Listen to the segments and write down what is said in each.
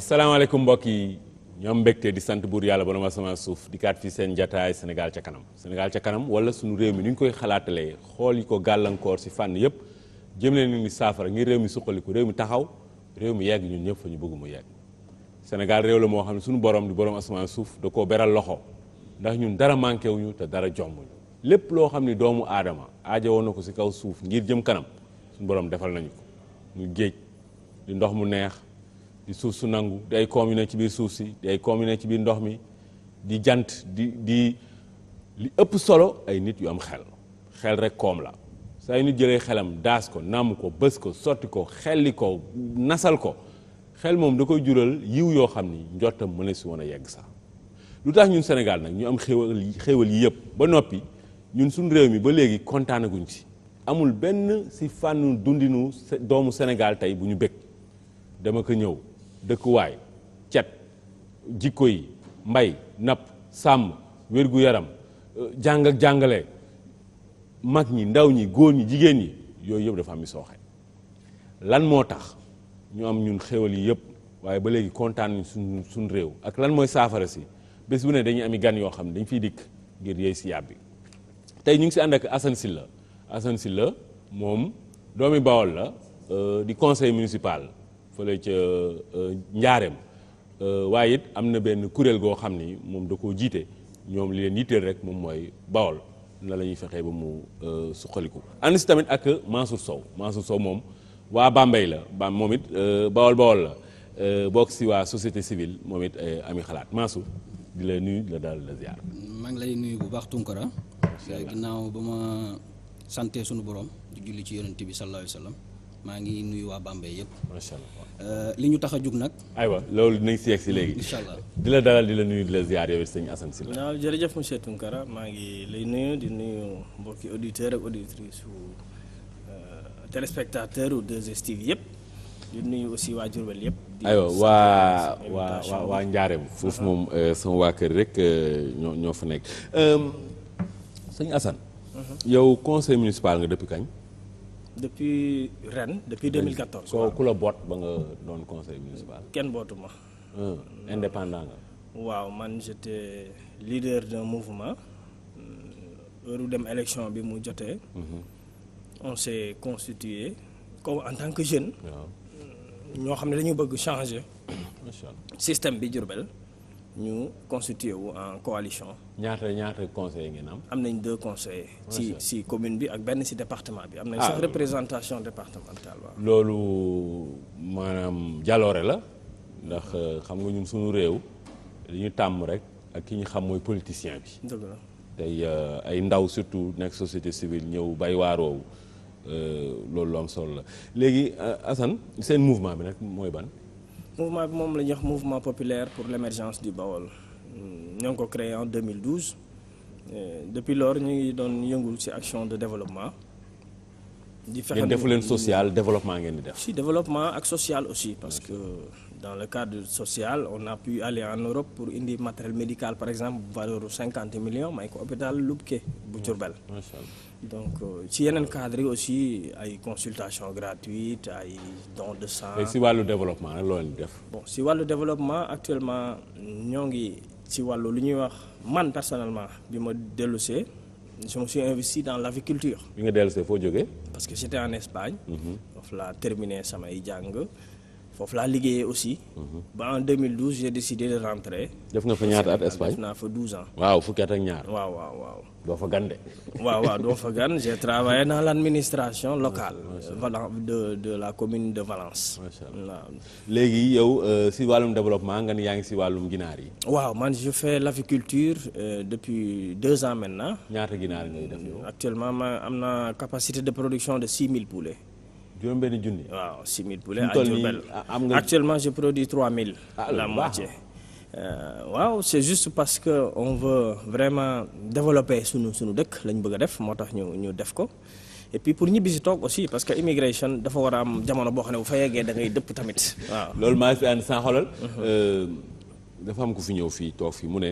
salaamaaleykum mbokk yi ñoom mbégte di sant buur yàlla borom asamaan suuf di kaat fi seen jataay Sénégal ca kanam Sénégal ca kanam wala suñu réew mi ni ñu koy xalaatalee xool yi ko gàllankoor si fànn yëpp jëm leen ni saafara ngir réew mi suqaliku réew mi taxaw réew mi yegg ñun ñëpp fa ñu bëgg mu yegg Sénégal réew la moo xam ne suñu borom di borom asamaan suuf da koo beral loxo ndax ñun dara manqué wuñu te dara jombuñu lépp loo xam ni doomu aadama aajowoo na ko si kaw suuf ngir jëm kanam suñu borom defal nañu ko muy géej di ndox mu neex di suuf su nangu di ay koom yu ne ci biir suuf si di ay koom yu ne ci biir ndox mi di jant di li ëpp solo ay nit yu am xel rek koom la saa yu nit jëlee xelam daas ko namm ko bës ko sotti ko xelli ko nasal ko xel moom da koy jural yiw yoo xam ni njottam mën na si woon a yegg sax lu tax ñun Sénégal nag ñu am xéewal yi yëpp ba noppi ñun suñu réew mi ba léegi kontaanaguñ ci amul benn si fànnu dundinu doomu Sénégal tey bu ñu bëgg dama ko ñëw dëkkuwaay cet jikko yi mbay napp sàmm wér-gu-yaram jàng ak jàngale mag ñi ndaw ñi góor ñi jigéen ñi yooyu yëpp dafa am sooxe lan moo tax ñu am ñun xéwal yi yëpp waaye ba léegi kontaan nañ suñ réew ak lan mooy saafara si bés bu ne dañuy ami gan yoo xam ne dañ fiy dikk ngir yey si yàbbi tey ñu ngi si ànd ak Assane Sylla moom doomi Bawol la di conseil municipal fële ca Njaareem waaye it am na benn kuréel goo xam ni moom da koo jiite ñoom li leen yitteel rek moom mooy Bawol na la ñuy fexee ba mu suqaliku ànd si tamit ak Mansour Sow moom waa Bambey la moom it Bawol la bokk si waa société civile moom it ami xalaat Mansour di la nuyu la daal la ziar. maa ngi lay nuyu bu baax Tunkara ginnaaw ba ma sante sunu borom di julli ci yonent bi sallallahu alayhi wa sallam maa ngi nuyu waa Bambey yëpp. macha allah li ñu tax a jug nag. aywa loolu dinañ si yegg si léegi. incha allah di la dalal di la nuyu di la ziar yow it sëñ Assane Sylla. waaw jërëjëf monsieur Tunkara maa ngi lay nuyu di nuyu mbokki auditeurs ak auditrices su téléspectateurs u 2STV yëpp di nuyu aussi waa Diourbel yëpp. aywa waa Njaareem foofu moom sama waa kër rek ñoo fa nekk sëñ Assane. yow conseil municipal nga depuis kañ. depuis ren depuis 2014. ku la boot ba nga doon conseil municipal. kenn bootuma. indépendant nga. waaw man j'étais leader d'un mouvement heure dem élection bi mu jotee. on s'est constitué comme en tant que jeune. ñoo xam ne dañu bëgg changer. macha allah système bi Diourbel ñu constitué wu en coalition. ñaata conseillers ngeen am. am nañ 2 conseillers. ci commune bi ak benn ci département bi. am nañ sax représentation départementale waaw. loolu maanaam jaloore la ndax xam nga ñun suñu réew li ñu tàmm rek ak ki ñu xam mooy politicien bi. dëgg la tey ay ndaw surtout nekk société civile ñëw bay waaroowu loolu lu am solo la léegi Assane seen mouvement bi nag mooy ban. mouvement bi moom la ñuy wax mouvement populaire pour l'émergence du Baol ñoo ngi ko créé en 2012 depuis lors ñu ngi doon yëngul ci action de développement. di fexe ngeen defu leen social développement ngeen di def. ci développement ak social aussi parce que dans le cadre social on a pu aller en Europe pour indi matériel médical par exemple valeur 50 millions may ko hôpital Lubke bu Diourbel. macha allah donc ci yeneen cadre yi aussi ay consultation gratuite ay don de sang. léegi si wàllu développement nag loolu def. bon si wàllu développement actuellement ñoo ngi ci wàllu lu ñuy wax man personnellement bi ma dellusee je me suis investi dans l'aviculture. bi nga dellusee foo jógee. parce que j'étais en Espagne. foofu laa terminé samay jàng foofu laa liggéeyee aussi. ba en 2012 j'ai décidé de rentrer. def nga fa ñaata at Espagne def naa fa 12 ans. waaw fukki at ak ñaar. waaw. doo fa gande. waaw doo fa gan j'ai travaillé dans l'administration locale. de la commune de Valence. macha allah waaw. léegi yow si wàllum développement nga ni yaa ngi si wàllum ginaar yi. waaw man je fais l'aviculture depuis 2 ans maintenant. ñaata ginaar ngay def yow. actuellement ma am na capacité de production de 6000 poulets. juróom-benn junni. waaw 6000 poulets à toll nii Diourbel. am nga. Actuellement je produis 3000. la moitié. waaw c'est juste parce que on veut vraiment développer sunu dëkk lañ bëgg a def moo tax ñu def ko et puis pour ñibbi si toog aussi parce que immigration dafa war a am jamono boo xam ne bu fa yeggee da ngay dëpp tamit waaw. loolu maa fi ànd sans xolal. dafa am ku fi ñëw fii toog fii mu ne.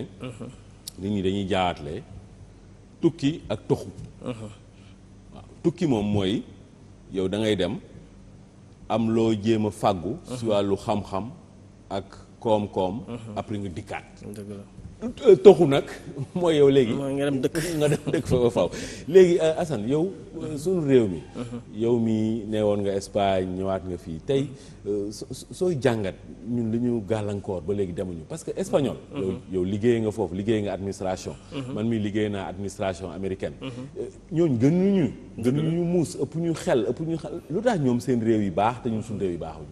nit ñi dañuy jaawatle tukki ak toxu. waaw tukki moom mooy yow da ngay dem am loo jéem a fàggu. si wàllu xam-xam ak koom-koom. après nga dikkaat. dëgg la. toxu nag mooy yow léegi. mooy nga dem dëkk fa ba faw léegi Assane yow suñu réew mi. yow mi ne woon nga Espagne ñëwaat nga fii tey sooy jàngat ñun li ñu gàllankoor ba léegi demuñu parce que espagnol. yow liggéey nga foofu liggéey nga administration. man mi liggéey naa administration américaine. ñooñu gënuñu muus ëpp ñu xel lu tax ñoom seen réew yi baax te ñun suñu réew yi baaxuñu.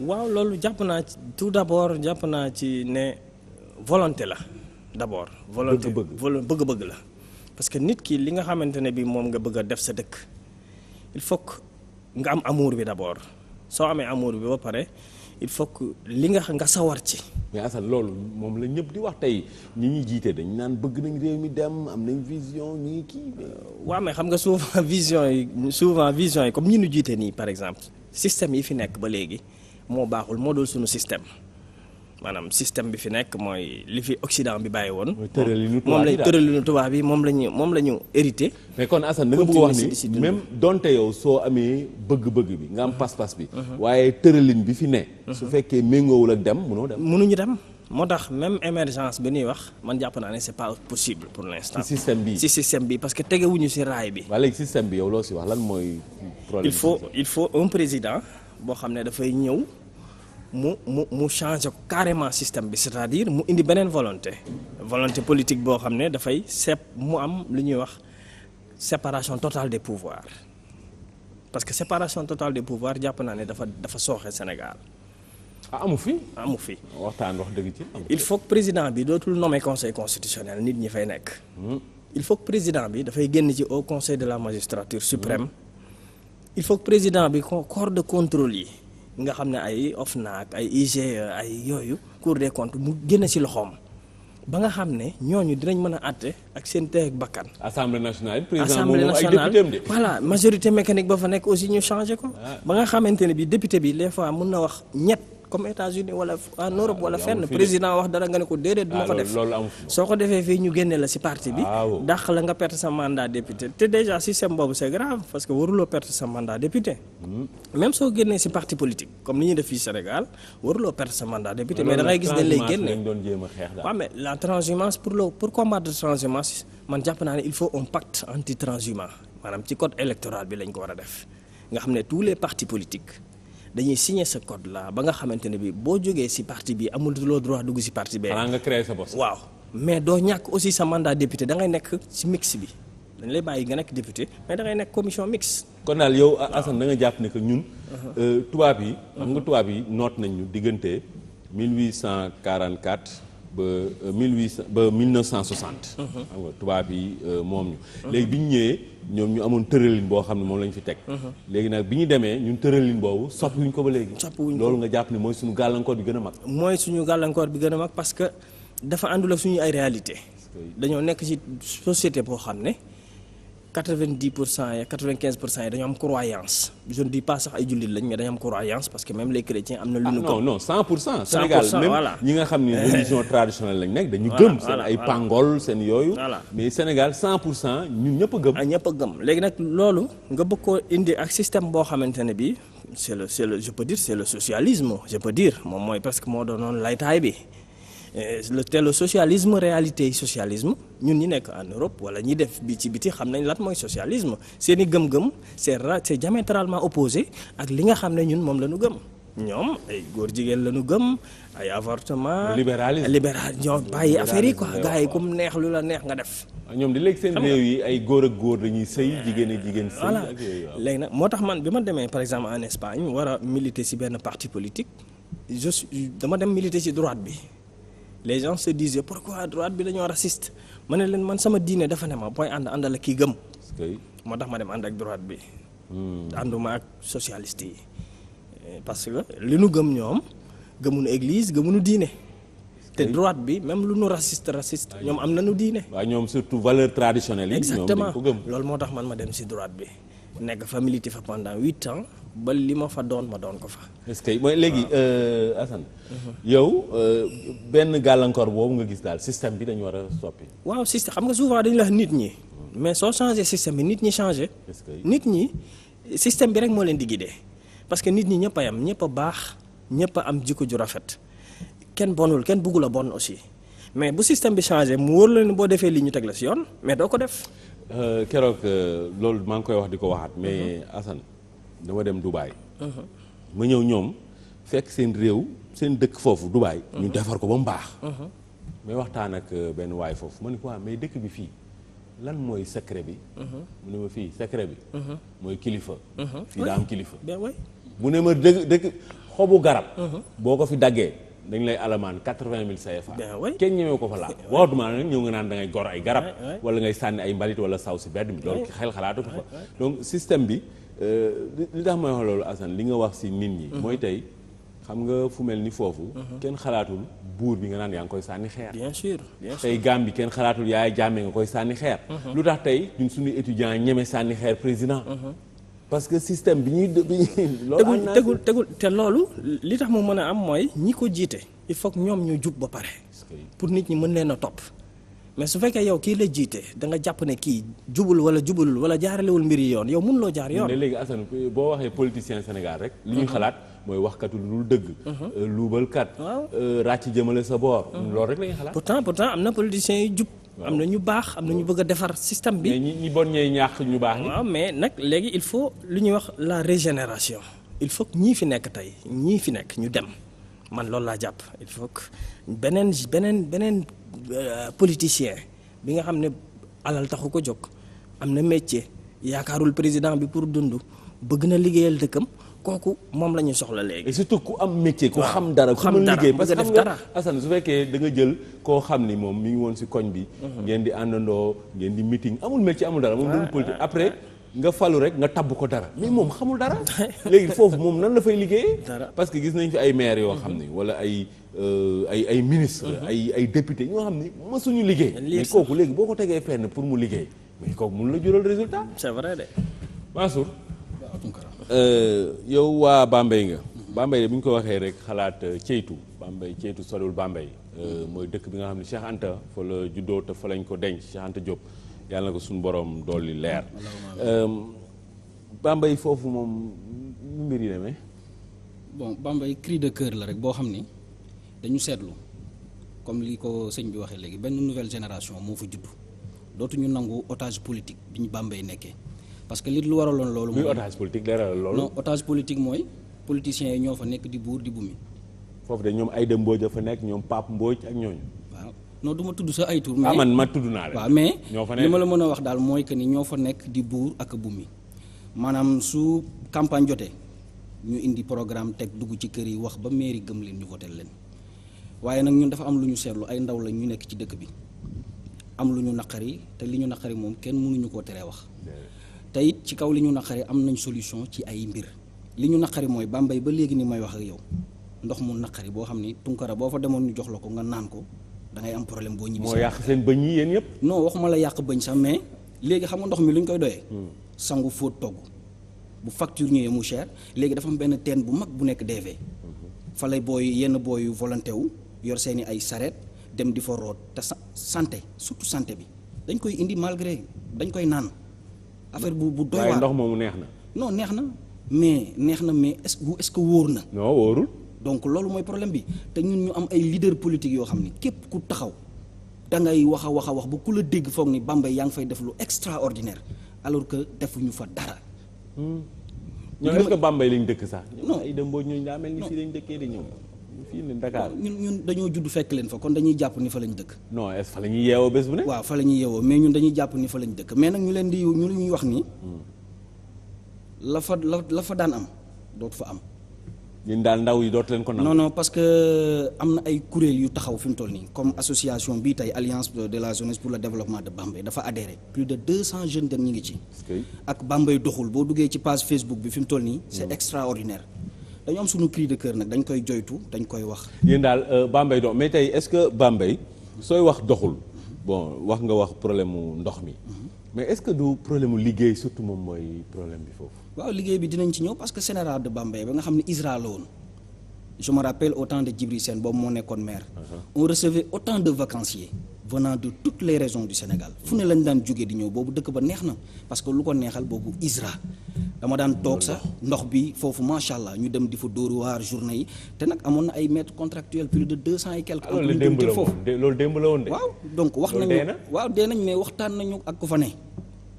waaw loolu jàpp naa ci tout d'abord jàpp naa ci ne. volonté la d'abord. volonté bëgg-bëgg la parce que nit ki li nga xamante ne bi moom nga bëgg a def sa dëkk il faut que nga am amour bi d'abord soo amee amour bi ba pare il faut que li nga sawar ci. mais Assane loolu moom la ñëpp di wax tey ñi ñuy jiite dañ naan bëgg nañ réew mi dem am nañ vision ñi ngi kii. waaw mais xam nga souvent vision yi comme ñi ñu jiite nii par exemple système yi fi nekk ba léegi moo baaxul moo dul suñu système. maanaam système bi fi nekk mooy li fi Occident bi bàyyi woon. moom lañ tëralinu tubaab bi moom la ñu hérité. mais kon Assane da nga bëgg wax ni même donte yow soo amee bëgg-bëgg bi nga am pas-pas bi. waaye tëralin bi fi ne. su fekkee méngoowul ak dem mënoo dem. mënuñu dem moo tax même émergence bi ñuy wax man jàpp naa ne c'est pas possible pour l'instant. ci système bi parce que tegewuñu ci raay bi. waaye léegi système bi yow loo ci wax lan mooy. problème il faut un président boo xam ne dafay ñëw. mu changer carrément système bi c'est-à-dire mu indi beneen volonté politique boo xam ne dafay mu am lu ñuy wax séparation totale des pouvoirs parce que séparation totale des pouvoirs jàpp naa ne dafa sooxe Sénégal. amu fi. waxtaan wax dëgg ci. il faut que président bi dootul nommer conseil constitutionnel nit ñi fay nekk. il faut que président bi dafay génn ci au conseil de la magistrature suprême. il faut que président bi corps de contrôle yi. nga xam ne ay OFNAC ay IGE ay yooyu Cour des comptes mu génn ci loxoom ba nga xam ne ñooñu dinañ mën a àtte ak seen tey ak bakkan. Assemblée nationale président moom ay député am de. voilà majorité mécanique ba fa nekk aussi ñu changé ko. ba nga xamante ne bi député bi des fois mën na wax ñett comme États-Unis wala en Europe wala fenn président wax dara nga ne ko déedéet du ma ko def soo ko defee fii ñu génne la ci parti bi dàq la nga perte sa mandat député te déjà système boobu c'est grave parce que waruloo perte sa mandat député même soo génnee ci parti politique comme ni ñuy def fii Sénégal waruloo perte sa mandat député mais da ngay gis dañ lay génne waaw mais la transhumance pour combattre transhumance man jàpp naa ne il faut un pacte anti-transhumant maanaam ci code électoral bi lañ ko war a def nga xam ne tous les partis politiques dañuy signer ce code là ba nga xamante ne bi boo jógee ci parti bi amul loo droit dugg ci parti bee. nga créer sa bopp. waaw mais doo ñàkk aussi sa mandat député da ngay nekk ci mix bi dañ lay bàyyi nga nekk député mais da ngay nekk commission mixte. kon daal yow Assane da nga jàpp ne que ñun. tubaab yi. xam nga tubaab yi noot nañ ñu diggante 1844 ba 1960. xam nga tubaab yi moom ñu. léegi bi ñu ñëwee. ñoom ñu amoon tëralin boo xam ne moom lañ fi teg. léegi nag bi ñu demee ñun tëralin boobu soppiwuñ ko ba léegi. loolu nga jàpp ne mooy suñu gàllankoor bi gën a mag. mooy suñu gàllankoor bi gën a mag parce que dafa àndul ak suñu ay réalité dañoo nekk ci société boo xam ne 90% ya 95% yi dañoo am croyance je ne dis pas sax ay jullit lañ mais dañoo am croyance parce que même les chrétiens am na lu ñu ko non 100% Sénégal même ñi nga xam ne religion traditionnelle lañ nekk dañu gëm seen ay pangol seen yooyu mais Sénégal 100% ñun ñëpp a gëm ñëpp a gëm léegi nag loolu nga bëgg koo indi ak système boo xamante ne bi c'est le je peux dire c'est le socialisme je peux dire moom mooy presque moo doonoon laytaay bi le socialisme réalité socialisme ñun ñi nekk en Europe wala ñi def bi ci biti xam nañ lan mooy socialisme seeni gëm-gëm c'est diamétralement opposé ak li nga xam ne ñun moom la ñu gëm ñoom ay góor jigéen la ñu gëm ay avortement libéral ñoo bàyyi affaire yi quoi gars yi comme neex lu la neex nga def ñoom di léegi seen réew yi ay góor ak góor dañuy sëy jigéen ak jigéen sëy voilà léegi nag moo tax man bi ma demee par exemple en Espagne war a militer ci benn parti politique dama dem militer ci droite bi les gens se disaient pourquoi droite bi dañoo raciste ma ne leen man sama diine dafa ne ma booy àndal ak kii gëm moo tax ma dem ànd ak droite bi ànduma ak socialiste yi parce que li nu gëm ñoom gëmunu église gëmunu diine te droite bi même lu nu raciste ñoom am nañu diine waaw ñoom surtout valeur traditionnelle yi exactement ñoom dañ ko gëm loolu moo tax man ma dem ci droite bi nekk fa milité fa pendant 8 ans ba li ma fa doon ma doon ko fa. est-ce que mooy léegi Assane. yow benn gàllankoor boobu nga gis daal système bi dañu war a soppi. waaw système xam nga souvent dañu la wax nit ñi mais soo changé système bi nit ñi changé. nit ñi système bi rek moo leen di guider parce que nit ñi ñëpp a yam ñëpp a baax ñëpp a am jikko ju rafet kenn bonul kenn bëggul a bon aussi mais bu système bi changé mu wóor la ne boo defee lii ñu teg la si yoon mais doo ko def. keroog loolu maa ngi koy wax di ko waxaat mais Assane dama dem Dubaï. ma ñëw ñoom fekk seen réew seen dëkk foofu Dubaï. ñu defar ko ba mu baax. may waxtaan ak benn waay foofu ma ne ko waa mais dëkk bi fii lan mooy secret bi. mu ne ma fii secret bi. mooy kilifa. fii daa am kilifa. mu ne ma dëkk xobu garab. boo ko fi daggee dañ lay alamaan 80 000 CFA. kenn ñëwee ko fa laal. waxatuma nag ñëw nga naan da ngay gor ay garab. wala ngay sànni ay mbalit wala saw si bedd mi loolu xel xalaatu fa. donc système bi li tax may wax loolu Assane li nga wax si nit ñi. mooy tey xam nga fu mel ni foofu. kenn xalaatul buur bi nga naan yaa ngi koy sànni xeer. bien sûr bien sûr tey Gambie kenn xalaatul yaay jàmmee nga koy sànni xeer. lu tax tey ñun suñu étudiants ñeme sànni xeer président. parce que système bi ñuy loolu tegul te loolu li tax mu mën a am mooy ñi ko jiite il faut que ñoom ñu jub ba pare pour nit ñi mën leen a topp mais su fekkee yow kii la jiite da nga jàpp ne kii jubul wala jubalul wala jaaralewul mbir yi yoon yow mënuloo jaar yoon. mais léegi Assane boo waxee politicien Sénégal rek li ñuy xalaat mooy waxkatu lu dëgg. luubalkat. ràcc jëmale sa boor. loolu rek la ñuy xalaat. pourtant am na politiciens yu jub. am na ñu baax am na ñu bëgg a defar système bi. mais ñi bon ñooy ñaax ñu baax. waaw mais nag léegi il faut lu ñuy wax la régénération il faut que ñii fi nekk tey ñii fi nekk ñu dem man loolu laa jàpp il faut que beneen politicien bi nga xam ne alal taxu ko jóg am na métier yaakaarul président bi pour dund bëgg na liggéeyal dëkkam kooku moom la ñu soxla léegi. et surtout ku am métier. ku xam dara ku mën liggéey parce que xam nga Assane su fekkee da nga jël koo xam ni moom mi ngi woon si koñ bi. ngeen di àndandoo ngeen di meeting amul métier amul dara moom du politique après nga falu rek nga tabb ko dara mais moom xamul dara. léegi foofu moom nan la fay liggéeyee. parce que gis nañ fi ay maires yoo xam ni wala ay ministres. ay députés ñoo xam ni mësuñu liggéey. mais kooku léegi boo ko tegee fenn pour mu liggéey mais kooku mun la jural résultat. c'est vrai de. Mansour. yow waa Bambey nga. Bambey bu ñu ko waxee rek xalaat ceytu Bambey ceytu solul Bambey mooy dëkk bi nga xam ne Cheikh Anta fa la juddoo te fa lañ ko denc Cheikh Anta Diop yàlla na ko suñu borom dolli leer. Bambey foofu moom nu mbir yi demee. bon Bambey cri de cœur la rek boo xam ni dañu seetlu comme li ko sëñ bi waxee léegi benn nouvelle génération moo fa juddu dootuñu nangu otage politique bi ñu Bambey nekkee. parce que li lu waraloon loolu. muy otage politique leeral loolu. non otage politique mooy politiciens yi ñoo fa nekk di buur di bumi. foofu de ñoom Aïda Mbodj fa nekk ñoom Pape Mbodj ak ñooñu. waaw non du ma tudd sa ay tur. mais man ma tudd naa la. waaw mais ñoo fa nekk li ma la mën a wax daal mooy que ni ñoo fa nekk di buur ak bumi maanaam su campagne jotee ñu indi programme teg dugg ci kër yi wax ba mairie gëm leen ñu voté leen waaye nag ñun dafa am lu ñu seetlu ay ndaw la ñu nekk ci dëkk bi am lu ñu naqari te li ñu naqari moom kenn mënuñu koo teree wax. te it ci kaw li ñu naqari am nañ solution ci ay mbir li ñu naqari mooy Bambey ba léegi ni may wax ak yow ndox mu naqari boo xam ni Tunkara boo fa demoon ñu jox la ko nga naan ko da ngay am problème boo ñibbi. moo yàq seen bëñ yi yéen yëpp. non waxuma la yàq bëñ sax mais léegi xam nga ndox mi lu ñu koy doyee. sangu fóot togg bu facture ñëwee mu cher léegi dafa am benn teen bu mag bu nekk DV. fa lay booy yenn booy yu volonté wu yor seeni ay sareet dem di fa root te santé surtout santé bi dañ koy indi malgré dañ koy naan. affaire bu doy waar waaye ndox moomu neex na. non neex na mais est-ce que wóor na. non wóorul. donc loolu mooy problème bi te ñun ñu am ay leader politique yoo xam ni képp ku taxaw da ngay wax a wax ba ku la dégg foog ni Bambey yaa ngi fay def lu extraordinaire alors que defuñu fa dara. ñoom est-ce que Bambey lañ dëkk sax. non ay dëmboo ñooñu daa mel ni fii lañ dëkkee de ñoom. fii ne Dakar ñun dañoo judd fekk leen fa kon dañuy jàpp ni fa lañ dëkk. non est-ce fa la ñuy yeewoo bés bu ne. waaw fa la ñuy yeewoo mais ñun dañuy jàpp ni fa lañ dëkk mais nag ñu leen di ñu lu ñuy wax ni la fa daan am dootu fa am. ñun daal ndaw yi dootu leen ko nangu. non parce que am na ay kuréel yu taxaw fi mu toll nii comme association bii tey alliance de la jeunesse pour le développement de Bambey dafa adhéré plus de 200 jeunes dem ñu ngi ci. ak Bambey doxul boo duggee ci page Facebook bi fi mu toll nii. c'est extraordinaire. dañu am suñu cri de cœur nag dañ koy joytu dañ koy wax. yéen daal Bambey dox mais tey est-ce que Bambey sooy wax doxul bon wax nga wax problème mu ndox mi mais est-ce que du problème mu liggéey surtout moom mooy problème bi foofu. waaw liggéey bi dinañ ci ñëw parce que général de Bambey ba nga xam ne ISRA la woon je me rappelle au temps de Djibril Sène boobu moo nekkoon maire. on recevait autant de vacanciers venant de toutes les régions du Sénégal fu ne lañ daan jógee di ñëw boobu dëkk ba neex na parce que lu ko neexal boobu ISRA dama daan toog sax ndox bi foofu macha allah ñu dem di fa dóoru waar journée yi te nag amoon na ay maîtres contractuels plus de 200 et quelques. loolu démb la woon loolu démb la woon de. waaw donc wax nañu waaw dee nañ mais waxtaan nañu ak ku fa ne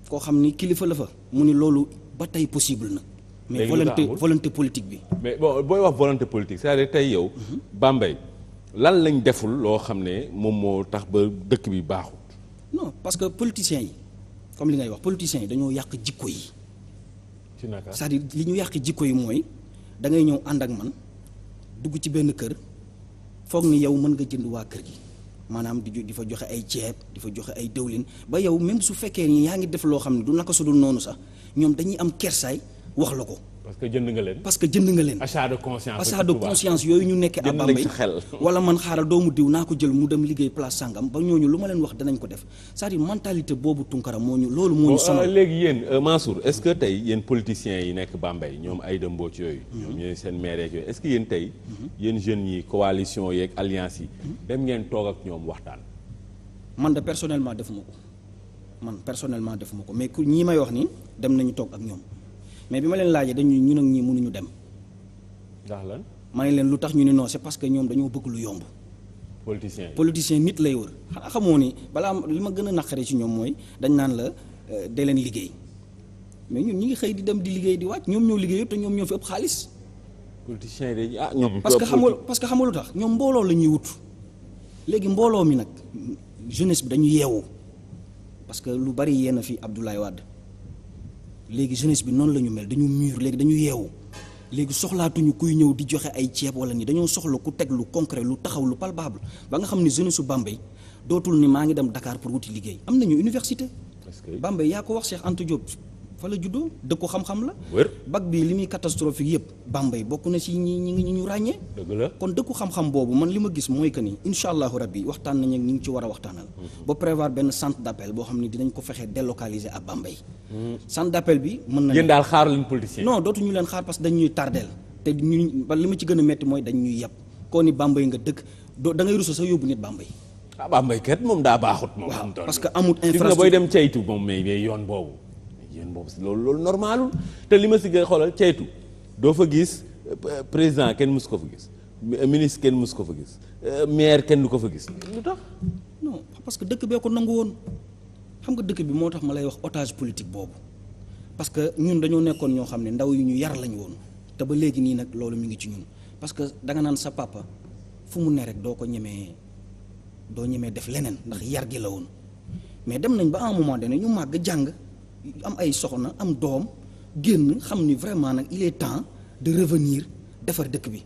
koo xam ni kilifa la fa mu ni loolu ba tey possible na. mais volonté politique bi. mais bon booy wax volonté politique c'est-à-dire tey yow. Bambey lan lañ deful loo xam ne moom moo tax ba dëkk bi baaxut. non parce que politiciens yi comme li ngay wax politiciens yi dañoo yàq jikko yi. c'est-à-dire li ñu yàq jikko yi mooy da ngay ñëw ànd ak man dugg ci benn kër foog ni yow mën nga jënd waa kër gi maanaam di fa joxe ay ceeb di fa joxe ay dëwlin ba yow même su fekkee ni yaa ngi def loo xam ne du naka sudul noonu sax ñoom dañuy am kersaay wax la ko. parce que jënd nga leen. parce que jënd nga leen. achat de conscience yooyu ñu nekkee à Bambey wala man xaaral doomu diw naa ko jël mu dem liggéey place sangam ba ñooñu lu ma leen wax danañ ko def c'est-à-dire mentalité boobu Tunkara moo ñu loolu moo ñu sonal. léegi yéen Mansour est-ce que tey yéen politiciens yi nekk Bambey ñoom Aïda Mbodj yooyu. ñoom ñooy seen maire yeeg yooyu est-ce que yéen tey. yéen jeunes yi coalition yeeg alliance yi. dem ngeen toog ak ñoom waxtaan. man de personnellement defuma ko mais ku ñi may wax nii dem nañu toog ak ñoom. mais bi ma leen laajee dañu ñun ak ñii mënuñu dem. ndax lan. ma ne leen lu tax ñu ne non c'est parce que ñoom dañoo bëgg lu yomb. politicien nit lay wër xanaa xamoo ni balaa li ma gën a naqaree ci ñoom mooy dañ naan la de leen liggéey mais ñun ñi ngi xëy di dem di liggéey di wàcc ñoom ñoo liggéey te ñoom ñoo fi ëpp xaalis. politiciens yi ñoom. parce que xam nga lu tax ñoom mbooloo la ñuy wut léegi mbooloo mi nag jeunesse bi dañu yeewu parce que lu bari yéen fi Abdoulaye Wade. léegi jeunesse bi noonu la ñu mel dañu mûr léegi dañu yeewu léegi soxlaatuñu kuy ñëw di joxe ay ceeb wala ni dañoo soxla ku teg lu concret lu taxaw lu palpable ba nga xam ni jeunesse su Bambey dootul ni maa ngi dem Dakar pour wuti liggéey am nañu université. Bambey yaa ko wax Cheikh Anta Diop fa la juddoo dëkku xam-xam la. bac bi li muy catastrophique yëpp Bambey bokk na ci ñi ñu ràññee. dëgg la kon dëkku xam-xam boobu man li ma gis mooy que ni incha allahu rabbi waxtaan nañu ak ñi ngi ci war a waxtaanal. ba prévoir benn centre d'appel boo xam ne dinañ ko fexe délocaliser à Bambey. centre d'appel bi mën na. yéen daal xaar leen politicien. non dootuñu leen xaar parce que dañuy tardeel te ñu ba li ma ci gën a metti mooy dañ ñuy yeb koo ni Bambey nga dëkk da ngay rusa sa yóbbu nit Bambey. Bambey kat moom daa baaxut moom. waaw parce que amul infrastructure gis nga booy dem ceytu moom mais yoon boobu. loolu normalul te li ma si gën xoolal ceytu doo fa gis président kenn mus ko fa gis ministre kenn mus ko fa gis maire kenn du ko fa gis lu tax. non parce que dëkk bee ko nangu woon xam nga dëkk bi moo tax ma lay wax otage politique boobu parce que ñun dañoo nekkoon ñoo xam ne ndaw yu ñu yar lañu woon te ba léegi nii nag loolu mi ngi ci ñun parce que danga naan sa papa fu mu ne rek doo ñemee def leneen ndax yar gi la woon mais dem nañ ba à un moment donné ñu màgg jàng. am ay soxna am doom génn xam ni vraiment nag il est temps de revenir defar dëkk bi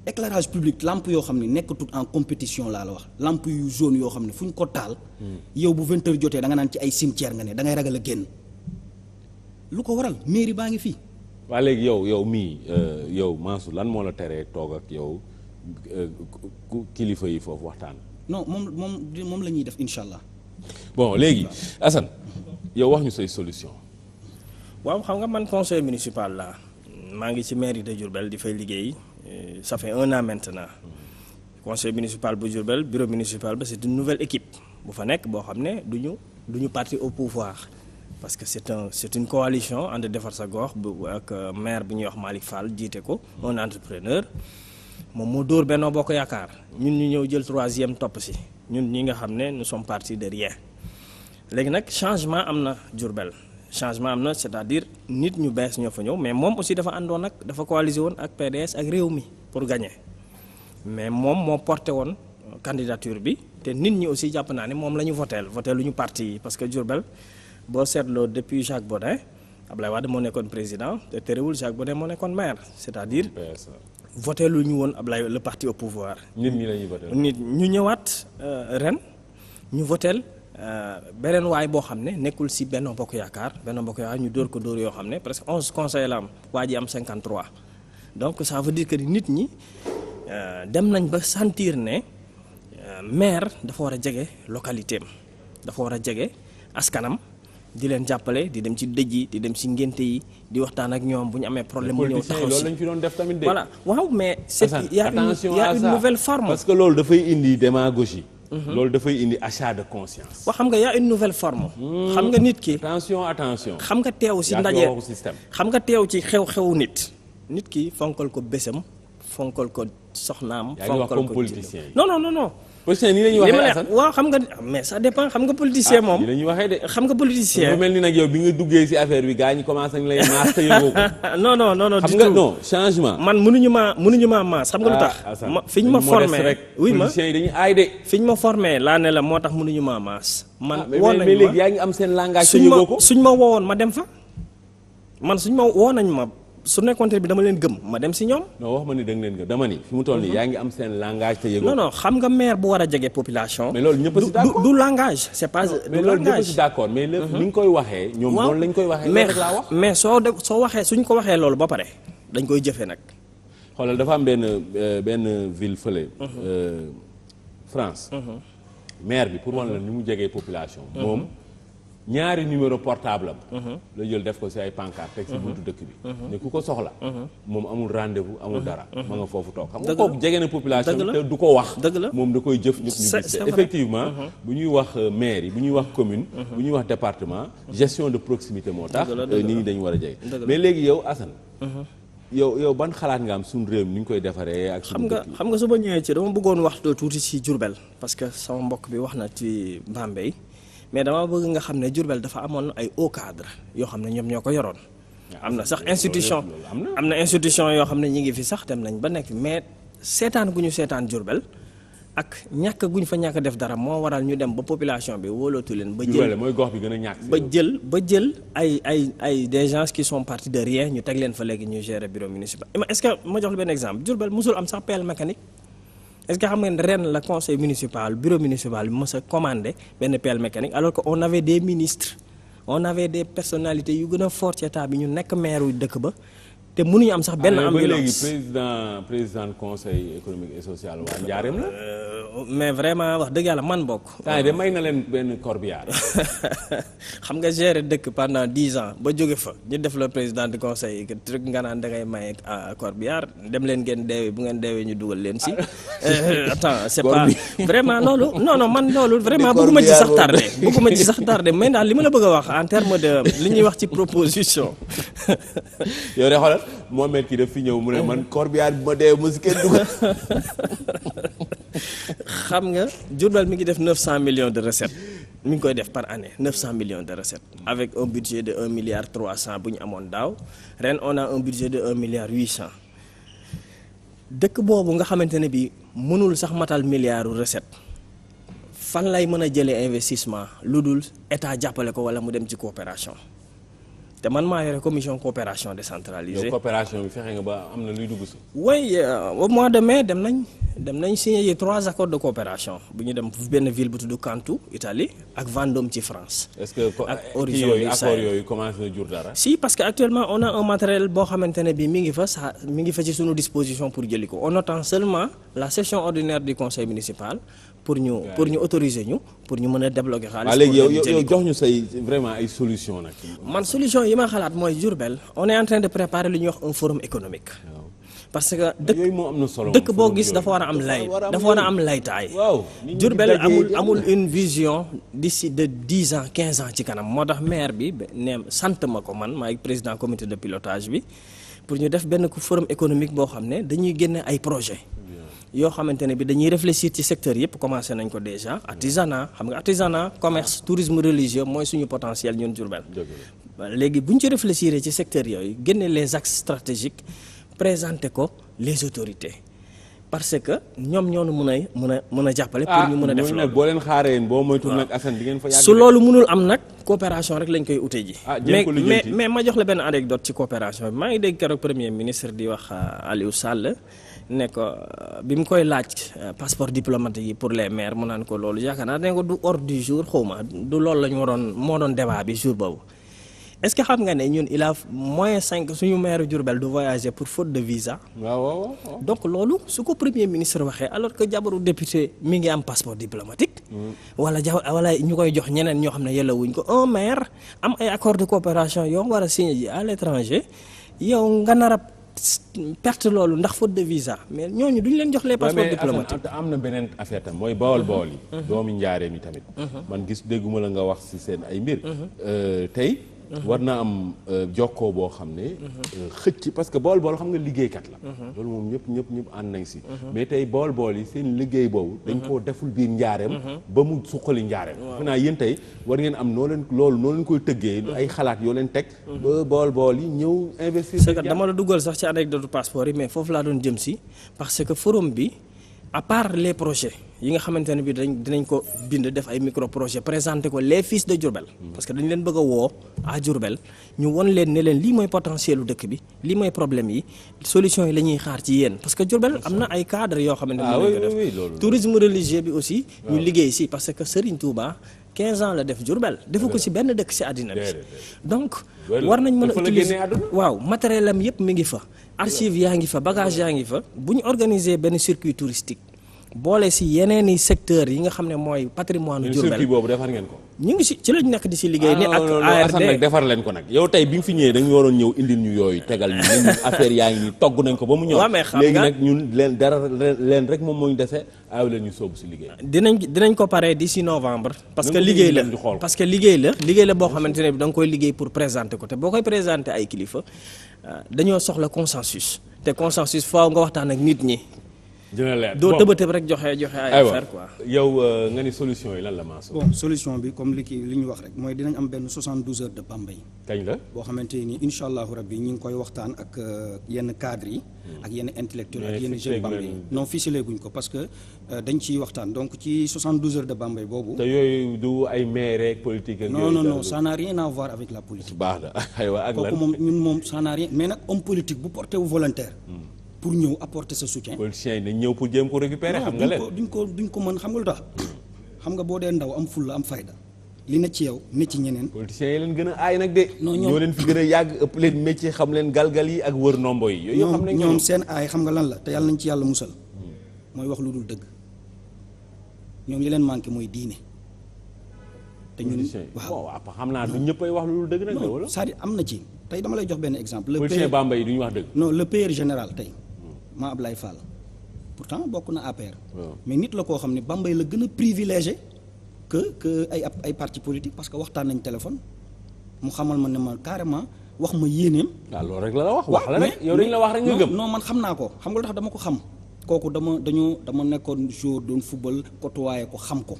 éclairage public lampe yoo xam ne nekkatut en compétition laa la wax lampe yu jaune yoo xam ne fu ñu ko taal. yow bu 20h jotee da nga naan ci ay cimetière nga ne da ngay ragal a génn lu ko waral mairie baa ngi fii. waa léegi yow mii yow Mansour lan moo la teree toog ak yow kilifa yi foofu waxtaan. non moom la ñuy def incha allah. bon léegi Assane. yow wax ñu say solution. waaw xam nga man conseil municipal la maa ngi ci mairie de Diourbel di fay liggéey ça fait 1 an maintenant conseil municipal bu Diourbel bureau municipal ba c'est une nouvelle équipe bu fa nekk boo xam ne duñu parti au pouvoir parce que c'est une coalition ànd defar sa gox bu ak maire bi ñuy wax Malick Fall jiite ko un entrepreneur moom moo dóor Benno Bokk Yaakaar ñun ñu ñëw jël 3e topp si ñun ñi nga xam ne nous sommes partis de rien. léegi nag changement am na Diourbel changement am na c'est-à-dire nit ñu bees ñoo fa ñëw mais moom aussi dafa àndoon nag dafa coalisé woon ak PDS ak réew mi pour gagner mais moom moo porté woon candidature bi te nit ñi aussi jàpp naa ne moom la ñu voté lu ñu parti yi parce que Diourbel boo seetloo depuis Jacques Bodin Ablaye Wade moo nekkoon président te terewul Jacques Bodin moo nekkoon maire c'est-à-dire voté lu ñu woon Ablaye le parti au pouvoir. nit ñi la ñuy voté. nit ñu ñëwaat ren ñu voté. beneen waay boo xam ne nekkul ci Benno Bokk Yaakaar ñu dóor ko dóor yoo xam ne presque 11 conseillers la am waa ji am 53 donc ça veut dire que nit ñi dem nañ ba sentir ne maire dafa war a jege localité am dafa war a jege askanam di leen jàppale di dem ci dëj yi di dem ci ngénte yi di waxtaan ak ñoom bu ñu amee problème mu ñëw taxaw loolu lañ fi doon def tamit de. voilà waaw mais c'est il y a une nouvelle forme parce que loolu dafay indi démagogie. loolu dafay indi achat de conscience. wax xam nga y a une nouvelle forme. xam nga nit ki. attention. xam nga teew ci ndaje xam nga teew ci xew-xewu nit ki fonkal ko bésam fonkal ko soxnaam. fonkal ko politicien yi. non. politicien nii la ñuy waxee Assane waaw xam nga mais ça dépend xam nga politicien moom. nii la ñuy waxee de. xam nga politicien. dafa mel ni nag yow bi nga duggee ci affaire bi gars ñi commencé nañ lay maas te yëgoo ko. non. xam nga non changement. man mënuñu maa maas xam nga lu tax. fi ñu ma formé oui ma politiciens yi dañuy aay de. fi ñu ma formé laa ne la moo tax mënuñu maa maas. man woon nañ ma mais léegi yaa ngi am seen langage te yëgoo ko. suñ ma woowoon ma dem fa man suñ ma woo nañ ma. su nekkoon bi dama leen gëm ma dem si ñoom. non wax ma ni da nga leen gëm dama ni fi mu toll nii yaa ngi am seen langage te yëgoo. non xam nga maire bu war a jege population. mais loolu ñëpp a si d'accord du langage c'est pas du langage. mais loolu ñëpp a si d'accord mais lépp ni nga koy waxee. ñoom noonu lañ koy waxee. loolu rek laa wax mais soo waxee suñ ko waxee loolu ba pare dañ koy jëfee nag. xoolal dafa am benn ville fële. France. maire bi pour wan la ni mu jegee population. moom. ñaari numéro portable am. la jël def ko ci ay pancarte teg ci buntu dëkk bi. ne ku ko soxla. moom amul rendez-vous amul dara. ma nga foofu toog xam nga kooku jege na population te du ko wax. moom da koy jëf ñëpp ñu gis effectivement. bu ñuy wax maire yi bu ñuy wax commune. bu ñuy wax département. gestion de proximité moo tax. nit ñi dañu war a jege. mais léegi yow Assane. yow ban xalaat nga am suñu réew mi ni ñu koy defaree ak. xam nga su ma ñëwee ci dama bëggoon wax tuuti ci Diourbel parce que sama mbokk bi wax na ci Bambey. mais dama bëgg nga xam ne Diourbel dafa amoon ay haut cadre yoo xam ne ñoom ñoo ko yoroon. am na sax institution am na institution yoo xam ne ñi ngi fi sax dem nañ ba nekk mais seetaan gu ñu seetaan Diourbel ak ñàkk gu ñu fa ñàkk def dara moo waral ñu dem ba population bi wóolootu leen. ba jël mooy gox bi gën a ñàkk. ba jël ay des gens qui sont partis de rien ñu teg leen fa léegi ñuy gérer bureau municipal. est-ce que ma jox la benn exemple Diourbel musul am sax pelle mécanique. est-ce que xam ngeen ren la conseil municipal bureau municipal bi mës a commandé benn pelle mécanique alors que on avait des ministres on avait des personnalités yu gën a fort ci état bi ñu nekk maire yu dëkk ba te mënuñu am sax benn ambulance. ba léegi président conseil économique et social waa Njaareem la. mais vraiment wax dëgg yàlla man bokk. saa de may na leen benn corbillard. xam nga gérer dëkk pendant 10 ans ba jóge fa ñu def la président du conseil truc nga naan da ngay may corbillard dem leen ngeen deewee bu ngeen deewee ñu dugal leen si. attends c'est pas vraiment loolu non man loolu vraiment bëgguma ci sax tardé mais daal li ma la bëgg a wax en terme de li ñuy wax ci proposition. yow de xoolal Mohamed kii daf fi ñëw mu ne man corbillard bi ma deewee mosu kenn dugal. xam nga Diourbel mi ngi def 900 millions de recettes mi ngi koy def par année 900 millions de recettes avec un budget de 1 milliard 300 bu ñu amoon daaw ren on a un budget de 1 milliard 800 dëkk boobu nga xamante ne bi mënul sax matal milliardu recette fan lay mën a jëlee investissement lu dul état jàppale ko wala mu dem ci coopération te man maa yore commission coopération décentralisée. yow coopération bi fexe nga ba am na luy dugg si. oui au mois de mai dem nañ signé 3 accords de coopération bu ñu dem benn ville bu tudd Cantou Italie ak Vendôme ci France. est-ce que horizon yooyu accords yooyu commencé na jur dara. si parce que actuellement on a un matériel boo xamante ne bi mi ngi fa ci sunu disposition pour jëli ko on attend seulement la session ordinaire du conseil municipal. pour ñu autoriser ñu pour ñu mën a débloquer xaalis. waaw léegi yow jox ñu say vraiment ay solution nag. man solution yi ma xalaat mooy Diourbel on est en train de préparer lu ñuy wax un forum économique. parce que yooyu moo am na solo dëkk boo gis dafa war a am laytaay. waaw Diourbel amul une vision d'ici de 10 ans 15 ans ci kanam moo tax maire bi ne sant ma ko man maay président comité de pilotage bi pour ñu def benn forum économique boo xam ne dañuy génne ay projets. yoo xamante ne bi dañuy réfléchir ci secteur yëpp commencé nañ ko déjà artisanat xam nga artisanat commerce tourisme religieux mooy suñu potentiel ñun Diourbel. léegi bu ñu ci réfléchir ci secteur yooyu génne les axes stratégiques présenter ko les autorités parce que ñoom ñoo mën a jàppale. pour ñu mën a def loolu boo leen xaaree boo moytuwul nag Assane di ngeen fa yàgg. su loolu mënul am nag coopération rek lañ koy ute ji. mais ma jox la benn anecdote ci coopération bi maa ngi dégg keroog premier ministre di wax Aliou Sall. ne ko bi mu koy laaj passeport diplomatique yi pour les maires mu naan ko loolu yaakaar naa ne ko du ordre du jour xawma du loolu la ñu moo doon débat bi jour boobu est-ce que xam nga ne ñun il a -5 suñu maire Diourbel du voyager pour faute de visa. waaw. donc loolu su ko premier ministre waxee alors que jabaru député mi ngi am passeport diplomatique. wala ñu koy jox ñeneen ñoo xam ne yella wuñ ko un maire am ay accord de coopération yoo war a signé ji à l'étranger yow nga nar a perte loolu ndax faute de visa mais ñooñu duñ leen jox les passeports diplomatiques. am na beneen affaire tam mooy bawol yi. doomi njaareem yi tamit. man gis dégguma la nga wax ci seen ay mbir. tey. war naa am jokkoo boo xam ne. xëcc parce que bawol xam nga liggéeykat la. loolu moom ñëpp ànd nañ ci. mais tey bawol yi seen liggéey boobu. dañ koo deful biir njaareem. ba mu suqali njaareem. waaw defe naa yéen tey war ngeen am noo leen koy tëggee. ay xalaat yoo leen teg. ba bawol yi ñëw investir. c'est que dama la duggal sax ci anecdote passeport yi mais foofu laa doon jëm ci parce que forum bi à part les projets yi nga xamante ne bi dinañ ko bind def ay micro projet présenter ko les fils de Diourbel parce que dañ leen bëgg a woo à Diourbel ñu won leen ne leen lii mooy potentiel u dëkk bi lii mooy problème yi solution yi la ñuy xaar ci yéen parce que Diourbel am na ay cadres yoo xamante ne dañ ko def tourisme religieux bi aussi ñu liggéey ci parce que Serigne Touba 15 ans la def Diourbel defu ko ci benn dëkk ci àddina bi donc war nañ mën a utiliser waaw matériel am yëpp mi ngi fa archive yaa ngi fa bagage yaa ngi fa bu ñu organiser benn circuit touristique boole ci yeneen i secteurs yi nga xam ne mooy patrimoine Diourbel circuit boobu defar ngeen ko ñu ngi ci lañ nekk di ci liggéey ni ak ARD nag defar leen ko nag yow tey bi nga fi ñëwee dañu waroon ñëw indil ñu yooyu tegal ñu ñun affaire yaa ngi nii togg nañ ko ba mu ñëw léegi nag ñun leen rek moom moo ñu dese aaw leen ñu soobu ci liggéey dinañ ko pare d'ici novembre parce que liggéey la boo xamante ne bi da nga koy liggéey pour présenter ko te boo koy présenter ay kilifa dañoo soxla consensus te consensus faaw nga waxtaan ak nit ñi dina leer doo tëbatëb rek joxe ay affaire quoi. yow nga ni solution yi lan la Mansour. bon solution bi comme li ñu wax rek mooy dinañ am benn 72 heures de Bambey. kañ la boo xamante ni incha allahu rabbi ñu ngi koy waxtaan ak yenn cadres yi. ak yenn intellectuels ak yenn jeunes Bambey non ficelé guñ ko parce que dañ ciy waxtaan donc ci 72 heures de Bambey boobu. te yooyu du ay maire rek politique ak non ça n'a rien à voir avec la politique. baax na aywa ak lan kooku moom ñun moom ça n'a rien mais nag homme politique bu porté wu volontaire. pour ñëw apporter sa soutien. politiciens yi dañ ñëw pour jéem ko récupérer xam nga leen duñ ko mën xam nga lu tax. xam nga boo dee ndaw am fulla am fayda li na ci yow ne ci ñeneen. politiciens yi leen gën a aay nag de. non ñoo leen fi gën a yàgg ëpp leen métier xam leen galgal yi ak wër nombo yi. yooyu xam nañ ñoom seen aay xam nga lan la te yàlla nañ ci yàlla musal. mooy wax lu dul dëgg ñoom li leen manqué mooy diine. te ñun waaw xam naa du ñëppay wax lu dul dëgg nag. non c'est-à-dire am na ci tey dama lay jox benn exemple. le politicien Bambey yi du ñu wax dëgg. non le payeur général tey. maa Ablaye Fall pourtant bokk na APR. mais nit la koo xam ne Bambey la gën a privilégié que ay parti politique parce que waxtaan nañ téléphone mu xamal ma ne ma carrément wax ma yéeneem. waaw loolu rek la wax la rek yow dañ la wax rek nga gëm. non man xam naa ko xam nga lu tax dama ko xam kooku dama nekkoon jour doon football côtoyé ko xam ko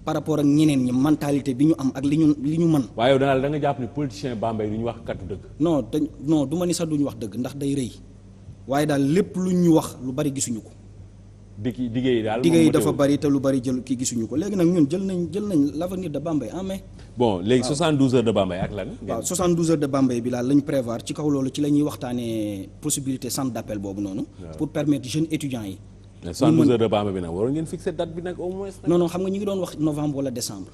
par rapport ak ñeneen ñi mentalité bi ñu am ak li ñu mën. waaye yow daal da nga jàpp ni politicien Bambey du ñu wax katu dëgg. non du ma ni sax duñu wax dëgg ndax day rëy. waaye daal lépp lu ñu wax lu bari gisuñu ko. diggéey daal diggéey dafa bari te lu bari jël kii gisuñu ko léegi nag ñun jël nañ l'avenir de Bambey en mai. bon léegi 72 heures de Bambey ak lan. waaw 72 heures de Bambey bi daal lañ prévoir ci kaw loolu ci la ñuy waxtaanee possibilité centre d'appel boobu noonu. pour permettre jeunes étudiants yi. 72 heures de Bambey bi nag waroon ngeen fixer date bi nag au moins. non xam nga ñu ngi doon wax novembre wala décembre.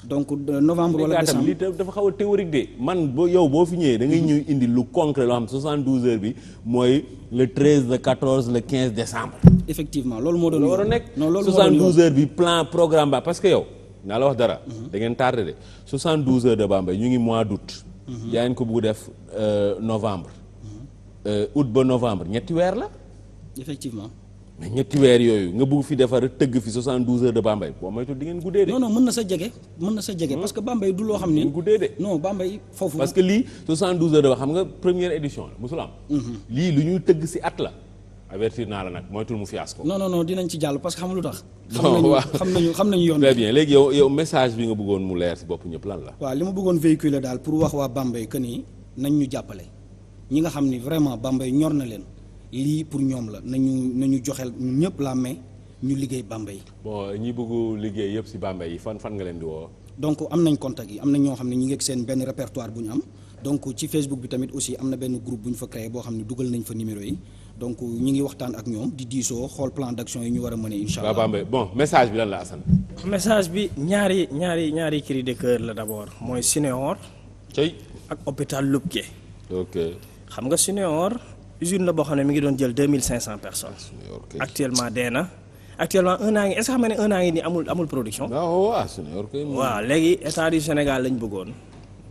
donc novembre wala décembre lii dafa xaw a théorique de man boo fi ñëwee da ngay ñëw indi lu concret loo xam 72 heures bi mooy le 13 le 14 le 15 décembre. effectivement loolu moo doon war a nekk. non loolu 72 heures bi plan programme ba parce que yow naa la wax dara. da ngeen tardé de 72 heures de Bambey ñu ngi mois d'août. yaa ngi ko bëgg def novembre. août ba novembre ñetti weer la. effectivement. mais ñetti weer yooyu nga bëgg fi defar tëgg fi 72 heures de Bambey boo moytu di ngeen guddee de. non mën na sa jege parce que Bambey du loo xam ni. guddee de non Bambey foofu. parce que lii 72 heures de xam nga première édition la mosul am. lii lu ñuy tëgg ci at la. avertir naa la nag moytul mu fiasco. non dinañ ci jàll parce que xam nga lu tax. waaw xam nañu yoon. très bien léegi yow message bi nga bëggoon mu leer ci bopp ñëpp lan la. waaw li ma bëggoon véhiculer daal pour wax waa Bambey que ni nañ ñu jàppale ñi nga xam ni vraiment Bambey ñor na leen. lii pour ñoom la nañu joxel ñun ñëpp la main ñu liggéey Bambey. bon ñi bëggu liggéey yëpp ci Bambey yi fan nga leen di woo. donc am nañ contact yi am na ñoo xam ne ñi ngi ak seen benn répertoire bu ñu am donc ci Facebook bi tamit aussi am na benn groupe bu ñu fa créé boo xam ne dugal nañ fa numéro yi donc ñi ngi waxtaan ak ñoom di diisoo xool plan d'action yi ñu war a mëne incha allah. Bambey bon message bi lan la Assane. message bi ñaari cri de cœur la d'abord mooy Sinéor. ak hôpital Lubké. ok xam nga Sinéor. usine la boo xam ne mi ngi doon jël 2500 personnes. actuellement dee na actuellement un an ngi est-ce que xam nga ne un an ngi nii amul production. waaw léegi état du Sénégal lañ bëggoon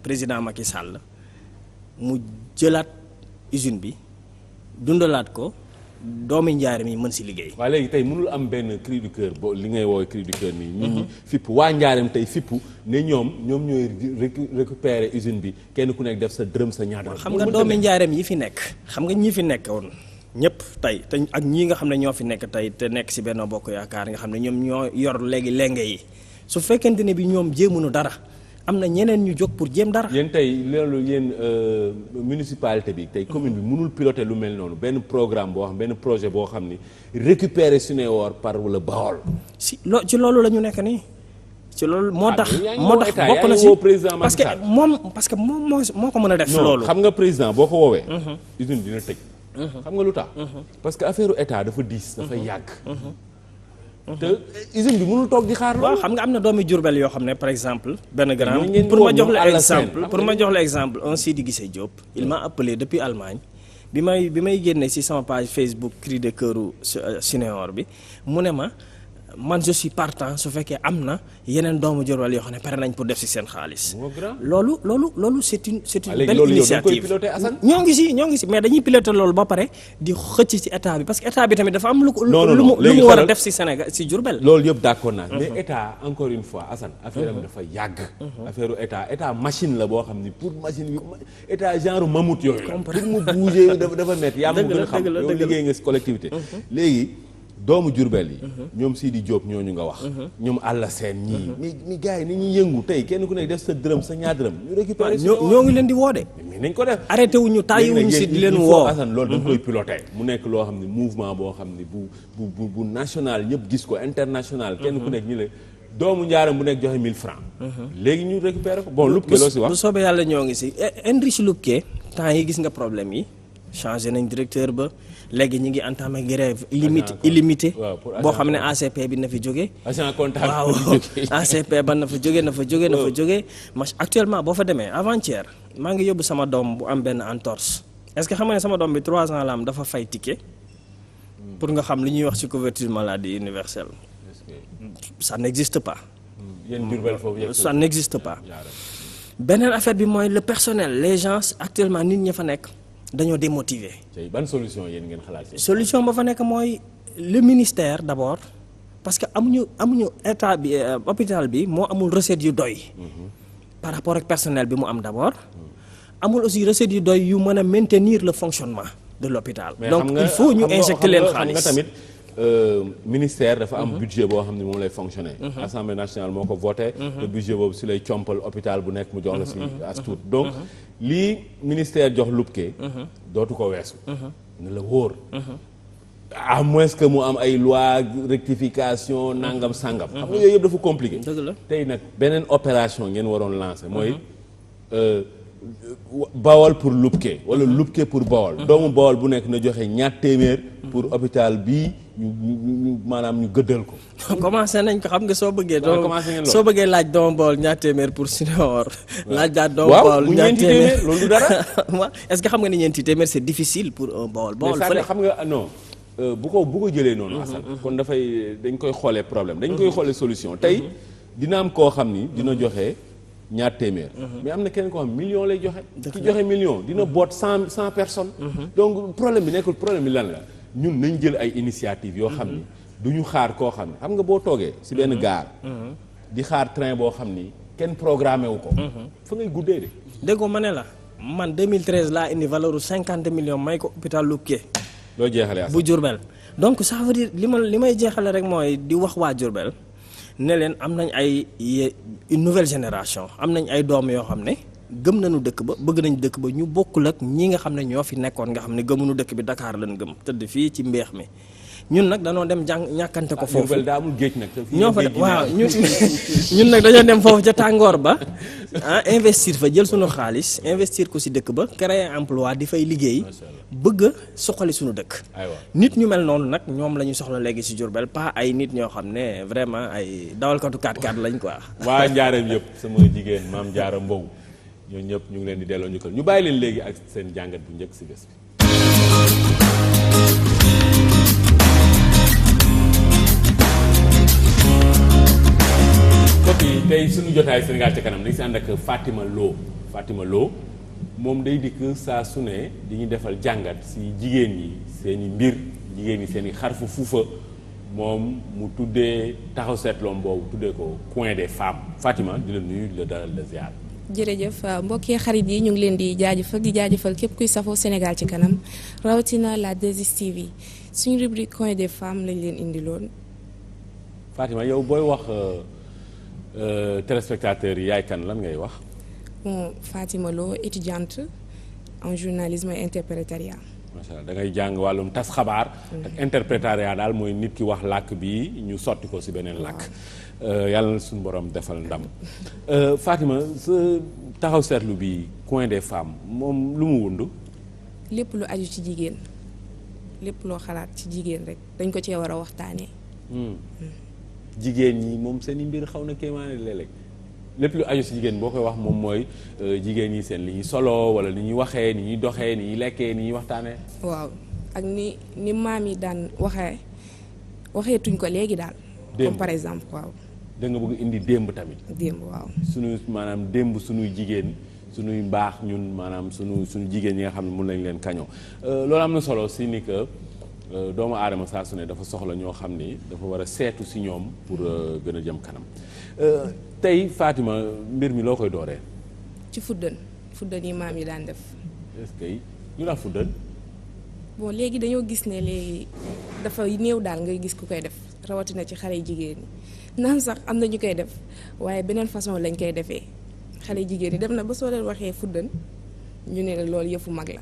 président Macky Sall mu jëlaat usine bi dundalaat ko doomi njaareem yi mën si liggéey. waaye léegi tey mënul am benn cri du cœur boo li ngay woowee cri du cœur nii. nit ñi fipp waa njaareem tey fippu ne ñoom ñooy récupérer usine bi kenn ku nekk def sa dërëm sa ñaar dërëm. xam nga doomi njaareem yi fi nekk xam nga ñi fi nekkoon ñëpp tey te ak ñii nga xam ne ñoo fi nekk tey te nekk si Benno Bokk Yaakaar nga xam ne ñoom ñoo yor léegi lenge yi su fekkente ne bi ñoom jéemuñu dara am na ñeneen ñu jóg pour jéem dara. yéen tey loolu yéen municipalité bi tey commune bi mënul piloter lu mel noonu benn programme boo xam benn projet boo xam ni récupérer Suneor par le Baol. ci loolu la ñu nekk nii. ci loolu moo tax bokk na si parce que moom moo ko mën a def. loolu xam nga président boo ko woowee. usine dina tëj. xam nga lu tax. parce que affaire état dafa diis dafa yàgg. te usine bi mënul toog di xaar loolu. waaw xam nga am na doomi Jurbel yoo xam ne par exemple benn grand pour ma jox la exemple un Sidi Guissé Diop il m'a appelé depuis Allemagne bi may génne ci sama page Facebook cri de cœuru Suneor bi mu ne ma man je suis partant su fekkee am na yeneen doomu Jurbel yoo xam ne pare nañ pour def ci seen xaalis. loolu c'est une belle initiative. ñoo ngi ci mais dañuy piloter loolu ba pare di xëcc ci état bi parce que état bi tamit dafa am lu mu war a def ci Sénégal ci Diourbel. loolu yëpp d'accord naa mais état encore une fois Assane affaire am dafa yàgg. affaire état machine la boo xam ni pour machine yu état genre mammouth yooyu la. pour mu bouger dafa métti yaa ma gën a xam yow liggéey nga ci collectivité léegi. doomu Jurbel yi ñoom Sidi Diop ñooñu nga wax ñoom àlla seen ñii mi gars yi ni ñuy yëngu tey kenn ku nekk def sa dërëm sa ñaar dërëm ñu récupéré ñoo ngi leen di woo de mais nañ ko def arrêté wuñu tàyyiwuñu si di leen woo Assane loolu dañ koy piloté mu nekk loo xam ne mouvement boo xam ne bu national ñëpp gis ko international kenn ku nekk ñu le doomu njaaram bu nekk joxe 1000 francs léegi ñu récupéré ko bon Lupke loo si wax bu soobee yàlla ñoo ngi si Heinrich Lupke temps yi gis nga problème yi changé nañ directeur ba léegi ñu ngi entamé grève illimité boo xam ne ACP bi na fi jóge agent comptable waaw ACP ba na fa jóge actuellement boo fa demee avant-hier maa ngi yóbbu sama doom bu am benn entorse est-ce que xam nga ne sama doom bi 3 ans la am dafa fay ticket pour nga xam li ñuy wax ci couverture maladie universelle ça n'existe pas ça n'existe pas beneen affaire bi mooy le personnel les gens actuellement nit ñi fa nekk dañoo démotivé. ban solution yéen ngeen xalaat. solution ba fa nekk mooy le ministère d'abord parce que amuñu état bi hôpital bi moo amul recette yu doy. par rapport ak personnel bi mu am d'abord. amul aussi recette yu doy yu mën a maintenir le fonctionnement de l'hôpital. donc il faut ñu injecter leen xaalis nga tamit ministère dafa am budget boo xam ne moom lay fonctionner. Assemblée nationale moo ko voté. le budget boobu si lay compal hôpital bu nekk mu jox la si as tuut donc. lii ministère jox Lupke dootu ko weesu ne la wóor à moins que mu am ay loi rectification nangam sangam xam nga yooyu yëpp dafa compliqué tey nag beneen opération ngeen waroon lancer mooy Bawol pour Lupke wala Lupke pour Bawol doomu Bawol bu nekk na joxe ñaar téeméer pour hôpital bii ñu maanaam ñu gëddal ko. commencé nañ ko xam nga soo bëggee laaj doomu Bawol ñaar téeméer pour Suneor. laaj daal doomu Bawol ñaar téeméer loolu dara. est-ce que xam nga ni ñeenti téeméer c'est difficile pour un Bawol. fële xam nga non bu ko jëlee noonu. Assane kon dañ koy xoolee problème dañ koy xoolee solution tey dina am koo xam ni dina joxe. ñaar téeméer mais am na keneen koo xam million lay joxe ki joxe million dina boot 100 personnes donc problème bi nekkul problème bi lan la ñun nañ jël ay initiative yoo xam ni du ñu xaar koo xam ne xam nga boo toogee ci benn gare di xaar train boo xam ni kenn programmé wu ko fa ngay guddee de déggoo ma ne la man 2013 laa indi valeur u 50 millions may ko hôpital Lupke loo jeexale bu Diourbel donc ça veut dire li may jeexale rek mooy di wax waa Diourbel ne leen am nañ une nouvelle génération am nañ ay doom yoo xam ne gëm nañu dëkk ba bëgg nañ dëkk ba ñu bokkul ak ñi nga xam ne ñoo fi nekkoon nga xam ne gëmuñu dëkk bi Dakar lañ gëm tëdd fii ci mbeex mi ñun nag danoo dem ñàkkante ko foofu daa amul géej nag ñoo fa waaw ñun nag dañoo dem foofu ca tàngoor ba investir fa jël suñu xaalis investir ko ci dëkk ba créer emploi di fay liggéey bëgg a soxali suñu dëkk nit ñu mel noonu nag ñoom la ñu soxla léegi ci Diourbel pas ay nit ñoo xam ne vraiment ay dawalkatu 4x4 lañ quoi waa njaareem yëpp sama jigéen maam Jaara Mbow ñoo ñëpp ñu ngi leen di delloo njukkal ñu bàyyi leen léegi ak seen jàngat bu njëkk ci bés bi mbokk yi tey suñu jotaay Sénégal ca kanam dañ si ànd ak Fatima Lo moom day dikk saa su ne di ñu defal jàngat si jigéen ñi seen i mbir jigéen ñi seen i xarfu fuufa moom mu tuddee taxaw seetloom boobu tuddee ko coin des femmes Fatima di la nuyu di la dalal la ziar. jërëjëf mbokki xarit yi ñu ngi leen di jaajëfal képp kuy safoo Sénégal ci kanam rawatina la 2STV suñu rubrique coin des femmes lañ leen indiloon. Fatima yow booy wax téléspectateurs yi yaay kan lan ngay wax. bon Fatima Lo étudiante en journalisme et interprétariat. macha allah da ngay jàng wàllum tas xabaar. ak interprétariat daal mooy nit ki wax làkk bi ñu sotti ko si beneen làkk. yàlla na suñu borom defal ndam. Fatima sa taxaw seetlu bi coin des femmes moom lu mu wund. lépp lu aju ci jigéen lépp loo xalaat ci jigéen rek dañ ko cee war a waxtaanee. jigéen ñi moom seen i mbir xaw na kéemaane léeg-léeg lépp lu aju si jigéen boo koy wax moom mooy jigéen ñi seen li ñuy solo wala ni ñuy waxee ni ñuy doxee ni ñuy lekkee ni ñuy waxtaanee. waaw ak ni maam yi daan waxeetuñ ko léegi daal. comme par exemple waaw. da nga bëgg indi démb tamit. démb waaw. maanaam démb suñuy jigéen suñuy mbaax ñun maanaam suñu jigéen ñi nga xam ne mun nañ leen kañoo loolu am na solo si ni que doomu aadama saa su ne dafa soxla ñoo xam ni dafa war a seetu si ñoom pour gën a jëm kanam tey Fatima mbir mi loo koy dooree. ci fuddan yi maam yi daan def. est-ce que ñu la fuddan. bon léegi dañoo gis ne léegi dafa néew daal ngay gis ku koy def rawatina ci xale jigéen ñi naan sax am na ñu koy def waaye beneen façon lañ koy defee xale jigéen ñi dem na ba soo leen waxee fuddan ñu ne la loolu yëfu mag la.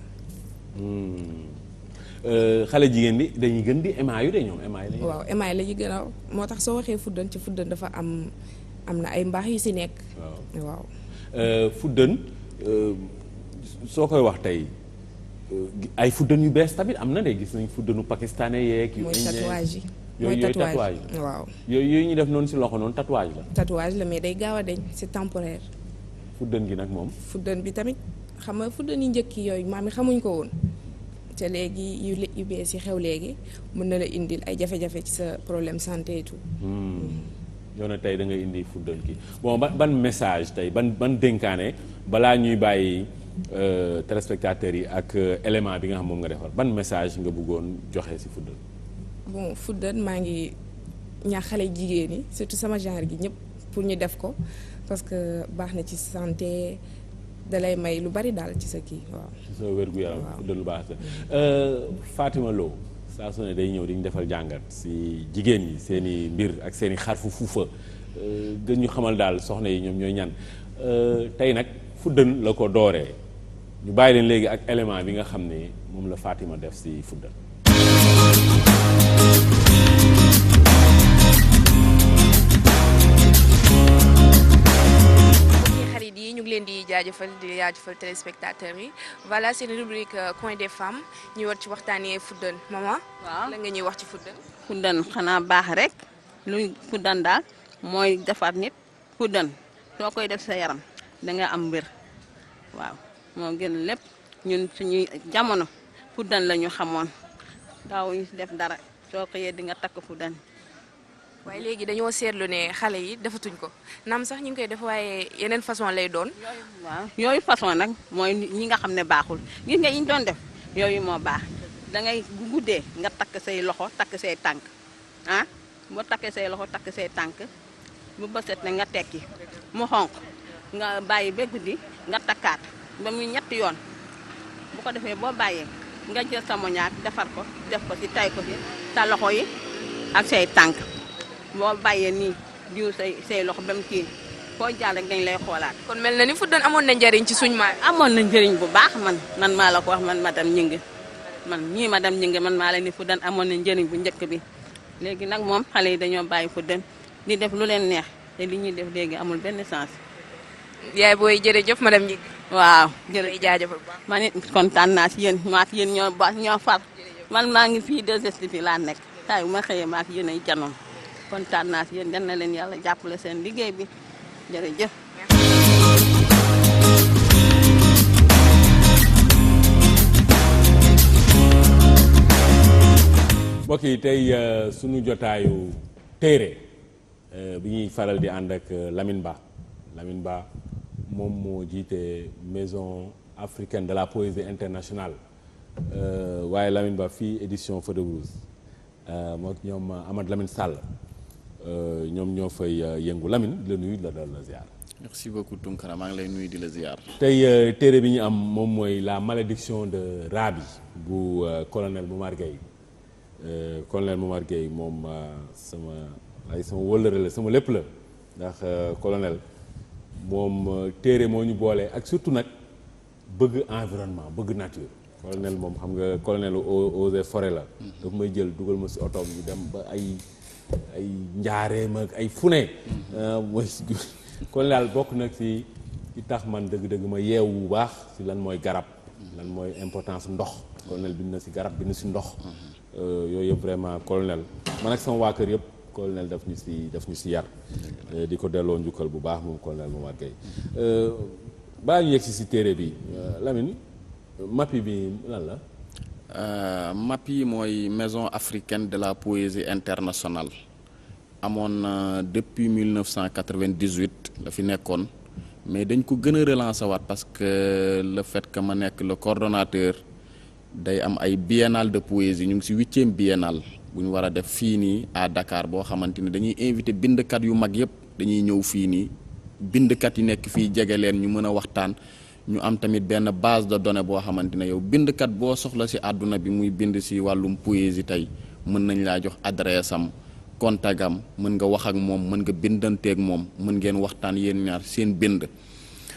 xale jigéen ñi dañuy gën di émaillé de ñoom émaillé lañuy. waaw émaillé la ñu gën a moo tax soo waxee fuddan ci fuddan dafa am na ay mbaax yu si nekk. waaw fuddan soo koy wax tey. ay fuddan yu bees tamit am na de gis nañ fuddanu pakistanais yeeg. mooy tatouage yi yooyu tatouage waaw. yooyu ñu def noonu si loxo noonu tatouage la. tatouage la mais day gaaw a deñ c'est temporaire. fuddan gi nag moom. fuddan bi tamit xam nga fuddan yi njëkk yooyu maam yi xamuñ ko woon te léegi yu bees yi xew léegi mën na la indil ay jafe-jafe ci sa problème santé et tout. yow na tey da ngay indi fuddan gi bon ban message tey ban dénkaane balaa ñuy bàyyi. téléspectateurs yi ak élément bi nga xam moom nga defar ban message nga bëggoon joxe ci fuddan. bon fuddan maa ngi ñaax xale jigéen ñi surtout sama genre gi ñëpp pour ñu def ko parce que baax na ci santé dalay may lu bari daal ci sa kii waaw. ci sa wér-gu-yaram fuddan lu baax la. Fatima Lo saa su ne day ñëw di ñu defal jàngat ci jigéen ñi seen i mbir ak seen i xarfu fuufa gën ñu xamal daal soxna yi ñoom ñooy ñan tey nag fuddan la ko dooree. ñu bàyyi leen léegi ak élément bi nga xam ne moom la Fatima def ci fuddan. xarit yi ñu ngi leen di jaajëfal téléspectateurs yi voilà c'est une rubrique coin des femmes ñu war ci waxtaanee fuddan maman. waaw la nga ñuy wax ci fuddan. fuddan xanaa baax rek luy fuddan daal mooy defar nit fuddan soo koy def sa yaram da nga am mbir waaw. moo gën lépp ñun suñuy jamono fuddan la ñu xamoon daawuñu si def dara soo xëyee di nga takk fuddan. waaye léegi dañoo seetlu ne xale yi defatuñ ko naam sax ñu ngi koy def waaye yeneen façon lay doon. waaw yooyu façon nag mooy ñi nga xam ne baaxul gis nga yi ñu doon def yooyu moo baax da ngay guddee nga takk say loxo takk say tànk ah boo takkee say loxo takk say tànk bu bëset ne nga tekki mu xonq nga bàyyi ba guddi nga takkaat. ba muy ñetti yoon bu ko defee boo bàyyee nga jël sa moñaak defar ko def ko ci tay ko ci sa loxo yi ak say tànk boo bàyyee nii diw say loxo ba mu kii foo jàll rek dañ lay xoolaat. kon mel na ni fuddan amoon na njariñ ci suñ maam. amoon na njëriñ bu baax man maa la ko wax man madame Gningue madame Gningue man maa la ni fuddan amoon na njëriñ bu njëkk bi léegi nag moom xale yi dañoo bàyyi fuddan di def lu leen neex te li ñuy def léegi amul benn sens. yaay booy jërëjëf madame Gningue. waaw jërëjëf jaajëfal bu baax. man it kontaan naa ci yéen maa ci yéen ñoo far man maa ngi fii 2STV laa nekk saa yu ma xëyee maa ci yéen ay janoon kontaan naa ci yéen den na leen yàlla jàppale seen liggéey bi jërëjëf. mbokk yi tey sunu jotaayu téere bi ñuy faral di ànd ak Lamine Ba moom moo jiite maison africaine de la poésie internationale waaye Lamine Ba fii édition Feu de Brousse moo ñoom Amad Lamine Sall ñoom ñoo fay yëngu Lamine di la nuyu la dal la ziar. merci beaucoup Tunkara maa ngi lay nuyu di la ziar. tey téere bi ñu am moom mooy la malédiction de Rabi bu colonel Momar Gueye colonel Momar Gueye moom sama wëllëre la sama lépp la ndax colonel moom téere moo ñu boole ak surtout nag bëgg environnement bëgg nature. colonel moom xam nga colonel eaux et forêt la. daf may jël dugal ma si otoom ñu dem ba ay njaareem ak ay fune. mooy colonel bokk nag si tax man dëgg-dëgg ma yeewu bu baax si lan mooy garab. lan mooy importance ndox. colonel bind na si garab bind si ndox. yooyu yëpp vraiment colonel man ak sama waa kër yëpp colonel daf ñu si yar. di ko delloo njukkal bu baax moom colonel Momar Gueye. baa ñu yegg si téere bi Lamine. MAPI bi lan la. MAPI mooy maison africaine de la poésie internationale amoon na depuis 1998 la fi nekkoon mais dañ ko gën a relancer waat parce que le fait que ma nekk le coordonnateur day am ay biennale de poésie ñu ngi ci 8e biennale bu ñu war a def fii nii à Dakar boo xamante ni dañuy invité bindkat yu mag yëpp dañuy ñëw fii nii bindkat yi nekk fii jege leen ñu mën a waxtaan. ñu am tamit benn base de données boo xamante ne yow bindkat boo soxla ci àdduna bi muy bind ci wàllum poésie tey mën nañ laa jox adresse am contact am mën nga wax ak moom mën nga bindanteeg moom mën ngeen waxtaan yéen ñaar seen bind.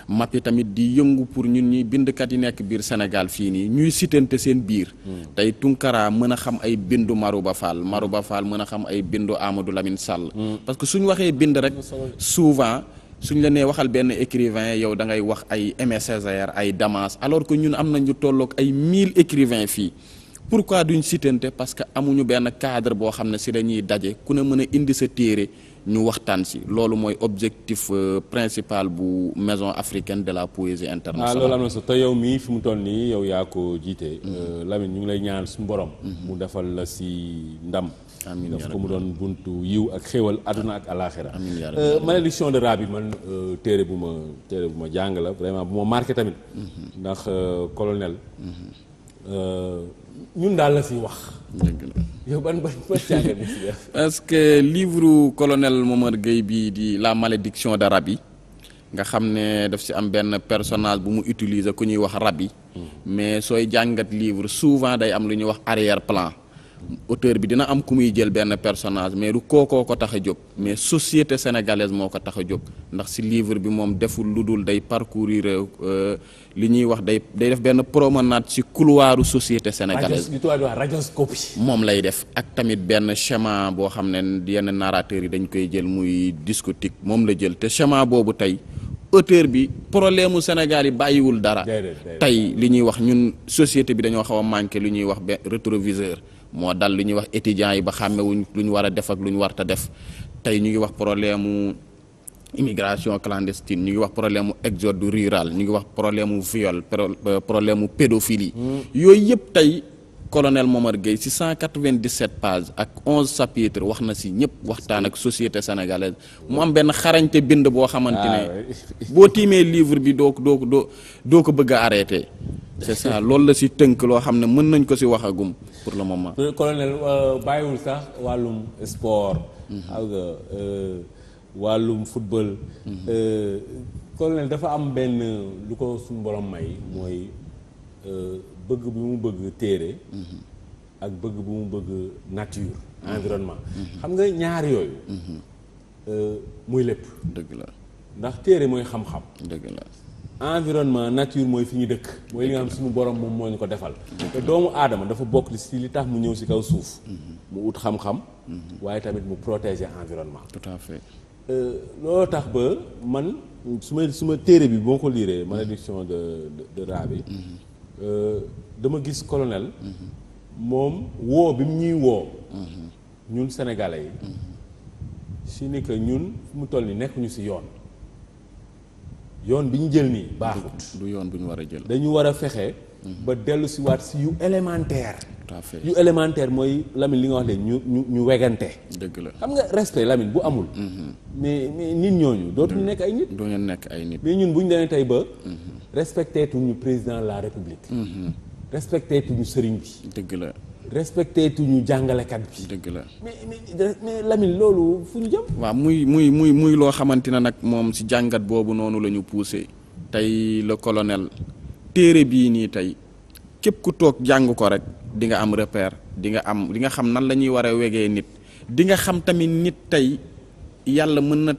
MAPI tamit di yëngu pour ñun ñi bindkat yi nekk biir Sénégal fii nii ñuy citante seen biir. tey Tunkara mën a xam ay bindu Marouba Fall mën a xam ay bindu Amadou Lamine Sall. parce que suñu waxee bind rek souvent. suñ la nee waxal benn écrivain yow da ngay wax ay Aimé Césaire ay Damas alors que ñun am nañ lu tolloog ay 1000 écrivains fii pourquoi duñ citante parce que amuñu benn cadre boo xam ne si dañuy daje ku ne mën a indi sa téere ñu waxtaan si loolu mooy objectif principal bu maison africaine de la poésie internationale. loolu am na so te yow mii fi mu toll nii yow yaa ko jiite. Lamine ñu ngi lay ñaan suñu borom. mu defal la si ndam. amiin daf ko mu doon buntu yiw ak xéwal àdduna ak alaaxira. malédiction de Rabi man téere bu ma jàng la vraiment bu ma marqué tamit. ndax colonel. ñun daal la si wax. dëgg la yow ban jàngat bi si def. parce que livre colonel Momar Gueye bii di la malédiction de Rabi nga xam ne daf si am benn personnage bu mu utiliser ku ñuy wax Rabi. mais sooy jàngat livre souvent day am lu ñuy wax arrière plan. auteur bi dina am ku muy jël benn personnage mais du kookoo ko tax a jóg mais société sénégalaise moo ko tax a jóg ndax ci livre bi moom deful lu dul day parcourir li ñuy wax day def benn promenade ci couloiru société sénégalaise radioscopie moom lay def ak tamit benn schéma boo xam ne yenn narrateurs yi dañ koy jël muy discotique moom la jël te schéma boobu tey auteur bi problème mu Sénégal yi bàyyiwul dara tey li ñuy wax ñun société bi dañoo xaw a manqué lu ñuy wax rétroviseur moo dal lu ñuy wax étudiants yi ba xàmmewuñ lu ñu war a def ak lu ñu warta def tey ñu ngi wax problème mu immigration clandestine ñu ngi wax problème mu exode rural ñu ngi wax problème mu viol problème mu pédophilie yooyu yëpp tey colonel Momar Gueye ci 197 pages ak 11 chapitres wax na ci ñëpp waxtaan ak société sénégalaise mu am benn xarañte bind boo xamante ne boo tiimee livre bi doo ko bëgg a arrêté c'est ça loolu la ci tënk loo xam ne mën nañ ko ci waxagum pour le moment. colonel bàyyiwul sax wàllum sport. xam nga wàllum football. colonel dafa am benn lu ko suñu borom may mooy bëgg bi mu bëgg téere. ak bëgg bi mu bëgg nature. environnement. xam nga ñaar yooyu. muy lépp. dëgg la ndax téere mooy xam-xam. dëgg la. environnement nature mooy fi ñu dëkk mooy li nga xam suñu borom moom moo ñu ko defal te doomu aadama dafa bokk ci li tax mu ñëw ci kaw suuf mu ut xam-xam waaye tamit mu protéger environnement tout à fait loolu tax ba man su ma téere bi boo ko liiree malédiction de Rabi dama gis colonel moom woo bi mu ñuy woo ñun sénégalais yi ci ni que ñun fu mu toll ni nekkuñu ci yoon bi ñu jël nii baaxut. du yoon bu ñu war a jël. dañu war a fexe. ba dellu si waat si yu élémentaire. tout à fait yu élémentaire mooy Lamine li nga wax léegi ñu wegante. dëgg la xam nga respect Lamine bu amul. mais nit ñooñu dootuñu nekk ay nit. doo ngeen nekk ay nit. mais ñun bu ñu demee tey ba. respecté tuñu président de la république. respecté tuñu sëriñ bi. dëgg la. respecté tuñu jàngalekat bi. dëgg la. mais Lamine loolu fu ñu jëm. waaw muy loo xamante ne nag moom si jàngat boobu noonu la ñu poussé tey le colonel téere bii nii tey képp ku toog jàng ko rek di nga am repère di nga xam nan la ñuy war a wegee nit di nga xam tamit nit tey yàlla mën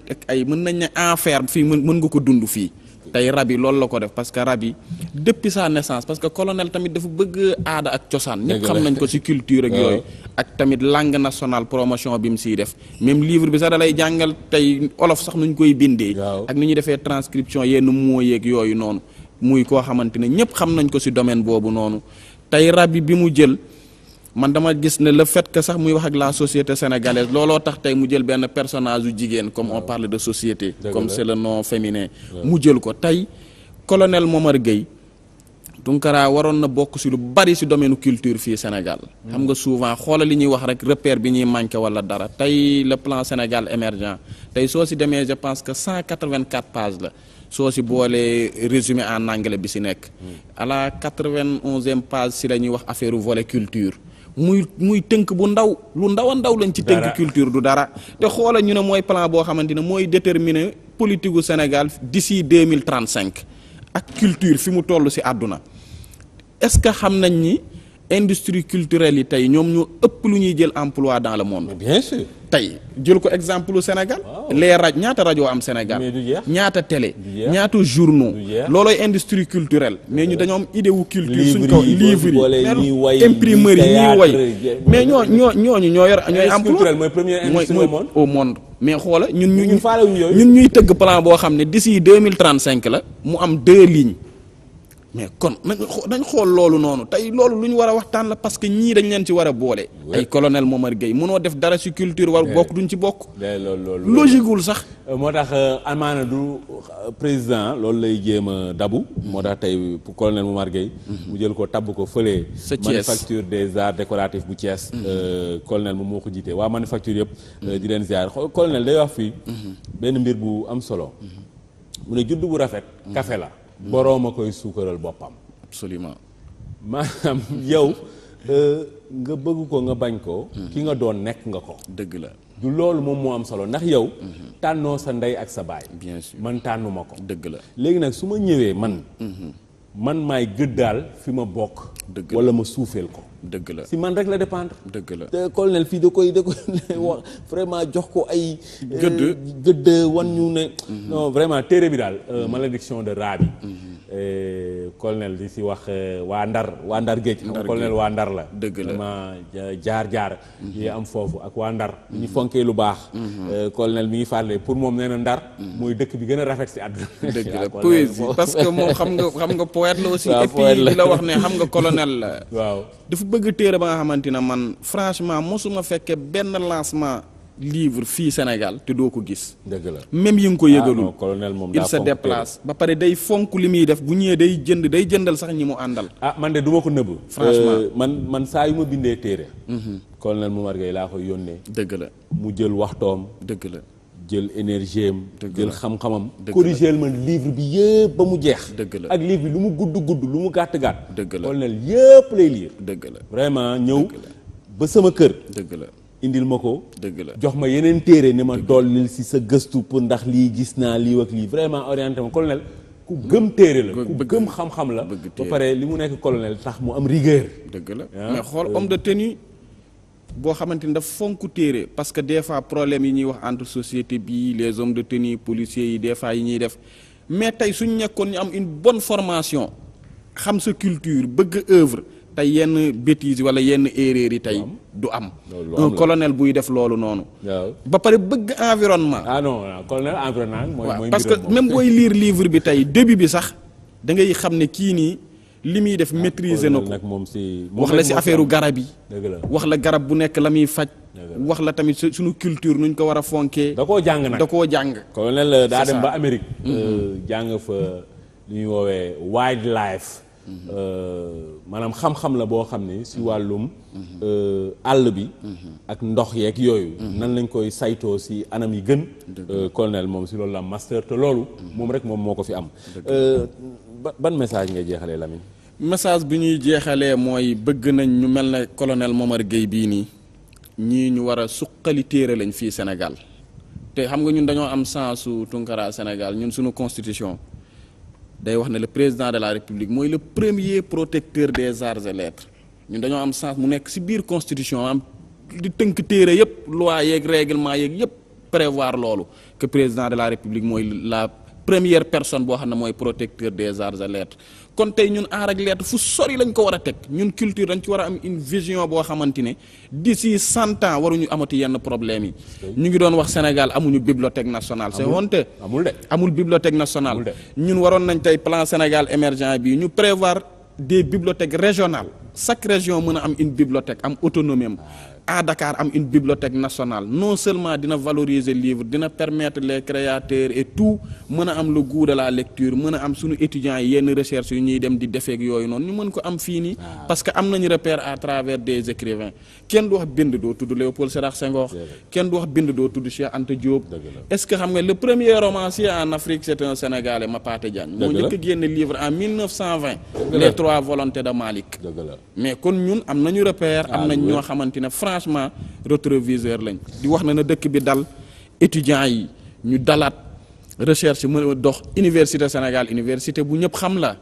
nañ ne enfer fii mën nga ko dund fii. tey rab yi loolu la ko def parce que rab yi depuis sa naissance parce que colonel tamit dafa bëgg aada ak cosaan ñëpp xam nañ ko ci culture ak yooyu ak tamit langue nationale promotion bi mu siy def même livre bi sax da lay jàngal tey olof sax nuñ koy bindee ak ni ñuy defee transcription yenn mots yeeg yooyu noonu muy koo xamante ne ñëpp xam nañ ko ci domaine boobu noonu tey rab yi bi mu jël man dama gis ne le fait que sax muy wax ak la société sénégalaise looloo tax tey mu jël benn personnage u jigéen comme on parle de société comme c'est le nom féminin mu jël ko tey colonel Momar Gueye Tounkara waroon na bokk ci lu bari ci domaine culture fii Sénégal xam nga souvent xoola li ñuy wax rek repère bi ñuy manqué wala dara tey le plan Sénégal émergent tey soo ci demee je pense que 184 pages la soo ci boolee résumé en anglais bi ci nekk à la 91e page ci la ñuy wax affaire volet culture muy tënk bu ndaw lu ndaw a ndaw lañ ci tënk culture du dara te xoola ñu ne mooy plan boo xamante ne mooy déterminer politique gu Sénégal d'ici 2035 ak culture fi mu toll ci àdduna est-ce que xam nañ ni industrie culturelle yi tey ñoom ñoo ëpp lu ñuy jël emploi dans le monde. bien sûr tey jël ko exemple lu Sénégal. les rajo ñaata rajo am Sénégal. ñaata télé. ñaata journaux. loolooy industrie culturelle. mais ñu dañoo am idée wu culture. suñ ko livre yi imprimerie yi ñuy woy mais ñooñu ñoo yor ñooy emploi mooy première industrie au monde. mais xoola ñun ñuy tëgg plan boo xam ne d'ici 2035 la mu am 2 lignes. mais kon nañ xool loolu noonu tey loolu lu ñu war a waxtaan la parce que ñii dañ leen ci war a boole. ay colonel Momar Gueye mënoo def dara ci culture war bokk duñ ci bokk. logique wul sax. moo tax amaana du président loolu lay jéem a dabu. moo tax tey pour colonel Momar Gueye mu jël ko tabb ko fële. sa Thiès manufacture des arts décoratifs bu Thiès. colonel moom moo ko jiite waa manufacture yëpp. di leen ziar colonel day wax fii. benn mbir bu am solo. mu ne juddu bu rafet. café la. boroom a koy suukaral boppam. absolument. maanaam yow nga bëgg ko nga bañ ko. ki nga doon nekk nga ko. dëgg la. du loolu moom moo am solo ndax yow. tànnoo sa ndey ak sa baay. bien sûr man tànnuma ko. dëgg la léegi nag su ma ñëwee man maay gëddaal fi ma bokk. dëgg la wala ma suufeel ko. dëgg la si man rek la dépendre. dëgg la te colonel fii da koy wax vraiment jox ko ay. gëdd wan ñu ne. non vraiment téere bi daal. malédiction de rat bi. colonel di si wax waa Ndar géej. colonel waa Ndar la. dëgg la vraiment jaar. yi am foofu ak waa Ndar. ñu fonkee lu baax. colonel mi ngi fàlle pour moom nee na Ndar. mooy dëkk bi gën a rafet si àdduna. dëgg la poésie parce que moom xam nga poète la aussi. et puis di la wax ne xam nga colonel la. waaw dafa bëgg téere ba nga xamante ne man franchement mosuma fekkee benn lancement livre fii Sénégal te doo ko gis. dëgg la même yi nga ko yëgalul. colonel moom il se déplace ba pare day fonk li muy def bu ñëwee day jëndal sax ñi mu àndal. man de du ma ko nëbb. franchement man saa yu ma bindee téere. colonel Momar Gueye laa koy yónnee. dëgg la mu jël waxtoom. dëgg la. jël énergie am. jël xam-xamam. dëgg la corrigeel ma livre bi yëpp ba mu jeex. dëgg la ak livre bi lu mu gudd lu mu gàtt. dëgg la colonel yëpp lay lire. dëgg la vraiment ñëw ba sama kër. dëgg la indil ma ko. dëgg la jox ma yeneen téere ne ma dollil si sa gëstu pour ndax lii gis naa lii ak lii vraiment orienté ma colonel ku gëm téere la. ku gëm xam-xam la. ba pare li mu nekk colonel tax mu am rigueur. dëgg la mais xool homme de tenue boo xamante ni daf fonk téere parce que des fois problème yi ñuy wax entre société bi les hommes de tenue policiers yi des fois yi ñuy def mais tey suñ nekkoon ñu am une bonne formation xam sa culture bëgg œuvre tey yenn bêtises wala yenn erreurs yi tey du am. un colonel buy def loolu noonu. ba pare bëgg environnement. non colonel environnement mooy parce que même booy lire livre bi tey début bi sax da ngay xam ne kii nii. li muy def maîtriser na ko wax la ci affaire garab yi. wax la garab bu nekk la muy faj. wax la tamit suñu culture nuñ ko war a fonkee. da koo jàng nag da koo jàng. colonel daa dem ba Amérique. jàng fa li ñuy woowee wildlife. maanaam xam-xam la boo xam ne ci wàllum àll bi. ak ndox yeeg yooyu. nan lañ koy saytoo ci anam yi gën. colonel moom ci loolu la master te loolu. moom rek moom moo ko fi am. ban message ngay jeexalee Lamine. message bi ñuy jeexalee mooy bëgg nañ ñu mel ne colonel Momar Gueye bii nii ñii ñu war a suqali téere lañ fii Sénégal te xam nga ñun dañoo am sensu Tunkara Sénégal ñun suñu constitution day wax ne le président de la République mooy le premier protecteur des arts et lettres ñun dañoo am sens mu nekk ci biir constitution am di tënk téere yëpp loi yeeg règlement yeeg yëpp prévoir loolu que président de la République mooy la première personne boo xam ne mooy protecteur des arts et lettres kon tey ñun art ak lettres fu sori lañ ko war a teg ñun culture dañ ci war a am une vision boo xamante ne d'ici 100 ans waruñu amati yenn problème yi. ñu ngi doon wax Sénégal amuñu bibliothèque nationale. c'est honte amul bibliothèque nationale. ñun waroon nañ tey plan Sénégal émergent bi ñu prévoir des bibliothèques régionales chaque région mën a am une bibliothèque am autonomie am. à Dakar am une bibliothèque nationale non seulement dina valoriser livre dina permettre les créateurs et tout mën a am le goût de la lecture mën a am suñu étudiants yi yenn recherche yu ñuy dem di defeek yooyu noonu ñu mën ko am fii nii parce que am nañu repère à travers des écrivains kenn du wax bind doo tudd Léopold Sédar Senghor kenn du wax bind doo tudd Cheikh Anta Diop est-ce que xam nga le premier romancier en Afrique c'est un Sénégalais Mapaté Diagne moo njëkk a génne livre en 1920 les trois volontés de Malick mais kon ñun am nañu repère am nañ ñoo xamante ne franchement rétroviseur lañ di wax na dëkk bi dal étudiants yi ñu dalaat recherche mën a dox université Sénégal université bu ñëpp xam la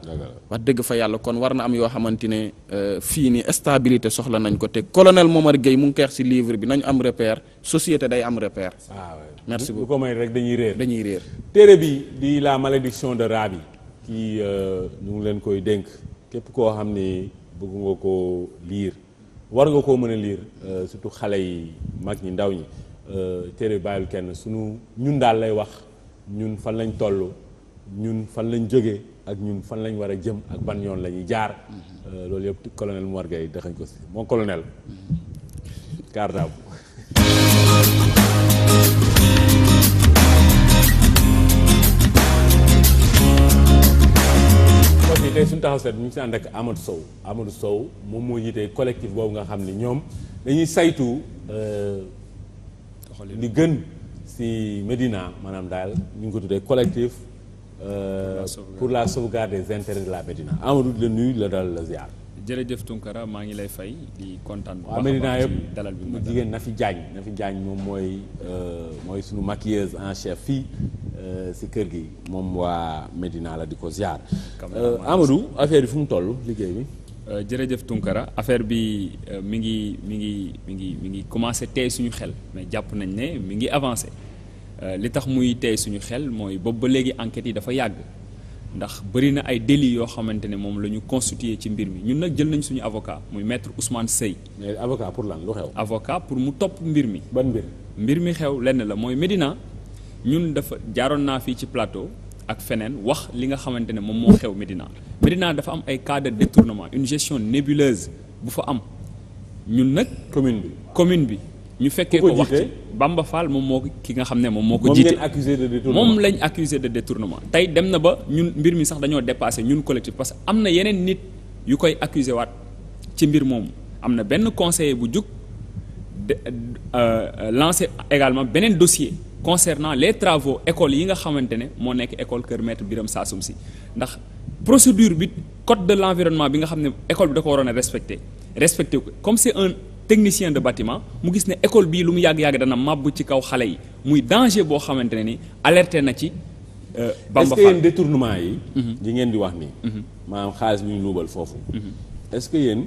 wax dëgg fa yàlla kon war na am yoo xamante ne fii ni stabilité soxla nañ ko te colonel Momar Gueye mu ngi koy wax ci livre bi nañu am repère société day am repère merci beaucoup bu ko may rek dañuy réer téere bi di la malédiction de Rabi kii ñu ngi leen koy dénk képp koo xam ni bëgg nga ko lire war nga koo mën a lire surtout xale yi mag ñi ndaw ñi téere bàyyil kenn ñun daal lay wax ñun fan lañ toll ñun fan lañ jógee ak ñun fan lañ war a jëm ak ban yoon la ñuy jaar loolu yëpp colonel Momar Gueye dëxañ ko si mon colonel Kardaaw tey suñu taxaw seet ñu ngi si ànd ak Amadou Sow moom moo jiite collectif boobu nga xam ni ñoom dañuy saytu li gën si Médina maanaam daal ñu ngi ko tuddee collectif pour la sauvegarde des intérêts de la Médina Amadou di la nuyu la dal la ziar. jërëjëf Tunkara maa ngi lay fay di kontaan. waaw Médina yëpp dalal bi mu jigéen Nafi Diagne moom mooy suñu maquilleuse en chef fii si kër gi moom waa Médina la di ko ziar. Amadou affaire bi fu mu toll liggéey bi. jërëjëf Tunkara affaire bi mi ngi commencé tey suñu xel mais jàpp nañ ne mi ngi avancé li tax muy tey suñu xel mooy boobu ba léegi enquêtes yi dafa yàgg. ndax bëri na ay délits yoo xamante ne moom la ñu constitué ci mbir mi ñun nag jël nañ suñu avocat muy maître Ousmane Seye. mais avocat pour lan lu xew. avocat pour mu topp mbir mi. ban mbir mi xew lenn la mooy Médina ñun dafa jaaroon naa fii ci plateau ak feneen wax li nga xamante ne moom moo xew Médina dafa am ay cas de détournement une gestion nébuleuse bu fa am ñun nag. commune bi. ñu fekkee ko wax ci Bamba Fall moom moo ki nga xam ne moom moo ko jiite moom lañ accusé de détournement tey dem na ba ñun mbir mi sax dañoo dépassé ñun collectif parce que am na yeneen nit yu koy accusé waat ci mbir moomu am na benn conseiller bu jug lancé également beneen dossier concernant les travaux écoles yi nga xamante ne moo nekk école Kër Maître Birame Sassoum Sy ndax procédure bi code de l'environnement bi nga xam ne école bi da ko waroon a respecté ko comme c'est un technicien de bâtiment mu gis ne école bii lu mu yàgg-yàgg dana màbb ci kaw xale yi muy danger boo xamante ne ni alerté na ci Bamba Fall. est-ce que yéen détournement yi di ngeen di wax nii maanaam xaalis bi ñu luubal foofu est-ce que yéen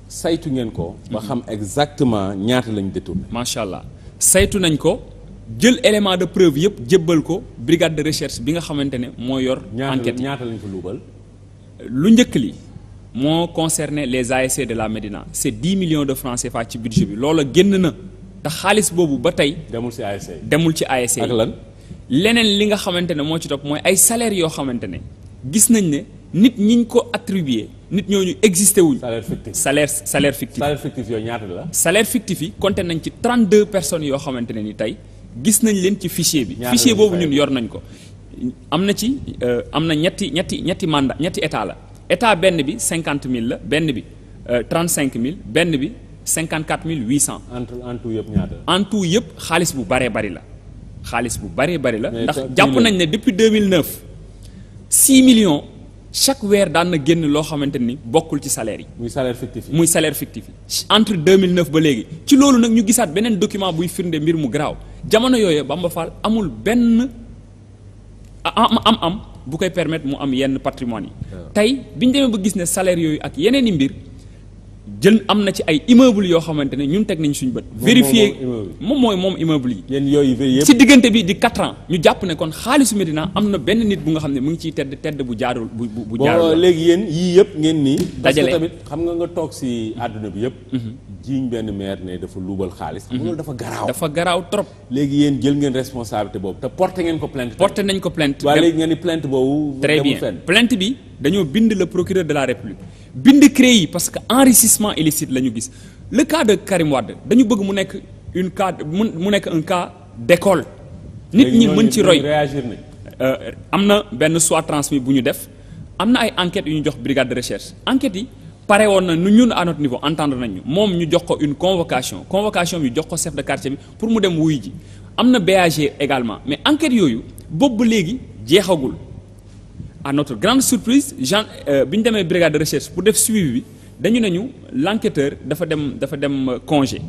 saytu ngeen ko ba xam exactement ñaata lañ détourné macha allah saytu nañ ko jël élément de preuve yëpp jébbal ko brigade de recherche bi nga xamante ne moo yor enquête ñaata lañ ko luubal lu njëkk li moo concerné les ASC de la Médina c'est 10 millions de francs CFA ci budget bi loola génn na te xaalis boobu ba tey. demul ci ASC ak lan leneen li nga xamante ne moo ci topp mooy ay salaires yoo xamante ne gis nañ ne nit ñiñ ko attribué nit ñooñu existé wuñ. salaire fictif. salaire fictif yooyu ñaata la. salaire fictif yi compté nañ ci 32 personnes yoo xamante ne ni tey gis nañ leen ci fichier bi. fichier boobu ñun yor nañ ko. am na ñetti mandat ñetti état la. état benn bi 50 000 la benn bi 35 000 benn bi 54 800. en tout yëpp ñaata. en tout yëpp xaalis bu baree bari la. ndax jàpp nañ ne depuis 2009 6 millions chaque weer daan na génn loo xamante ni bokkul ci salaire yi. muy salaire fictif yi. muy salaire fictif yi entre 2009 ba léegi ci loolu nag ñu gisaat beneen document buy firnde mbir mu garaaw jamono yooyu Bamba Fall amul benn am bu koy permettre mu am yenn patrimoine yi. tey bi ñu demee ba gis ne salaire yooyu ak yeneen i mbir jël am na ci ay immeuble yoo xamante ne ñun teg nañ suñu bët. vérifier moom immeuble yi. yéen yooyu yëpp ci diggante bi di 4 ans ñu jàpp ne kon xaalisu Médina am na benn nit bu nga xam ne mu ngi ciy tedd bu jaarul bu jaarul. bon léegi yéen yii yëpp ngeen nii. parce dajale que tamit xam nga toog si àdduna bi yëpp. jiiñ benn maire ne dafa luubal xaalis. xam nga loolu dafa garaaw. dafa garaaw trop. léegi yéen jël ngeen responsabilité boobu te porté ngeen ko plainte. porté nañ ko plainte. waaye léegi ngeen ni plainte boobu. très bien plainte bi dañoo bind le procureur de la République bind CREI yi parce que enrichissement illicite la ñu gis le cas de Karim Wade dañu bëgg mu nekk mu nekk un cas d'école. nit ñi mën ci roy réagir nañ. am na benn soit transmis bu ñu def am na ay enquêtes yu ñu jox brigade de recherche enquêtes yi pare woon na nu ñun à notre niveau entendre nañu moom ñu jox ko une convocation bi jox ko chef de quartier bi pour mu dem wuy ji am na BAG également mais enquêtes yooyu boobu ba léegi jeexagul. à notre grande surprise bi ñu demee brigade de recherche pour def suivi bi dañu nañu l'enquêteur dafa dem congé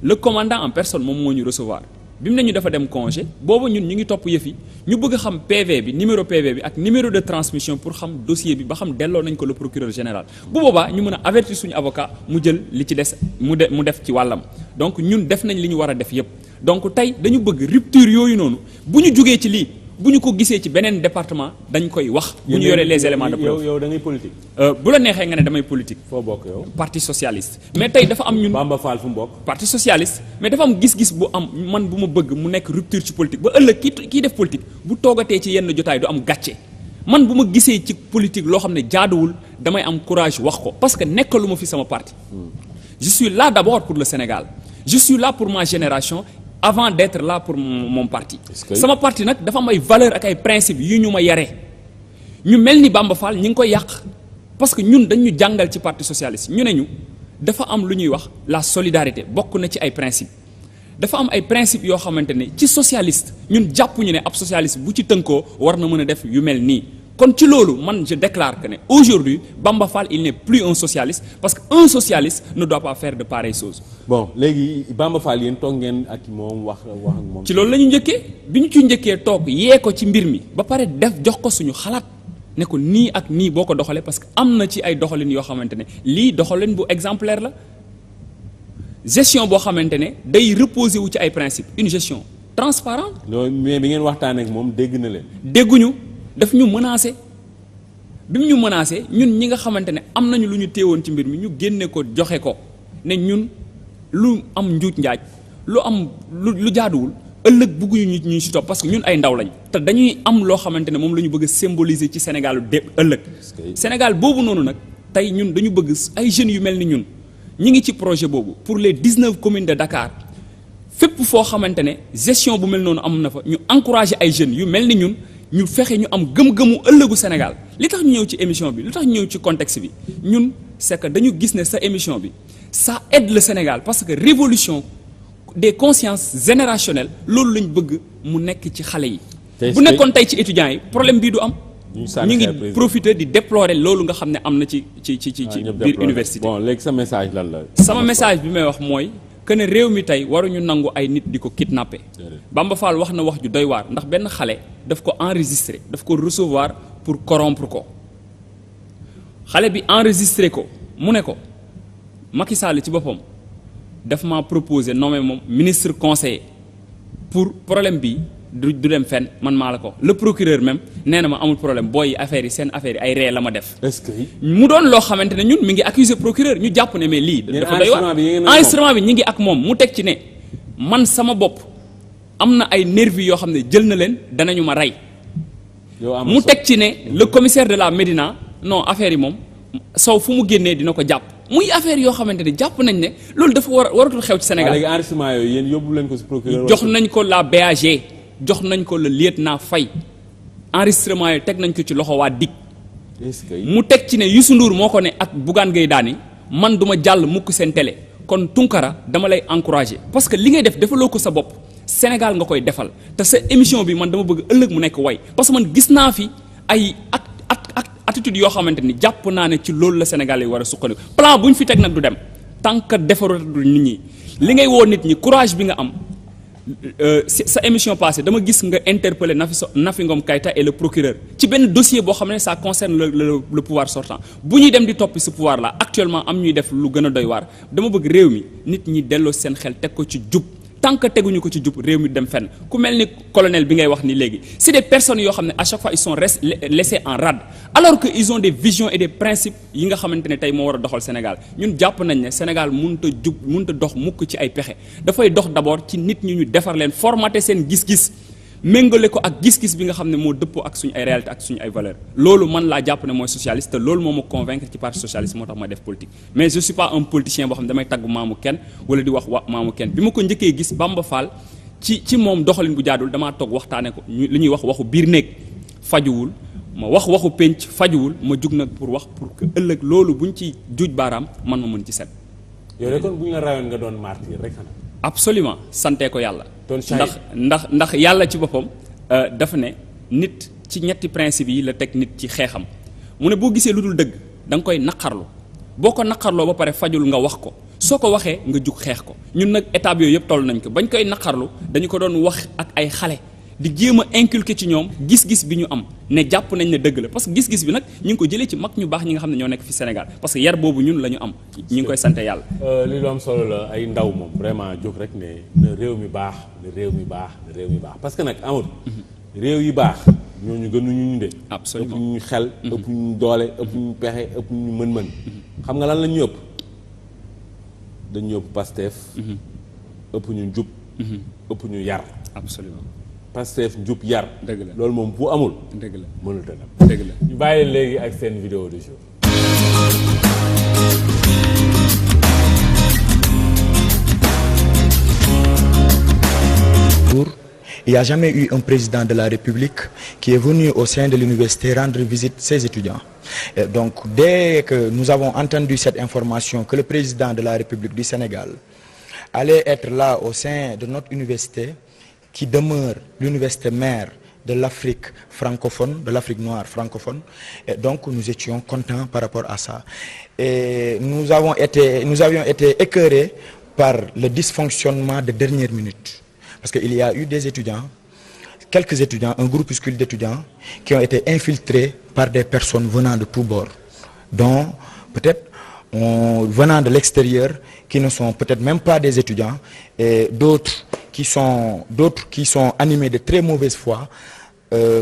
le commandant en personne moom moo ñu recevoir bi mu ne ñu dafa dem congé boobu ñun ñu ngi topp yëf yi ñu bëgg xam PV bi numéro PV bi ak numéro de transmission pour xam dossier bi ba xam delloo nañ ko le procureur général bu boobaa ñu mën a avertir suñu avocat mu jël li ci des mu def ci wàllam donc ñun def nañ li ñu war a def yëpp donc tey dañu bëgg rupture yooyu noonu bu ñu jógee ci lii bu ñu ko gisee ci beneen département dañ koy wax. bu ñu yoree les éléments de preuve yow da ngay politique. bu la neexee nga ne damay politique. foo bokk yow. parti socialiste. mais tey dafa am ñun. Bamba Fall fu mu bokk. parti socialiste mais dafa am gis-gis bu am man bu ma bëgg mu nekk rupture ci politique ba ëllëg kii def politique bu toogatee ci yenn jotaay du am gàcce man bu ma gisee ci politique loo xam ne jaaduwul damay am courage wax ko parce que nekkalu ma fi sama parti. je suis là d'abord pour le Sénégal je suis là pour ma génération. avant d'être là pour mon parti sama parti nag dafa am ay valeurs ak ay principes yu ñu ma yare ñu mel ni Bamba Fall ñi ngi koy yàq parce que ñun dañu jàngal ci parti socialiste ñu ne ñu dafa am lu ñuy wax la solidarité bokk na ci ay principes dafa am ay principes yoo xamante ne ci socialiste ñun jàppuñu ne ab socialiste bu ci tënkoo war na mën a def yu mel nii kon ci loolu man je déclare que ne aujourd'hui Bamba Fall il n'est plus un socialiste parce que un socialiste ne doit pas faire de pareilles choses. bon léegi Bamba Fall yéen toog ngeen ak moom wax ak moom. ci loolu la ñu njëkkee bi ñu ci njëkkee toog yee ko ci mbir mi ba pare def jox ko suñu xalaat ne ko nii ak nii boo ko doxalee parce que am na ci ay doxalin yoo xamante ne lii doxalin bu exemplaire la gestion boo xamante ne day reposer wu ci ay principes une gestion transparente. non mais bi ngeen waxtaanee ak moom dégg na leen. dégguñu. daf ñu menacé bi mu ñu menacé ñun ñi nga xamante ne am nañu lu ñu téewoon ci mbir mi ñu génne ko joxe ko ne ñun lu am njuuj njaaj lu am lu jaaduwul ëllëg bëgguñu ñu ci topp parce que ñun ay ndaw lañ te dañuy am loo xamante ne moom la ñu bëgg a symboliser ci Sénégal ëllëg Sénégal boobu noonu nag tey ñun dañu bëgg ay jeunes yu mel ni ñun ñi ngi ci projet boobu pour les 19 communes de Dakar fépp foo xamante ne gestion bu mel noonu am na fa ñu encourager ay jeunes yu mel ni ñun ñu fexe ñu am gëm-gëmu ëllëgu Sénégal li tax ñu ñëw ci émission bi li tax ñu ñëw ci contexte bi ñun c'est que dañu gis ne sa émission bi ça aide le Sénégal parce que révolution des consciences générationnelles loolu lañ bëgg mu nekk ci xale yi bu nekkoon tey ci étudiants yi problème bii du am ñu ngi profiter di déplorer loolu nga xam ne am na ci biir université bon léegi sa message lan la sama message bi may wax mooy que ne réew mi tey waruñu nangu ay nit di ko kidnapper Bamba Fall wax na wax ju doy waar ndax benn xale daf ko enregistrer daf ko recevoir pour corrompre ko xale bi enregistrer ko mu ne ko Macky Sall ci boppam daf ma proposer nommer moom ministre conseiller pour problème bi du dem fenn man maa la ko le procureur même nee na ma amul problème booy affaire yi seen affaire yi ay ree la ma def. est-ce que mu doon loo xamante ne ñun mi ngi accuser procureur ñu jàpp ne mais lii. dafa doy waar enregistrement bi ñi ngi ak moom mu teg ci ne man sama bopp am na ay nervis yoo xam ne jël na leen danañu ma rey. mu teg ci ne le commissaire de la Médina non affaire yi moom Sow fu mu génnee dina ko jàpp. muy affaire yoo xamante ne jàpp nañ ne loolu dafa waratul xew ci Sénégal. léegi enregistrement yooyu yéen yóbbu leen ko ci procureur. jox nañ ko la BAG jox nañ ko le lieutenant Faye enregistrement yi teg nañ ko ci loxo waa DIC. mu teg ci ne Youssou Ndour moo ko ne ak Bougane Gueye Dany man duma jàll mukk seen télé kon Tunkara dama lay encourager parce que li ngay def defaloo ko sa bopp Sénégal nga koy defal te sa émission bi man dama bëgg ëllëg mu nekk way parce que man gis naa fi ay attitude attitude yoo xamante ni jàpp naa ne ci loolu la Sénégal yi war a sukkandiku plan bu ñu fi teg nag du dem tant que defarul nit ñi li ngay woo nit ñi courage bi nga am. Sa émission passée dama gis nga interpeller Nafi Ngom Keïta et le procureur ci benn dossier boo xam ne ça concerne le pouvoir sortant bu ñuy dem di toppi ce pouvoir là actuellement am ñuy def lu gën a doy waar dama bëgg réew mi nit ñi delloo seen xel teg ko ci jub tant que teguñu ko ci jub réew mi dem fenn ku mel ni colonel bi ngay wax ni léegi c'est des personnes yoo xam ne à chaque fois ils sont laissés en rade alors que ils ont des visions et des principes yi nga xamante ne tey moo war a doxal Sénégal ñun jàpp nañ ne Sénégal mënut a dox mukk ci ay pexe dafay dox d'abord ci nit ñi ñu defar leen formater seen gis-gis méngale ko ak gis-gis bi nga xam ne moo dëppoo ak suñu ay réalité ak suñu ay valeurs loolu man laa jàpp ne mooy socialiste te loolu moo ma convaincre ci parti socialiste moo tax ma def politique mais je suis pas un politicien boo xam ne damay tagg maamu kenn wala di wax maamu kenn bi ma ko njëkkee gis Bamba Fall ci moom doxalin bu jaadul damaa toog waxtaane ko li ñuy wax waxu biir néeg fajuwul ma waxu pénc fajuwul ma jug nag pour wax pour que ëllëg loolu buñ ci juuj baaraam man ma mën ci set. yow de kon bu ñu la rayoon nga doon martyr rek xanaa. absolument sante ko yàlla. ndax yàlla ci boppam dafa ne nit ci ñetti principe yi la teg nit ci xeexam mu ne boo gisee lu dul dëgg da nga koy naqarlu boo ko naqarloo ba pare fajul nga wax ko soo ko waxee nga jug xeex ko ñun nag étape yooyu yëpp toll nañ ko bañ koy naqarlu dañu ko doon wax ak ay xale di jéem a inculquer ci ñoom gis-gis bi ñu am ne jàpp nañ ne dëgg la parce que gis-gis bi nag ñu ngi ko jëlee ci mag ñu baax ñi nga xam ne ñoo nekk fi Sénégal parce que yar boobu ñun la ñu am ñu ngi koy sante yàlla. li lu am solo la ay ndaw moom vraiment jóg rek ne na réew mi baax na réew mi baax na réew mi baax parce que nag amul réew yi baax ñooñu gënuñu ñu de. absolument ëpp ñu xel. ëpp ñu doole ëpp ñu pexe ëpp ñu mën-mën. xam nga lan la ñu ëpp dañu ëpp Pastef. ëpp ñu njub. ëpp ñu yar. absolument Pastef njub yar. dëgg la loolu moom bu amul. dëgg la mënut a dem. dëgg la ñu bàyyi léegi ak seen vidéo du jour. Il n'y a jamais eu un président de la République qui est venu au sein de l'université rendre visite ses étudiants. Et donc, dès que nous avons entendu cette information que le président de la République du Sénégal allait être là au sein de notre université, qui demeure l'université mère de l'Afrique francophone, de l'Afrique noire francophone, et donc nous étions contents par rapport à ça. Et nous avions été écœurés par le dysfonctionnement de dernière minute. Parce qu'il y a eu des étudiants, quelques étudiants, un groupuscule d'étudiants qui ont été infiltrés par des personnes venant de tous bords, dont peut-être venant de l'extérieur, qui ne sont peut-être même pas des étudiants, et d'autres qui sont animés de très mauvaise foi,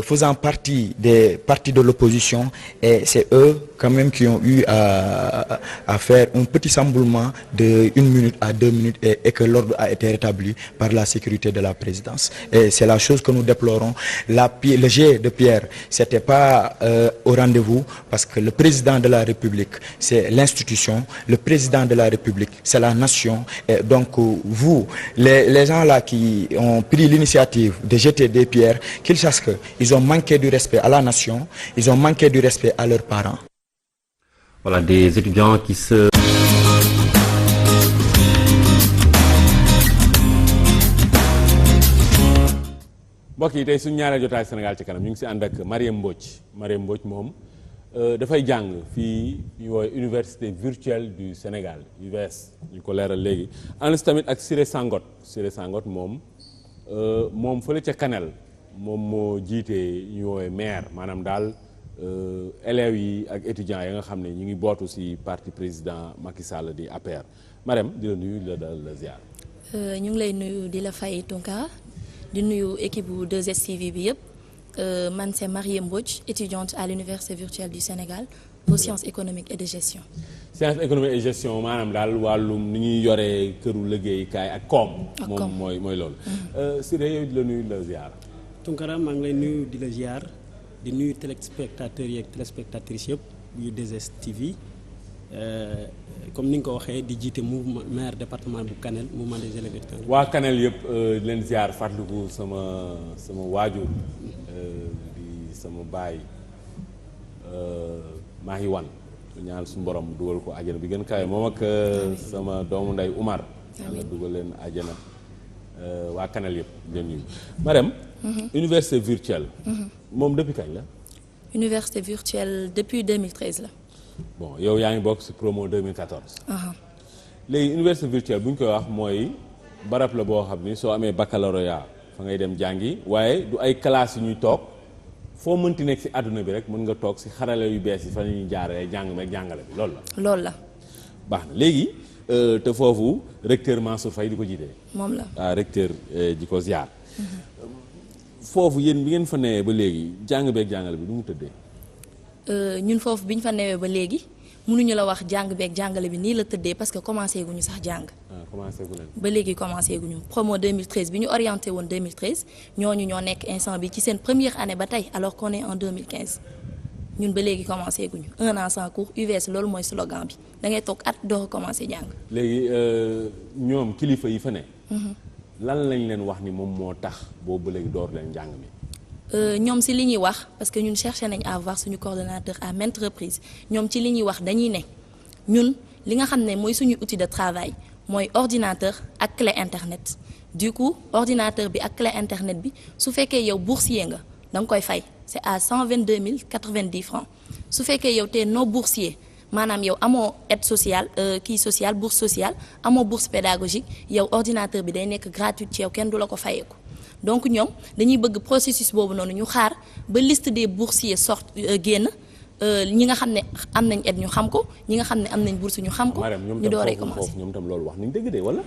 faisant partie des partis de l'opposition, et c'est eux quand même qui ont eu à faire un petit chamboulement de 1 minute à 2 minutes et que l'ordre a été rétabli par la sécurité de la présidence. Et c'est la chose que nous déplorons. Le jet de pierre, c'était pas au rendez-vous parce que le président de la République, c'est l'institution, le président de la République, c'est la nation. Et donc vous, les gens là qui ont pris l'initiative de jeter des pierres, qu'ils sachent qu'ils ont manqué du respect à la nation, ils ont manqué du respect à leurs parents. Voilà, des étudiants qui se... mbokk yi tey suñu ñaareel jotaay Sénégal ci kanam ñu ngi si ànd ak Marième Mbodj moom dafay jàng fii ñu woowee université virtuelle du Sénégal UVS ñu ko leeral léegi ànd si tamit ak Siré Sangote moom fële ca Kanel moom moo jiite ñu woowee maire maanaam daal élèves yi ak étudiants yi nga xam ne ñu ngi bootu ci parti président Macky Sall di APR Marème di la nuyu di la dalal la ziar. ñu ngi lay nuyu di la fay Tonka di nuyu équipe bu 2STV bi yëpp man c'est Marième Mbodj étudiante à l'université virtuelle du Sénégal aux sciences économiques et de gestion. sciences économiques et gestion maanaam daal wàllum ni ñuy yoree këru liggéeykaay ak koom. moom mooy loolu. Siré yow di la nuyu di la ziar. Tunkara maa ngi lay nuyu di la ziar di nuyu téléspectateurs yi ak téléspectatrices yëpp yu 2STV comme ni nga ko waxee di jiite mouvement maire département bu Kanel mouvement des élèves étudiants. waa Kanel yëpp di leen ziar fàttaliku sama waajur di sama baay maa ngi wan ñaan suñu borom dugal ko àjjana bi gën kawe moom ak sama doomu ndey Umar. yàlla dugal leen àjjana waa Kanel yëpp leen nuyu Marème. université virtuelle. moom depuis kañ la. université virtuelle depuis 2013 la. bon yow yaa ngi bokk ci promo 2014. léegi université virtuelle bu ñu koy wax mooy barab la boo xam ni soo amee baccalauréat fa ngay dem jàngi waaye du ay classes yu ñuy toog foo mënti nekk ci àdduna bi rek mën nga toog ci xarale yu bees yi fa la ñuy jaaree jàng meeg jàngale bi loolu la. loolu la. baax na léegi te foofu recteur Mansour Faye di ko jiite. moom la recteur di ko ziar. foofu yéen bi ngeen fa newee ba léegi jàng beeg jàngale bi nu mu tëddee. ñun foofu bi ñu fa newee ba léegi mënuñu la wax jàng beeg jàngale bi nii la tëddee parce que commencé guñu sax jàng. commencé gu leen. ba léegi commencé guñu promo 2013 bi ñu orienté woon 2013 ñooñu ñoo nekk instant bi ci seen première année ba tey alors qu'on est en 2015 ñun ba léegi commencé guñu 1 an sans cours UVS loolu mooy slogan bi da ngay toog at door a commencé jàng. léegi ñoom kilifa yi fa ne. lan lañ leen wax ni moom moo tax boobu ba léegi door leen njàng mi. ñoom ci li ñuy wax parce que ñun cherché nañ à voir suñu coordonnateur à maintes reprises ñoom ci li ñuy wax dañuy ne ñun li nga xam ne mooy suñu outil de travail mooy ordinateur ak clé internet du coup ordinateur bi ak clé internet bi su fekkee yow boursier nga da nga koy fay c'est à 122 090 francs su fekkee yow te non boursier maanaam yow amoo aide sociale kii sociale bourse sociale amoo bourse pédagogique yow ordinateur bi day nekk gratuit ci yow kenn du la ko fayeeku donc ñoom dañuy bëgg processus boobu noonu ñu xaar ba liste des boursiers génn ñi nga xam ne am nañ aide ñu xam ko ñi nga xam ne am nañ bourse ñu xam ko. ñu dooree commencé ñoom tam loolu wax nañ dëgg de wala.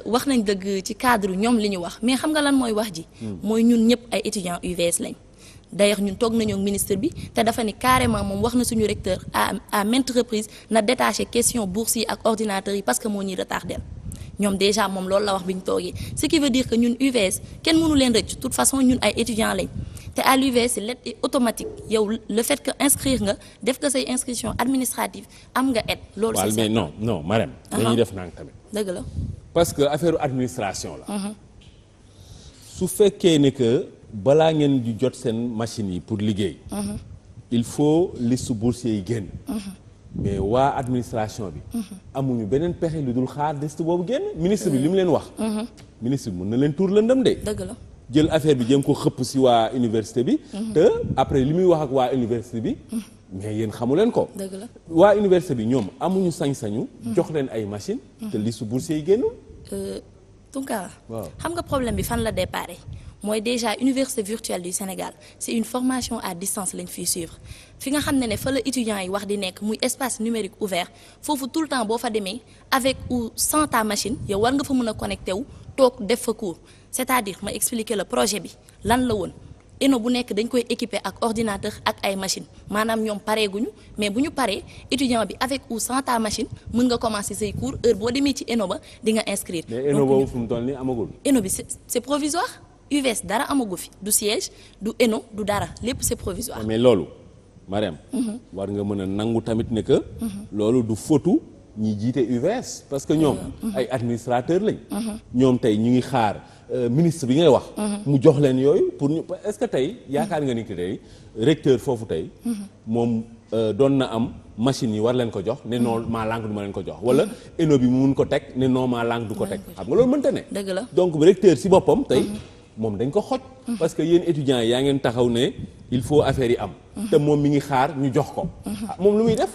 wax nañ dëgg ci cadre ñoom li ñu wax mais xam nga lan mooy wax ji. mooy ñun ñëpp ay étudiants UVS lañ. d'ailleurs ñun toog nañoo ak ministre bi te dafa ni carrément moom wax na suñu recteur à maintes reprises na détaché question bourse yi ak ordinateurs yi parce que moo ñuy retardé ñoom déjà moom loolu la wax bi ñu toogee ce qui veut dire que ñun UVS kenn mënu leen rëcc de toute façon ñun ay étudiants lañ te à l'UVS l'aide est automatique yow le fait que inscrire nga def nga say inscription administrative am nga aide. loolu c'est mais non Marème. dañuy def nang tamit. dëgg la. parce que affaire administration la. su fekkee ne que balaa ngeen di jot seen machines yi pour liggéey. il faut liste boursiers yi génn. mais waa administration bi. amuñu beneen pexe lu dul xaar liste boobu génn ministre bi li mu leen wax. ministre bi mën na leen tuur lëndëm de. dëgg la jël affaire bi jéem ko xëpp ci waa université bi. te après li muy wax ak waa université bi. mais yéen xamu leen ko. dëgg la waa université bi ñoom amuñu sañ-sañu. jox leen ay machines. te liste boursiers yi génnul. Tunkara. waaw xam nga problème bi fan la déparé. mooy déjà université virtuelle du Sénégal c'est une formation à distance lañ fiy suivre fi nga xam ne fa la étudiants yi wax di nekk muy espace numérique ouvert foofu tout le temps boo fa demee avec ou sans ta machine yow war nga fa mën a connecté wu toog def fa cours c'est-à-dire ma expliquer le projet bi lan la woon ENO bu nekk dañ koy équiper ak ordinateur ak ay machine maanaam ñoom pareeguñu mais bu ñu paree étudiant bi avec ou sans ta machine mën nga commencer say cours heure boo demee ci ENO ba di nga inscrire. mais ENO boobu fu mu toll nii amagul. ENO bi c'est provisoire. UVS dara amagu fi du siège du ENO du dara lépp c'est provisoire. mais loolu Marème. war nga mën a nangu tamit ne que. loolu du fautu ñi jiite UVS parce que ñoom. ay administrateurs lañ. ñoom tey ñu ngi xaar ministre bi ngay wax. mu jox leen yooyu pour ñu est-ce que tey yaakaar nga ni que tey recteur foofu tey. moom doon na am machine yi war leen ko jox ne non maa langue du ma leen ko jox wala ENO bi mu mun ko teg ne non maa langue du ko teg xam nga loolu mënta ne. dëgg la donc recteur ci boppam tey. moom dañ ko xoj. parce que yéen étudiants yi yaa ngeen taxaw ne il faut affaire yi am. te moom mi ngi xaar ñu jox ko. moom lu muy def.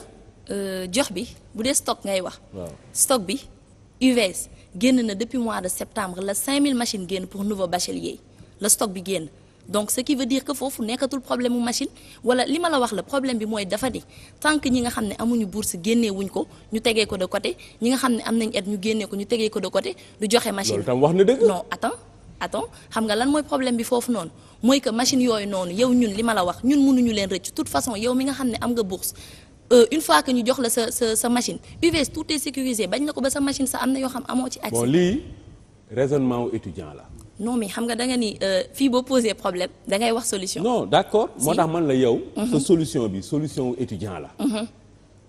jox bi bu dee stock ngay wax. waaw stock bi UVS génn na depuis mois de septembre la 5000 machines génn pour nouveau bachelier la stock bi génn donc ce qui veut dire que foofu nekkatul problème mu machine wala li ma la wax la problème bi mooy dafa ni tant que ñi nga xam ne amuñu bourse génnee wuñ ko ñu tegee ko de côté ñi nga xam ne am nañ aide ñu génnee ko ñu tegee ko de côté du joxe machine. loolu tam wax na dëgg. non attends xam nga lan mooy problème bi foofu noonu mooy que machine yooyu noonu yow ñun li ma la wax ñun mënuñu leen rëcc de toute façon yow mi nga xam ne am nga bourse une fois que ñu jox la sa machine UVS tout est sécurisé bañ na ko ba sa machine sa am na yoo xam amoo ci accès. bon lii raisonnement wu étudiant la. non mais xam nga da nga ni fii boo posé problème da ngay wax solution. non d'accord moo tax man la yow. sa solution bi solution wu étudiant la.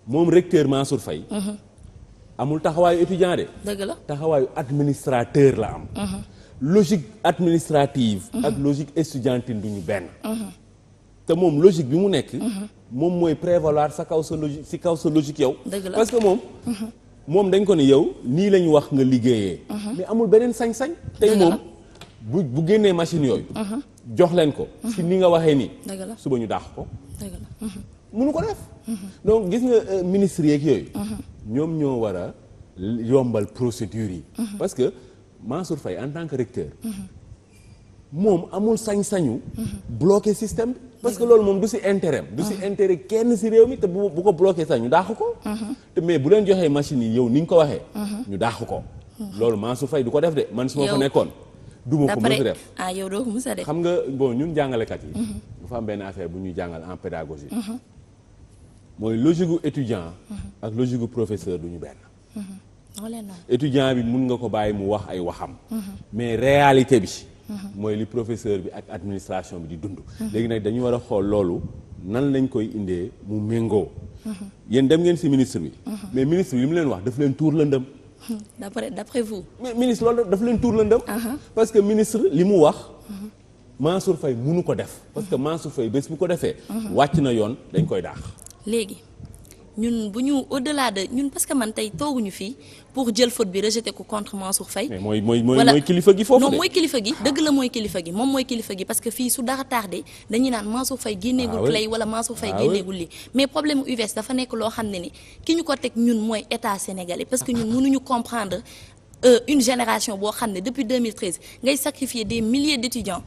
moom recteur Mansour Faye. amul taxawaayu étudiant de. dëgg la taxawaayu administrateur la am. logique administrative. ak logique estudiantine du ñu benn. te moom logique bi mu nekk. moom mooy prévaloir sa kaw sa logique si kaw sa logique yow. dëgg la parce que moom dañ ko ne yow nii la ñu wax nga liggéeyee. mais amul beneen sañ-sañ. tey moom bu génnee machine yooyu. jox leen ko. si ni nga waxee nii. dëgg la suba ñu daax ko. mënu ko def. donc gis nga ministre yeeg yooyu. ñoom ñoo war a yombal procédure yi. parce que Mansour Faye en tant que recteur. moom amul sañ-sañu. bloquer système bi. parce que loolu moom du ci intérêt du ci intérêt kenn ci réew mi te bu ko bloquer sax ñu dàq ko. te mais bu leen joxee machine yi yow ni nga ko waxee. ñu dàq ko. loolu Mansour Faye du ko def de man su ma fa nekkoon. du ma ko mës a def yow doo ko mës a def. xam nga bon ñun jàngalekat yi. dafa am benn affaire bu ñuy jàngal en pédagogie. mooy logique gu étudiant. ak logique gu professeur du ñu benn. étudiant bi mun nga ko bàyyi mu wax ay waxam. mais réalité bi. mooy li professeur bi ak administration bi di dund. léegi nag dañu war a xool loolu nan lañ koy indee mu méngoo. yéen dem ngeen ci ministre bi. mais ministre bi li mu leen wax daf leen tuur lëndëm. d'après vous. mais ministre loolu daf leen tuur lëndëm. parce que ministre li mu wax. Mansour Faye munu ko def. parce que Mansour Faye bés bu ko defee. wàcc na yoon dañ koy daax. léegi ñun bu ñu au-delà de ñun parce que man tey tooguñu fii pour jël faute bi rejeter ko contre Mansour Faye. mais mooy kilifa gi foofu de. non mooy kilifa gi dëgg la mooy kilifa gi moom mooy kilifa gi parce que fii su dara tardé dañuy naan Mansour Faye génneegul play wala Mansour Faye génneegul lii mais problème UVS dafa nekk loo xam ne ni ki ñu ko teg ñun mooy état sénégalais parce que ñun mënuñu comprendre. Une génération boo xam ne depuis 2013 ngay sacrifier des milliers d'étudiants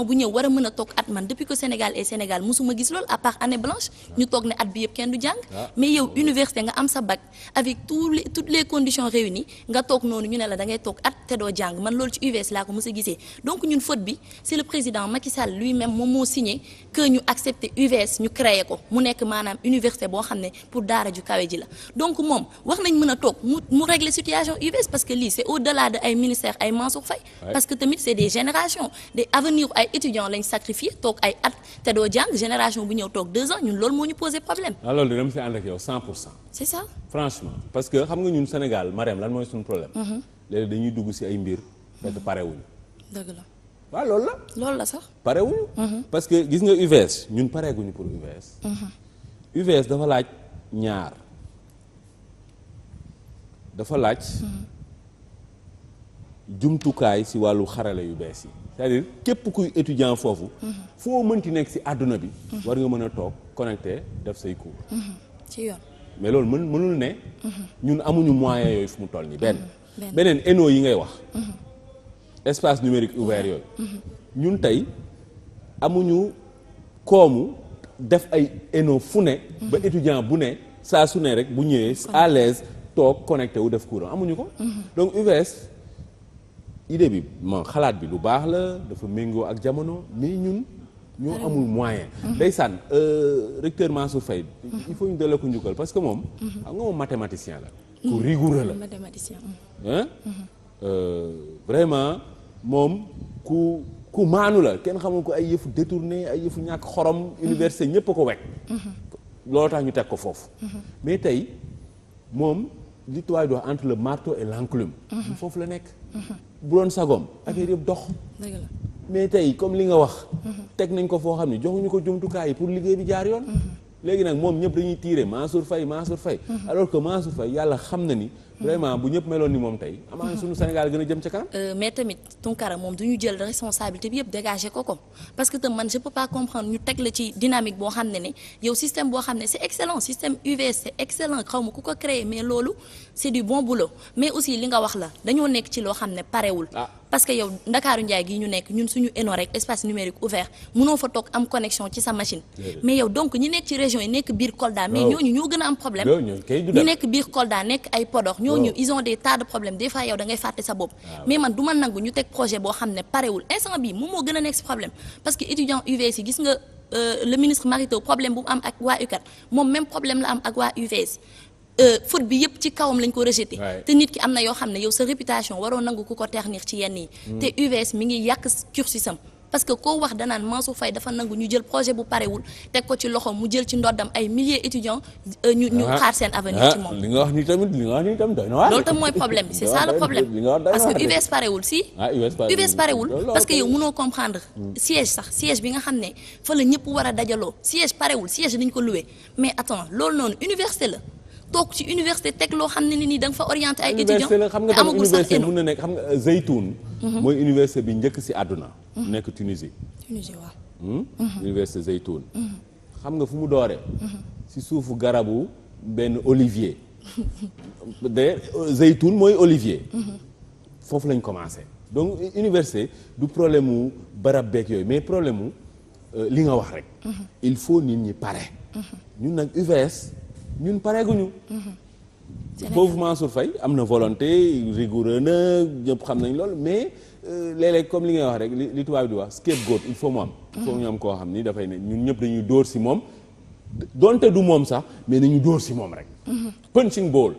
bu ñëw war a mën a toog at man depuis que Sénégal et Sénégal musuma gis loolu à part année blanche ñu toog ne at bi yëpp kenn du jàng mais yow université nga am sa bac avec toutes les conditions réunies nga toog noonu ñu ne la da ngay toog at te doo jàng man loolu ci UVS laa ko mës a gisee donc ñun faute bi c'est le président Macky Sall lui-même moom moo signé que ñu accepter UVS ñu créer ko mu nekk maanaam université boo xam ne pour daara ju kawe ji la donc moom wax nañ mën a toog mu régler situation UVS parce que c'est au-delà de ay ministères ay Mansour Faye parce que tamit c'est des générations des avenir ay étudiants lañ sacrifier toog ay at te doo jàng génération bu ñëw toog 2 ans ñun loolu moo ñu posé problème. loolu dama si ànd ak yow 100%. c'est ça. franchement parce que xam nga ñun Sénégal Marème lan mooy suñu problème. léegi dañuy dugg si ay mbir fekk parewuñu. dëgg la. waaw loolu la. loolu la sax. parewuñu. parce que gis nga UVS ñun pareeguñu pour UVS. UVS dafa laaj ñaar dafa laaj. jumtukaay ci wàllu xarala yu bees yi c'est-à-dire képp kuy étudiant foofu foo mënti nekk ci àdduna bi war nga mën a toog connecté def say cours ci yoon mais loolu mënul ne ñun amuñu moyen yooyu fu mu toll nii beneen ENO yi ngay wax espace numérique ouvert yooyu ñun tey amuñu koomu def ay ENO fu ne ba étudiant bu ne saa su ne rek bu ñëwee à l'aise toog connecté wu def cours amuñu ko donc UVS idée bi man xalaat bi lu baax la dafa méngoo ak jamono mais ñun ñoo amul moyen ndeysaan recteur Mansour Faye il faut ñu delloo ko njukkal parce que moom xam nga moom mathématicien la ku rigoureux la mathématicien vraiment moom ku maanu la kenn xamul ko ay yëfu détourné ay yëfu ñàkk xorom université ñépp a ko wekk loolu tax ñu teg ko foofu mais tey moom li tubaab di wax entre le marteau et l'enclume foofu la nekk bu doon sagoom affaire yëpp dox mais tey comme li nga wax teg nañ ko foo xam ne joxuñu ko jumtukaay yi pour liggéey bi jaar yoon léegi nag moom ñëpp dañuy tirer Mansour Faye alors que Mansour Faye yàlla xam na ni vraiment bu ñëpp meloon ni moom tey amaa suñu Sénégal gën a jëm ca kanam mais tamit Tounkara moom du ñu jël responsabilité bi yëpp dégager ko parce que tam man je peux pas comprendre ñu teg la ci dynamique boo xam ne yow système boo xam ne c'est excellent système UVS c'est excellent xaw ma ku ko créer mais loolu c'est du bon boulot mais aussi li nga wax la dañoo nekk ci loo xam ne parewul parce que yow Ndakaaru Njaay gi ñu nekk ñun suñu ENO rek espace numérique ouvert mënoo fa toog am connexion ci sa machine mais yow donc ñi nekk ci région yi nekk biir Kolda mais ñooñu ñoo gën a am problème ñi nekk biir Kolda nekk ay Podor ñooñu ils ont des tas de problèmes des fois yow da ngay fàtte sa bopp mais man du ma nangu ñu teg projet boo xam ne parewul instant bi moom moo gën a nekk si problème parce que étudiant UVS yi gis nga le ministre Marito problème bu mu am ak waa UCAD moom même problème la am ak waa UVS faute bi yëpp ci kawam lañ ko rejeté te nit ki am na yoo xam ne yow sa réputation waroo nangu ku ko ternir ci yenn yi te UVS mi ngi yàq cursusam parce que koo wax danaan Mansour Faye dafa nangu ñu jël projet bu parewul teg ko ci loxo mu jël ci ndoddam ay milliers étudiants ñu xaar seen avenir ci moom li nga wax ni tamit doy na waar loolu tam mooy problème bi c'est ça le problème parce que UVS parewul UVS parewul parce que yow mënoo comprendre siège bi nga xam ne fa la ñëpp war a dajaloo siège parewul siège dañ ko loué mais attends loolu noonu université la toog ci université teg loo xam ne ni da nga fa orienté ay étudiants université la xam nga tam université mën na nekk xam nga Zeytoun mooy université bi njëkk ci àdduna nekk Tunisie waaw université Zeytoun xam nga fu mu dooree. si suufu garabu benn olivier. de zeytun mooy olivier. foofu lañ commencé donc université du problème mu barab beeg yooyu mais problème mu li nga wax rek. il faut nit ñi pare. ñun nag UVS ñun pareeguñu. foofu Mansour Faye am na volonté rigoureux na ñëpp xam nañ loolu mais léeg-léeg comme li ngay wax rek li tubaab di wax scapegoat il faut mu am. il faut ñu am koo xam ni dafay ne ñun ñëpp dañuy dóor si moom donte du moom sax mais nañu dóor si moom rek. punching ball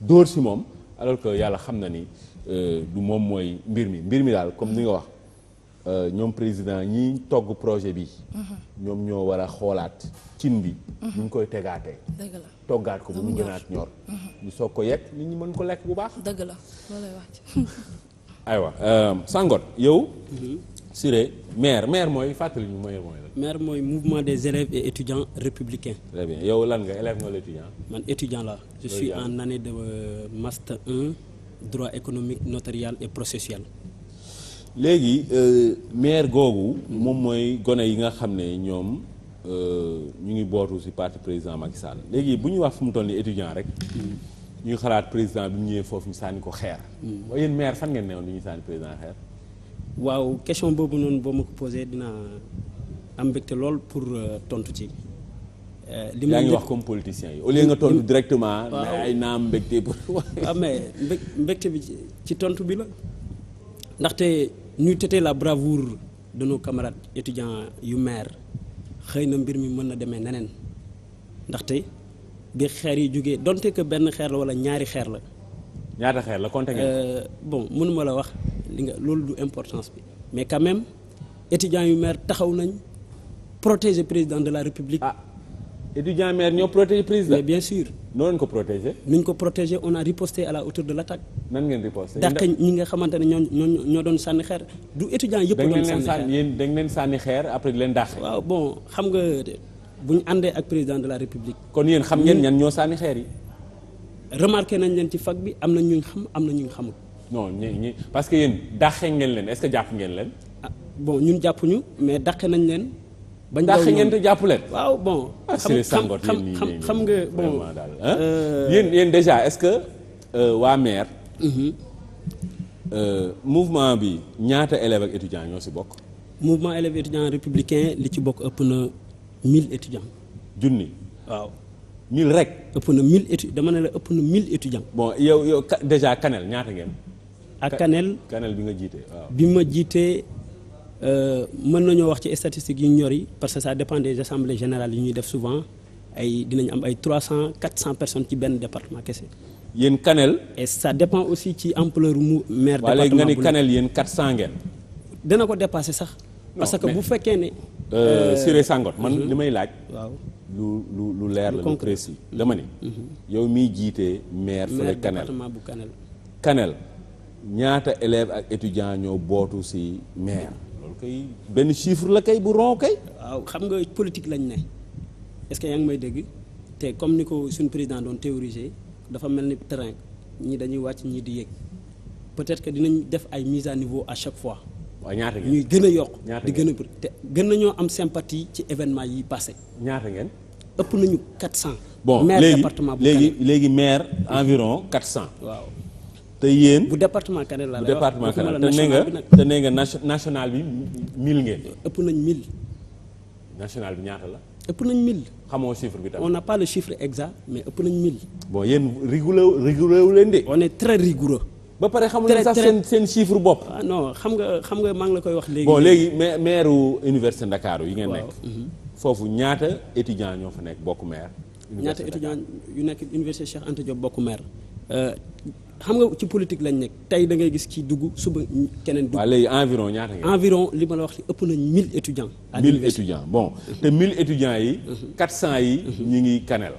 dóor si moom alors que yàlla xam na ni du moom mooy mbir mi daal comme ni nga wax ñoom président ñi togg projet bi. ñoom ñoo war a xoolaat cin bi. ñu ngi koy tegaatee. dëgg la toggaat ko bu mu gënaat ñor. ñu soog ko yekk nit ñi mën ko lekk bu baax. dëgg la loolu lay wax ci. aywa Sangot yow. Siré maire mooy fàttali ñu mooy la. maire mooy mouvement des élèves et étudiants républicains. très bien yow lan nga élève nga wala étudiant. man étudiant la je suis en année de master 1 droit économique notarial et processuel. léegi maire googu moom mooy gone yi nga xam ne ñoom ñu ngi bootu ci parti président Macky Sall léegi bu ñu wax fu mu toll nii étudiant rek ñu ngi xalaat président bi mu ñëwee foofu ñu sànni ko xeer. waaye yéen maire fan ngeen newoon ni ñuy sànni président xeer. waaw question boobu noonu boo ma ko posé dinaa am mbégte lool pour tontu ci. li yaa ngi wax comme politicien yi au lieu nga tontu directement. waaw ay naam mbégte pour. waaw mais mbégte bi ci tontu bi la. ndaxte ñu tëtee la bravoure de nos camarades étudiants yu maire xëy na mbir mi mën na demee neneen ndaxte bi xeer yi jógee donte que benn xeer la wala ñaari xeer la. ñaata xeer la compté ngeen. bon mënuma la wax li nga loolu du importance bi mais quand même étudiants yu maire taxaw nañ protéger président de la république. ah étudiants maire ñoo protéger président. mais bien sûr. noonu ko protéger. nuñ ko protéger on a riposté à la hauteur de l'attaque. nan ngeen riposté. dàq ñi nga xamante ne ñoo doon sànni xeer du étudiant yëpp. doon sànni xeer yéen dañ leen sànni xeer après di leen dàq. waaw bon xam nga bu ñu àndee ak président de la république. kon yéen xam ngeen ñan ñoo sànni xeer yi. remarqué nañ leen ci fac bi am na ñu xam am na ñu xamul. non ñi parce que yéen dàqee ngeen leen est-ce que jàpp ngeen leen. ah bon ñun jàppuñu mais dàqe nañ leen. bañ dàqee ngeen te jàpp leen. waaw bon. xam nga bon yéen déjà est-ce que waa maire. mouvement bi ñaata élèves ak étudiants ñoo ci bokk. mouvement élèves étudiants républicain li ci bokk ëpp na 1000 étudiants. junni. waaw 1000 rek. ëpp na 1000 étudiants dama ne la ëpp na 1000 étudiants. bon yow déjà Kanel ñaata ngeen. ak Kanel bi nga jiite waaw. bi ma jiitee mën nañoo wax ci statistiques yu ñu yor yi parce que ça dépend des assemblées générales yi ñuy def souvent dinañ am ay 300 400 personnes ci benn département kese. yéen Kanel. et ça dépend aussi ci ampleur mu maire. département léegi nga ni Kanel yéen 400 ngeen. dana ko dépasser sax. parce que bu fekkee ne. Siré Sangot man li may laaj. waaw lu leer la lu précis. dama ni. yow miy jiite maire fële Kanel département bu Kanel. Kanel ñaata élèves ak étudiants ñoo bootu ci maire. loolu kay benn chiffre la kay bu rond kay. waaw xam nga politique lañ ne est-ce que yaa ngi may dégg te comme ni ko suñu président doon théoriser dafa mel ni terrain ñi dañuy wàcc ñi di yéeg peut-être que dinañ def ay mise à niveau à chaque fois. waaw ñaata ngeen ñuy gën a yokk. ñaata di gën a te gën nañoo am sympathie ci événement yi passé. ñaata ngeen. ëpp nañu 400. bon maire département bu léegi maire environ 400. waaw te yéen. bu département Kanel la bu département Kanel te nee nga national bi 1000 ngeen. ëpp nañ 1000. national bi ñaata la. ëpp nañ 1000. xamoo chiffre bi tamit. on n'a pas le chiffre exact mais ëpp nañ 1000. bon yéen rigoureux wu leen de. on est très rigoureux. ba pare xamul ne sax seen chiffre bopp. ah non xam nga maa ngi la koy wax léegi. bon léegi maire université Ndakaaru yi ngeen nekk. foofu ñaata étudiants ñoo fa nekk bokk maire. ñaata étudiants yu nekk université Cheikh Anta Diop bokk maire. xam nga ci politique lañ nekk tey da ngay gis ci dugg suba keneen dugg. waaw léegi environ ñaata ngeen. environ li ma la wax li ëpp nañ 1000 étudiants. 1000 étudiants bon te 1000 étudiants yi. 400 yi. ñu ngi Kanel.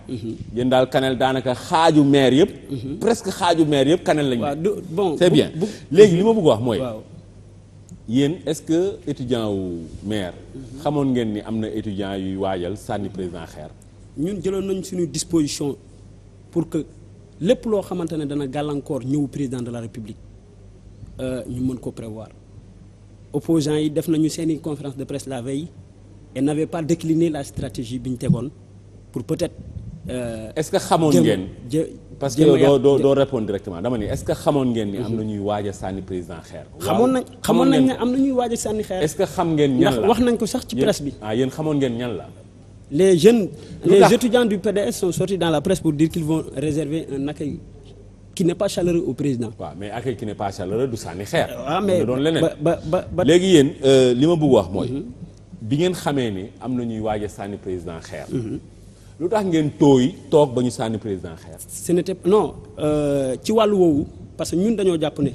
yéen daal Kanel daanaka xaaju maire yëpp. presque xaaju maire yëpp Kanel lañu. waaw bon c'est bien léegi li ma bëgg wax mooy. waaw yéen est-ce que étudiant wu maire. xamoon ngeen ni am na étudiants yuy waajal sànni président xeer. ñun jëloon nañ suñu disposition pour que. lépp loo xamante ne dana gàllankoor ñëw président de la république ñu mën ko prévoir opposants yi def nañu seeni conférence de presse la veille et n'avait pas décliné la stratégie bi ñu tegoon pour peut-être. Est-ce que xamoon ngeen. parce que yow doo répondre directement dama ni est-ce que xamoon ngeen ni am na ñuy waaj a sànni président xeer. xamoon nañ ne am na ñuy waaj a sànni xeer. est-ce que xam ngeen ñan la ndax wax nañ ko sax ci presse bi. yéen xamoon ngeen ñan la. les étudiants du PDS sont sortis dans la presse pour dire qu'ils vont réserver un accueil qui n'est pas chaleureux au président. waaw mais accueil qui n'est pas chaleureux du sànni xeer. waaw mais doon leneen ba léegi yéen li ma bëgg wax mooy. bi ngeen xamee ni am na ñuy waaj a sànni président xeer. lu tax ngeen toog ba ñu sànni président xeer. ce n'était non ci wàllu woowu parce que ñun dañoo jàpp ne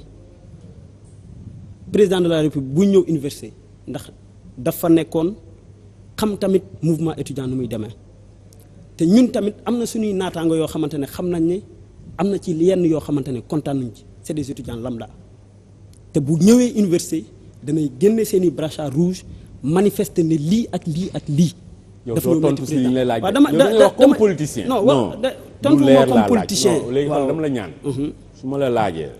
président de la république bu ñëw université ndax dafa nekkoon xam tamit mouvement étudiant nu muy demee te ñun tamit am na suñuy naataango yoo xamante ne xam nañ ne am na ci yenn yoo xamante ne kontaan nañ ci c'est des étudiants lambda te bu ñëwee université danay génne seeni brassard rouge manifester ne lii ak lii ak lii. yow doo tontu si li ñu lay laaj. waaw dama wax comme politicien. non tontu moo comme politicien. léegi xam dama la ñaan. su ma la laajee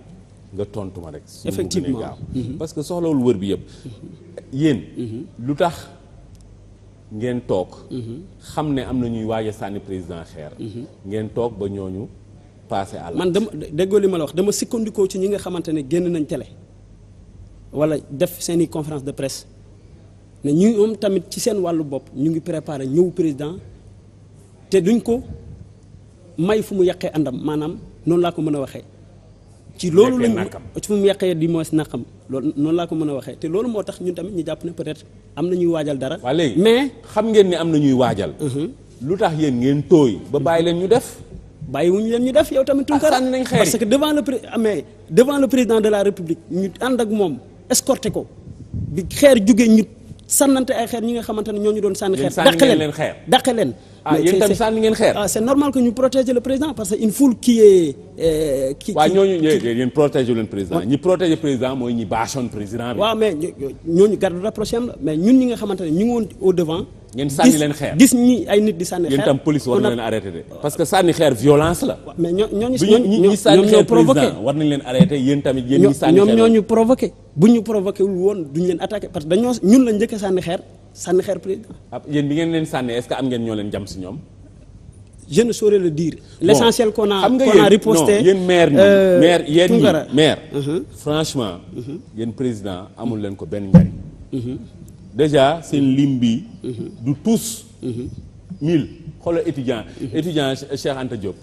nga tontu ma rek. effectivement parce que soxlawul wër bi yëpp. yéen. lu tax ngeen toog. xam ne am na ñuy waaj a sànni président xeer. ngeen toog ba ñooñu passé àll. man dama déggoo li ma la wax dama sukkandikoo ci ñi nga xamante ne génn nañ télé wala def seeni conférence de presse. ne ñu moom tamit ci seen wàllu bopp ñu ngi préparer ñëw président te duñ ko may fu mu yàqee àndam maanaam noonu laa ko mën a waxee. ci loolu lañ fu mu yàqee di moins naqam loolu noonu laa ko mën a waxee te loolu moo tax ñun tamit ñu jàpp ne peut-être am na ñuy waajal dara. waaw léegi mais xam ngeen ni am na ñuy waajal. lu tax yéen ngeen tooy ba bàyyi leen ñu def. bàyyiwuñu leen ñu def yow tamit. Tunkara parce que devant le président de la république ñu ànd ak moom escorté ko bi xeer jugee ñu. sànnante ay xeer ñi nga xamante ne ñoo ñu doon sànni xeer. dàqe leen. yéen tamit sànni ngeen xeer. c'est normal que ñu protéger le président parce que une foule qui est. waaw ñooñu yéen protéger leen président ñi protéger président mooy ñi bâchonne président bi. waaw mais ñooñu garde rapproché am la mais ñun ñi nga xamante ne ñu ngi woon au devant. ngeen sànni leen xeer gis ñi ay nit di sànni xeer. yéen tam police war na leen arrêté de parce que sànni xeer violence la. mais ñooñu ñi sànni xeer président war nañ leen arrêté yéen tamit yéen ñi sànni xeer ñoom ñoo ñu provoqué bu ñu provoqué wul woon duñ leen attaqué parce que dañoo ñun la njëkk a sànni xeer président. yéen bi ngeen leen sànni est-ce que am ngeen ñoo leen jam si ñoom. je ne saurais le dire. l'essentiel qu'on a riposté. yéen maire yéen ñi maire. franchement. yéen président amul leen ko benn njariñ. déjà seen lim bi. du tous. 1000 xoolal étudiant Cheikh Anta Diop.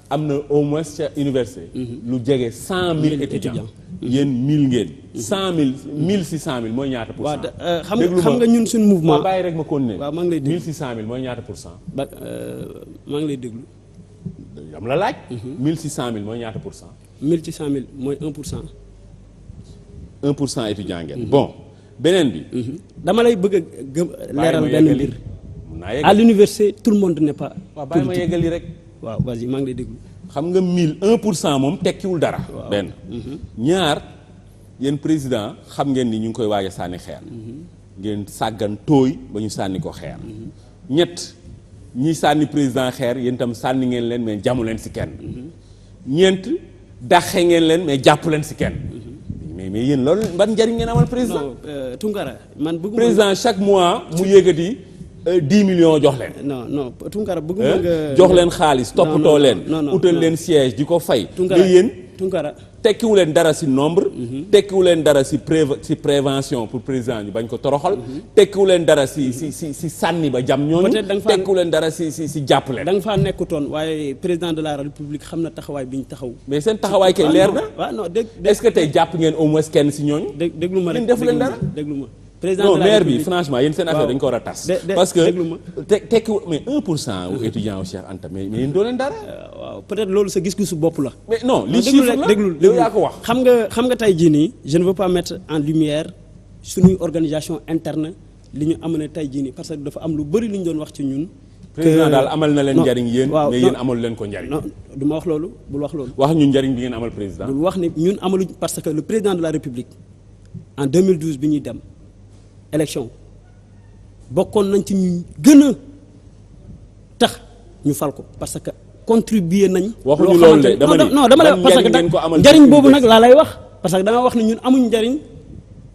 am na au moins ca université. lu jege 100 000 étudiants. yéen 1000 ngeen. 100 000 1600 000 mooy ñaata pour cent. xam nga ñun suñu mouvement. waaw bàyyi rek ma continuer. waaw maa ngi lay déglu 1600 000 mooy ñaata pour cent. maa ngi lay déglu. am la laaj. 1600 000 mooy ñaata pour cent. 1600 000 mooy 1%. 1% étudiant ngeen. bon beneen bi. dama lay bëgg a leeral benn mbir. à l'université tout le monde n'est pas. waaw bàyyi ma yeggali rek. waaw vas-y maa ngi lay déglu. xam nga 1% moom tekkiwul dara. benn ñaar yéen président xam ngeen ni ñu ngi koy waaj a sànni xeer. ngeen sàggan tooy ba ñu sànni ko xeer. ñett ñi sànni président xeer yéen itam sànni ngeen leen mais jamu leen si kenn. ñeent dàqe ngeen leen mais jàpp leen si kenn. mais yéen loolu ban njariñ ngeen amal président. non Tunkara man bëgguma président chaque mois mu yëkkati 10 millions jox leen. non Tunkara bëgguma nga. jox leen xaalis toppatoo leen. utal leen siège di ko fay. mais yéen Tunkara tekkiwu leen dara ci nombre. tekkiwu leen dara ci prévention pour président ñu bañ ko toroxal. tekkiwu leen dara ci sànni ba jam ñooñu. tekkiwu leen dara ci jàppale. da nga faa nekkutoon waaye président de la république xam na taxawaay bi ñu taxaw. mais seen taxawaay kay leer na. waaw non est-ce que tey jàpp ngeen au moins kenn ci ñooñu. déglu ma rek defu leen dara déglu ma. non maire bi franchement yéen seen affaire dañu ko war a tas. parce que tekki mais 1% wu étudiant wu Cheikh Anta mais yéen doo leen dara. waaw peut-être loolu sa gis-gisu bopp la. mais non li chiffre la déglu yow yaa ko wax. xam nga tey jii nii je ne veux pas mettre en lumière suñuy organisation interne li ñu am ne tey jii nii parce que dafa am lu bari lu ñu doon wax ci ñun. président daal amal na leen njariñ yéen. mais yéen amal leen ko njariñ. non du ma wax loolu bul wax loolu. wax ñu njariñ bi ngeen amal président. bul wax ni ñun amaluñ parce que le président de la République en 2012 bi ñuy dem. élection bokkoon nañ ci ñu gën a tax ñu fal ko parce que contribuer nañ. waxuñu loolu de dama ni non dama lay parce que njariñ boobu nag laa lay wax parce que dama wax ne ñun amuñ njariñ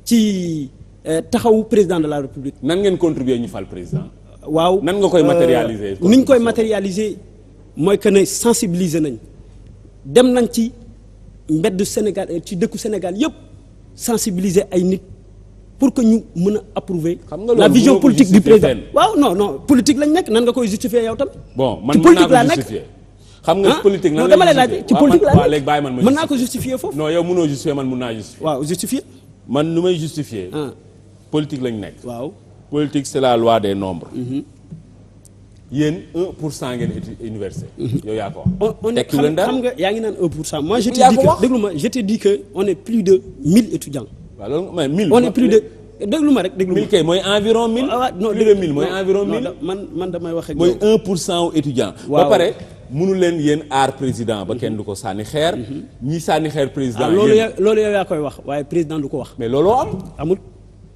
ci taxawu président de la République. nan ngeen contribuer ñu fal président. waaw nan nga koy matérialiser. ni ñu koy matérialiser mooy que ne sensibiliser nañ dem nañ ci mbedd Sénégal ci dëkku Sénégal yëpp sensibiliser ay nit pour que ñu mën a approuver la vision politique du président. waaw non politique lañ nekk nan nga koy justifier yow tamit. bon man mën naa ko justifier. xam nga politique nan dama lay laaj ci politique laa waaw léegi bàyyi man mën naa ko justifier foofu. non yow mënoo justifier man mën naa justifier. waaw justifier. man nu may justifier. politique lañ nekk. waaw politique c'est la loi des nombres. yéen 1% ngeen université. yow yaa ko wax. tekki leen dara xam nga yaa ngi naan 1%. moi je te dis que déglu ma je te dis que on est plus de 1000 étudiants. waaw loolu mais 1000. on est plus de déglu ma rek déglu ma. 1000 kay mooy environ 1000. non plus de 1000 mooy environ 1000. man damay wax ak mooy 1% wu étudiants. waaw ba pare mënu leen yéen aar président ba kenn du ko sànni xeer. ñi sànni xeer président. loolu yow yaa koy wax waaye président du ko wax. mais looloo am. amul.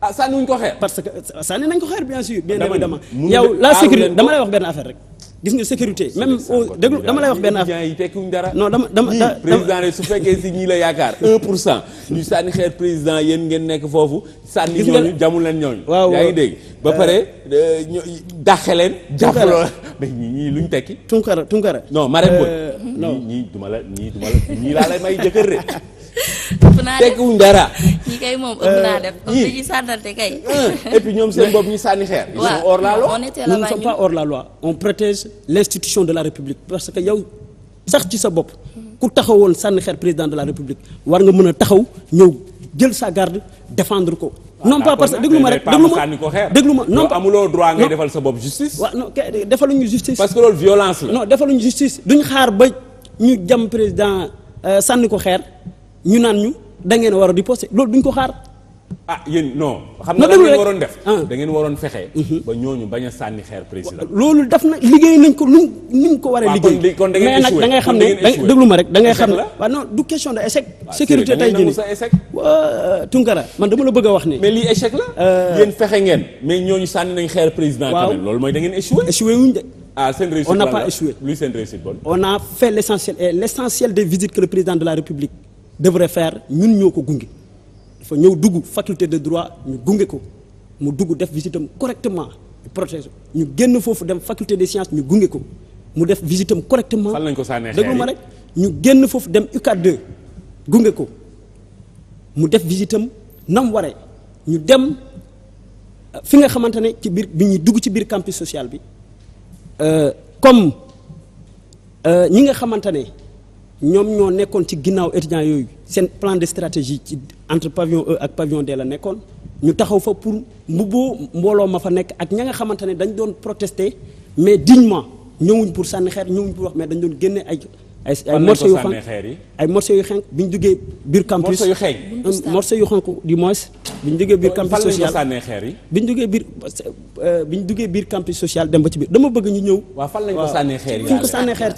ah sànni wuñ ko xeer. parce que sànni nañ ko xeer bien sûr. bien évidemment yow la sécurité dama lay wax benn affaire rek. gis nga sécurité même déglu dama lay wax benn affaire yi tekkiwuñ dara. non dama président rek su fekkee si ñii la yaakaar 1% ñu sànni xeer président yéen ngeen nekk foofu. sànni ñooñu jamu leen ñooñu. waaw yaa ngi dégg. ba pare dàqe leen. jàppaloo mais ñii luñ tekki. Tunkara. non Marème Boye. non ñii duma la ñii laa lay may jëkkër de. tekkiwuñ dara. ñi kay moom ëpp naa def. comme dañuy sànnante kay. et puis ñoom seen bopp ñu sànni xeer. ils sont hors la loi. nous ne sommes pas hors la loi on protège l'institution de la République parce que yow sax ci sa bopp ku taxawoon sànni xeer président de la République war nga mën a taxaw ñëw jël sa garde défendre ko. non pas parce que déglu ma rek déglu ma non amuloo droit ngay defal sa bopp justice. waaw non defaluñu justice. parce que loolu violence la. non defaluñu justice duñ xaar ba ñu jam président sànni ko xeer ñu naan ñu da ngeen war a riposter loolu duñ ko xaar. ah yéen non. xam nga da ngeen waroon def. da ngeen waroon fexe. ba ñooñu bañ a sànni xeer président. loolu daf na liggéey nañ ko nuñ ko war a liggéey. kon da ngeen échoué mais nag da ngay xam ne déglu ma rek da ngay xam ne waaw non du question de échec. sécurité tey jii nii Tunkara man dama la bëgg a wax ni. mais lii échec la. yéen fexe ngeen mais ñooñu sànni nañ xeer président. waaw quand même loolu mooy da ngeen échoué. échoué wuñ de. ah seen réussite on n'a pas échoué. luy seen réussite bon. on a fait l'essentiel et l'essentiel des visites que le président de la République devrait faire ñun ñoo ko gunge. dafa ñëw dugg faculté de droit ñu gunge ko mu dugg def visitam correctement ñu protéger ñu génn foofu dem faculté des sciences ñu gunge ko mu def visitam correctement. fan lañ ko sànnee xeer déglu ma rek ñu génn foofu dem UCAD 2 gunge ko mu def visitam nam waree ñu dem fi nga xamante ne ci biir bi ñuy dugg ci biir campus social bi comme ñi nga xamante ne ñoom ñoo nekkoon ci ginnaaw étudiants yooyu seen plan de stratégie ci entre pavillon E ak pavillon D la nekkoon ñu taxaw fa pour mbubboo mbooloo ma fa nekk ak ña nga xamante ne dañ doon protester mais dignement ñëwuñ pour sànni xeer ñëwuñ pour wax mais dañ doon génne ay morceaux yu xonk ay morceaux yu xonk bi ñu duggee biir campus morceaux yu xonk du moins bi ñu duggee biir campus social bi ñu duggee biir campus social dem ba ci biir dama bëgg ñu ñëw waaw fan lañ ko sànnee xeer yi fi ñu ko sànnee xeer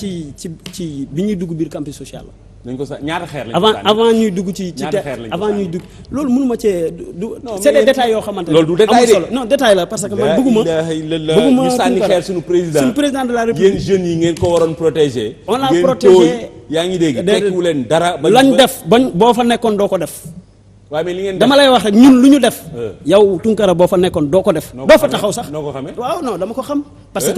ci bi ñuy dugg biir campus social la dañ ko ñaata xeer lañ avant ñuy dugg ci avant ñuy dugg loolu mënuma cee du c'est des détails yoo xamante ne loolu du détail solo non détail la parce que man bëgguma ñu sànni xeer suñu président de la République yéen jeunes yi ngeen ko waroon protéger on l'a protégé yaa ngi dégg tekkiwu leen dara lañ def bañ boo fa nekkoon doo ko def waaye mais li ngeen dama lay wax rek ñun lu ñu def yow Tunkara boo fa nekkoon doo ko def doo fa taxaw sax noo ko xamee waaw non dama ko xam parce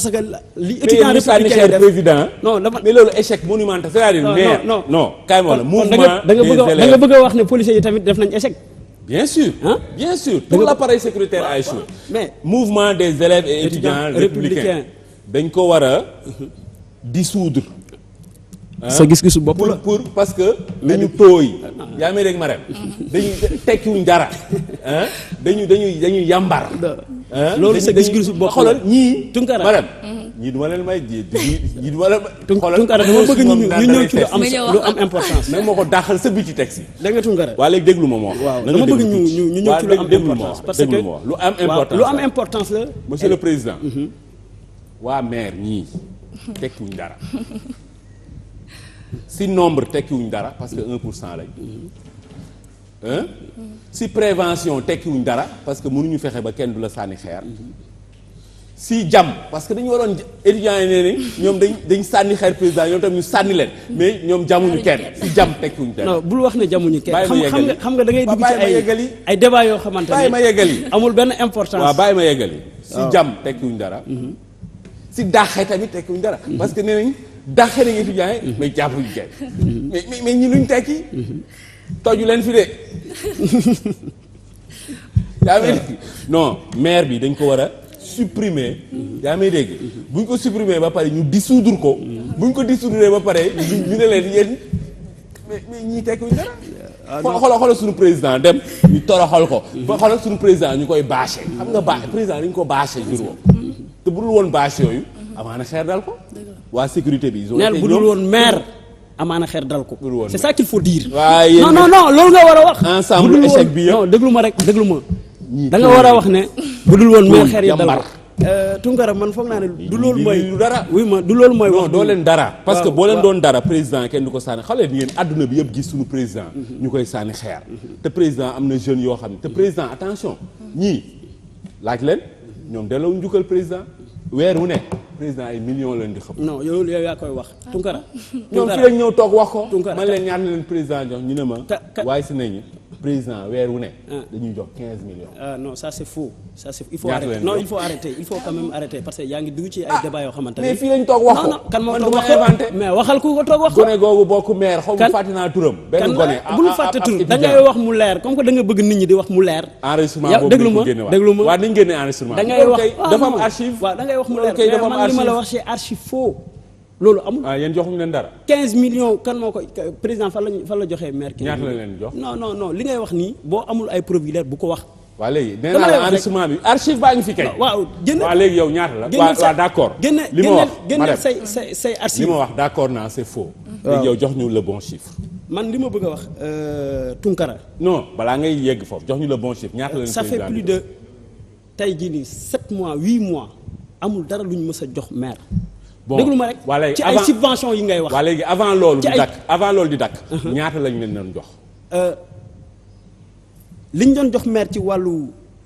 que li étudiant républicain def président non dama mais loolu échec monumental c'est-à-dire maire non kay mo la mouvement da nga bëgg a wax ne policiers yi tamit def nañ échec bien sûr bien sûr tout l'appareil sécuritaire a échoué mais mouvement des élèves et étudiants républicains dañ ko war a dissoudre sa gis-gisu bopp la pour parce que dañu tooy yaa may rek ma rem dañu tekkiwuñ dara dañuy yàmbar loolu sa gis-gisu bopp xoolal ñii Tunkara ma rem ñii duma leen may ñii duma leen Tunkara dama bëgg ñu ñëw ci lu am importance nag moo ko dàqal sa biti texte da nga Tunkara waa léegi déglu ma moo waaw dama bëgg ñu ñëw ci lu am importance parce que lu am importance la monsieur le président waa maire ñii tekkiwuñ dara si nombre tekkiwuñ dara parce que 1% lañ si prévention tekkiwuñ dara parce que mënuñu fexe ba kenn du la sànni xeer si jàmm parce que dañu waroon étudiants yi nee ni ñoom dañ sànni xeer président ñoom tam ñu sànni leen mais ñoom jàmmuñu kenn si jàmm tekkuñu kenn. non bul wax ne jàmmuñu kenn. xam nga da ngay dugg ci bàyyi ma yeggali ay débat yoo xamante ne bàyyi ma yeggali amul benn importance. waaw bàyyi ma yeggali. si jàmm tekkuñu dara. si dàqee tamit tekkuñu dara. parce que nee nañ dàqee nañ étudiants yi. mais jàppuñu kenn. mais ñi luñ tekki. toju leen fi de. yaa ngi dégg non maire bi dañ ko war a supprimer. yaa may dégg buñ ko supprimer ba pare ñu dissoudre ko. buñ ko dissoudre ba pare ñu ne leen yéen mais ñii tekkuñ dara. xoolal suñu président dem ñu toroxal ko. xoolal suñu président ñu koy bâché. xam nga président dañu ko bâché jur wo te bu dul woon bâché yooyu amaana xeer dal ko. waa sécurité bi. neel bu dul woon maire amaana xeer dal ko. c'est ça qu'il faut dire. waaye non loolu nga war a wax. ensemble échec bi yëpp non déglu ma rek déglu ma. da nga war a wax ne. bu dul woon maire xeer yi dal ko. Tunkara man foog naa ne du loolu mooy lu dara. oui ma du loolu mooy. non doo leen dara. parce que boo leen doon dara président kenn du ko sànni xale ngeen àdduna bi yëpp gis suñu président. ñu koy sànni xeer. te président am na jeunes yoo xam ne te président attention ñii laaj leen ñoom delloo njukkal président weer wu ne président ay millions leen di xam. non yow yaa koy wax Tunkara. ñoom fi lañ ñëw toog wax ko. Tunkara man leen ñaar na leen président jox ñu ne ma. waaye si nañu président weer wu ne. dañuy jox 15 millions. Non ça c'est faux. Ça c'est il faut arrêter non il faut arrêter il faut quand même arrêter parce que yaa ngi dugg ci ay débat yoo xamante ne. mais fii lañ toog wax ko non kan moo toog wax ko mais waxal ku ko toog wax ko. gone googu bokk maire xaw ma fàtte naa turam. benn gone bul fàtte tur da ngay wax mu leer comme que da nga bëgg nit ñi di wax mu leer. enregistrement boobu dañ ko génne déglu ma waaw nañ génne enregistrement. da ngay wax dafa am archive. waaw da ngay wax mu leer mais man li ma la wax c'est archive faux. loolu amul. yéen joxuñu leen dara. 15 millions kan moo ko président fan la joxee maire. ñaata la leen jox. non li ngay wax nii boo amul ay preuve yu leer bu ko wax. waaw léegi nee naa la enregistrement bi archive baa ngi fi kay. waaw génne waaw léegi yow ñaata la. waaw d'accord li ma wax génne say archive. li ma wax d'accord naa c'est faux. léegi yow jox ñu le bon chiffre. man li ma bëgg a wax Tunkara. non balaa ngay yegg foofu jox ñu le bon chiffre ñaata la leen. ça fait plus de tey jii nii 7 mois 8 mois amul dara lu ñu mës a jox maire. bon déglu ma rek ci ay subventions yi ngay wax. waa léegi avant loolu di dakk ñaata lañ leen doon jox. li ñu doon jox maire ci wàllu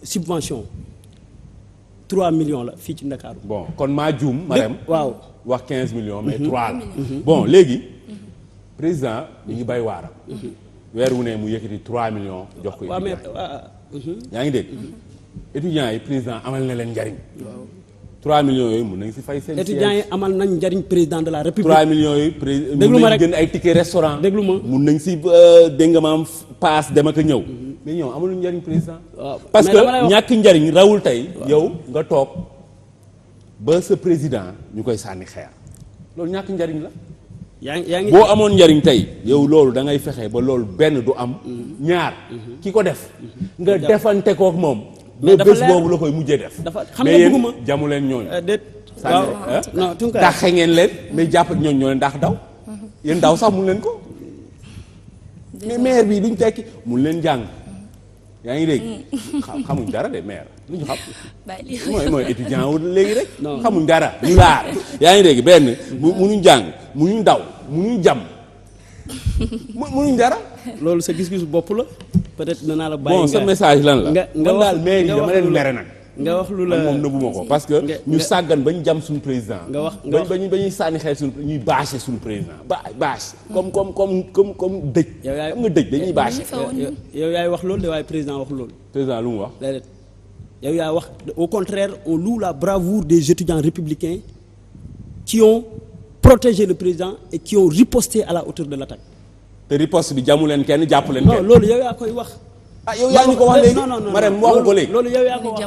subvention 3 millions la fii ci Ndakaaru. bon kon maa juum. Marème waaw wax 15 millions. mais 3 la. bon léegi président mi ngi bay waaram. weer wu ne mu yëkkati 3 millions. jox ko étudiants yi yaa ngi dégg. étudiants yi président amal na leen njariñ. 3 millions yooyu mun nañ si fay seen. étudiants yi amal nañ njariñ président de la république. 3 millions yooyu déglu ma rek mun nañ jënd ay ticket restaurant. déglu ma mun nañ si dégg nga maam paas dem ak a ñëw. mais ñoom amaluñ njariñ président. parce que ñàkk njariñ rawul tey. yow nga toog ba sa président ñu koy sànni xeer loolu ñàkk njariñ la. yaa ngi boo amoon njariñ tey yow loolu da ngay fexe ba loolu benn du am. ñaar ki ko def. nga defante kook moom. mais bés boobu la koy mujjee def. xam nga bëgguma mais yéen jamu leen ñooñu. déet waaw non Tunkara dàqe ngeen leen mais jàpp ñooñu ñoo leen dàq daw. yéen daw sax mun leen ko. mais maire bi duñ tekki mun leen jàng. yaa ngi dégg xamuñ dara de maire lu ñu xam. mooy étudiant wu léegi rek. xamuñ dara ñu laar. yaa ngi dégg benn munuñ jàng munuñ daw munuñ jam munuñ dara. loolu sa gis-gisu bopp la. peut-être danaa la bàyyi bon sa message lan la. nga wax daal maire yi dama leen mere nag. nga wax lu la moom nëbbuma ko parce que ñu sàggan bañ jam suñu président. nga wax ba ñuy sànni xeer suñu ñuy bâché suñu président bâché comme dëj. xam nga dëj dañuy bâché. yow yaay wax loolu de waaye président wax loolu. président lu mu wax. déedéet yow yaay wax au contraire on loue la bravoure des étudiants républicains qui ont protégé le président et qui ont riposté à la hauteur de l'attaque. te riposte bi jamu leen kenn jàpp leen kenn. non loolu yow yaa koy wax. yow yaa ñu ko wax léegi. non Marème waxu ko léegi. loolu yow yaa ko wax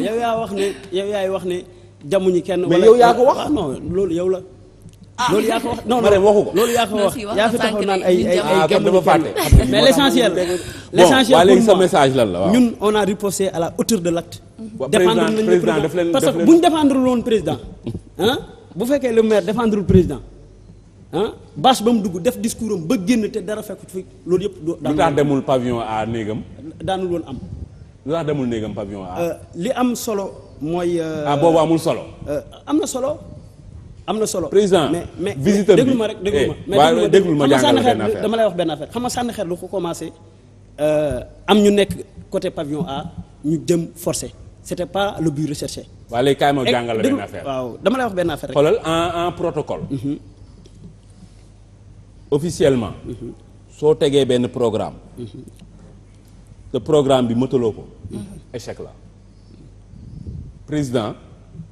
yow yaa wax ne yow yaay wax ne jamuñu kenn. mais yow yaa ko wax non loolu yow la. loolu yaa ko wax non Marème waxu ko. loolu yaa ko wax yaa fi taxaw naan ay jamuñu kenn. mais l'essentiel bon léegi sa message lan la waaw. ñun on a riposté à la hauteur de l'acte. défendre nañu président parce que bu ñu défendre woon président bu fekkee le maire défendre le président bâche ba mu dugg def discours am ba génn te dara fekkut fi loolu yëpp. lu tax demul pavillon à néegam. daanul woon am. lu tax demul néegam pavillon à. li am solo mooy. boobu amul solo. am na solo. am na solo président mais visiteur bi déglu ma rek déglu ma jàngal benn affaire dama lay wax benn affaire xam nga sànni xeer lu ko commencé am ñu nekk côté pavillon A ñu jëm forcé c'était pas le but recherché. waa léegi kaay ma jàngal la benn affaire. waaw dama lay wax benn affaire rek. xoolal en protocole. officiellement. soo tegee benn programme. te programme bi mëtaloo ko. échec la. président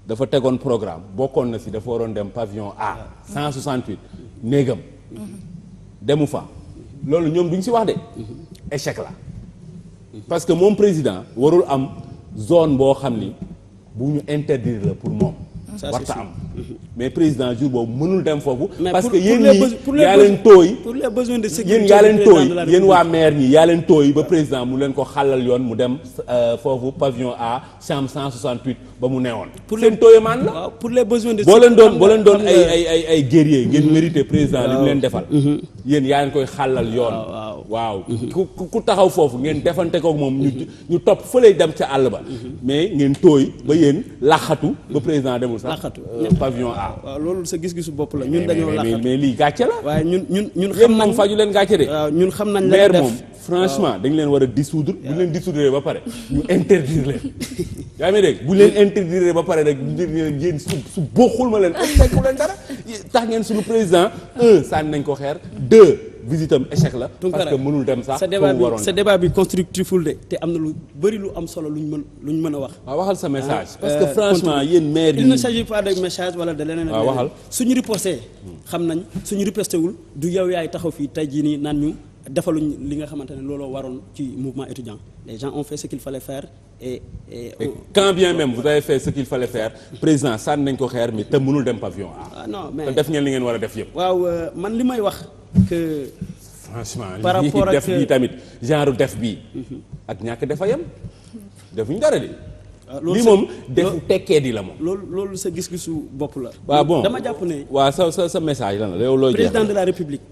dafa tegoon programme bokkoon na si dafa waroon dem pavillon A 168 néegam. demu fa loolu ñoom duñ si wax de. échec la. parce que moom président warul am zone boo xam ni bu ñu interdire la pour moom. warta am mais président jour boobu mënul dem foofu. parce que yéen ñii yaa leen tooy. pour les besoins de sécurité yéen yaa leen tooy yéen waa maire ñi yaa leen tooy ba président mu leen ko xàllal yoon mu dem foofu pavillon A chambre 168 ba mu neewoon. seen tooyamaan la. waaw pour les besoins de boo leen doon ay guerrier ngeen mérité président li mu leen defal. yéen yaa leen koy xàllal yoon. waaw ku taxaw foofu ngeen defante ko moom ñu topp fële dem ca àll ba. mais ngeen tooy ba yéen laxatu ba président demul sax. laxatu pavillon A. waaw loolu sa gis-gisu bopp la ñun dañoo laxatu mais lii gàcce la. waaye ñun xam nañ faju leen gàcce de. waaw ñun xam nañ maire def moom franchement dañ leen war a dissoudre. bu leen dissoudre ba pare ñu interdire leen. yaa ngi dégg bu leen interdire ba pare rek yéen su bokkul ma leen fekku leen dara tax ngeen suñu président sànni nañ ko xeer 2 visitam échec la. parce que mënul dem sax sa débat bi constructiful de te am na lu bëri lu am solo luñ mën a wax. waaw waxal sa message. parce que franchement yéen maire yi il ne s'agit pas de message wala de leneen. waaw waxal suñu riposté xam nañ suñu riposté wul du yow yaay taxaw fii tey jii nii naan ñu defaluñ li nga xamante ne looloo waroon ci mouvement étudiant les gens ont fait ce qu'il fallait faire et quand bien même vous avez fait ce qu'il fallait faire président sànni nañ ko xeer mi te mënul dem pavillon A. non mais te def ngeen li ngeen war a def yëpp. waaw man li may wax que. franchement par rapport ak def bii tamit genre def bii. ak ñàkk dafa yem defuñ dara de. lii moom defu tekkee di la moom. loolu sa gis-gisu bopp la. waaw bon dama jàpp ne. waaw sa message lan la yow looy président de la république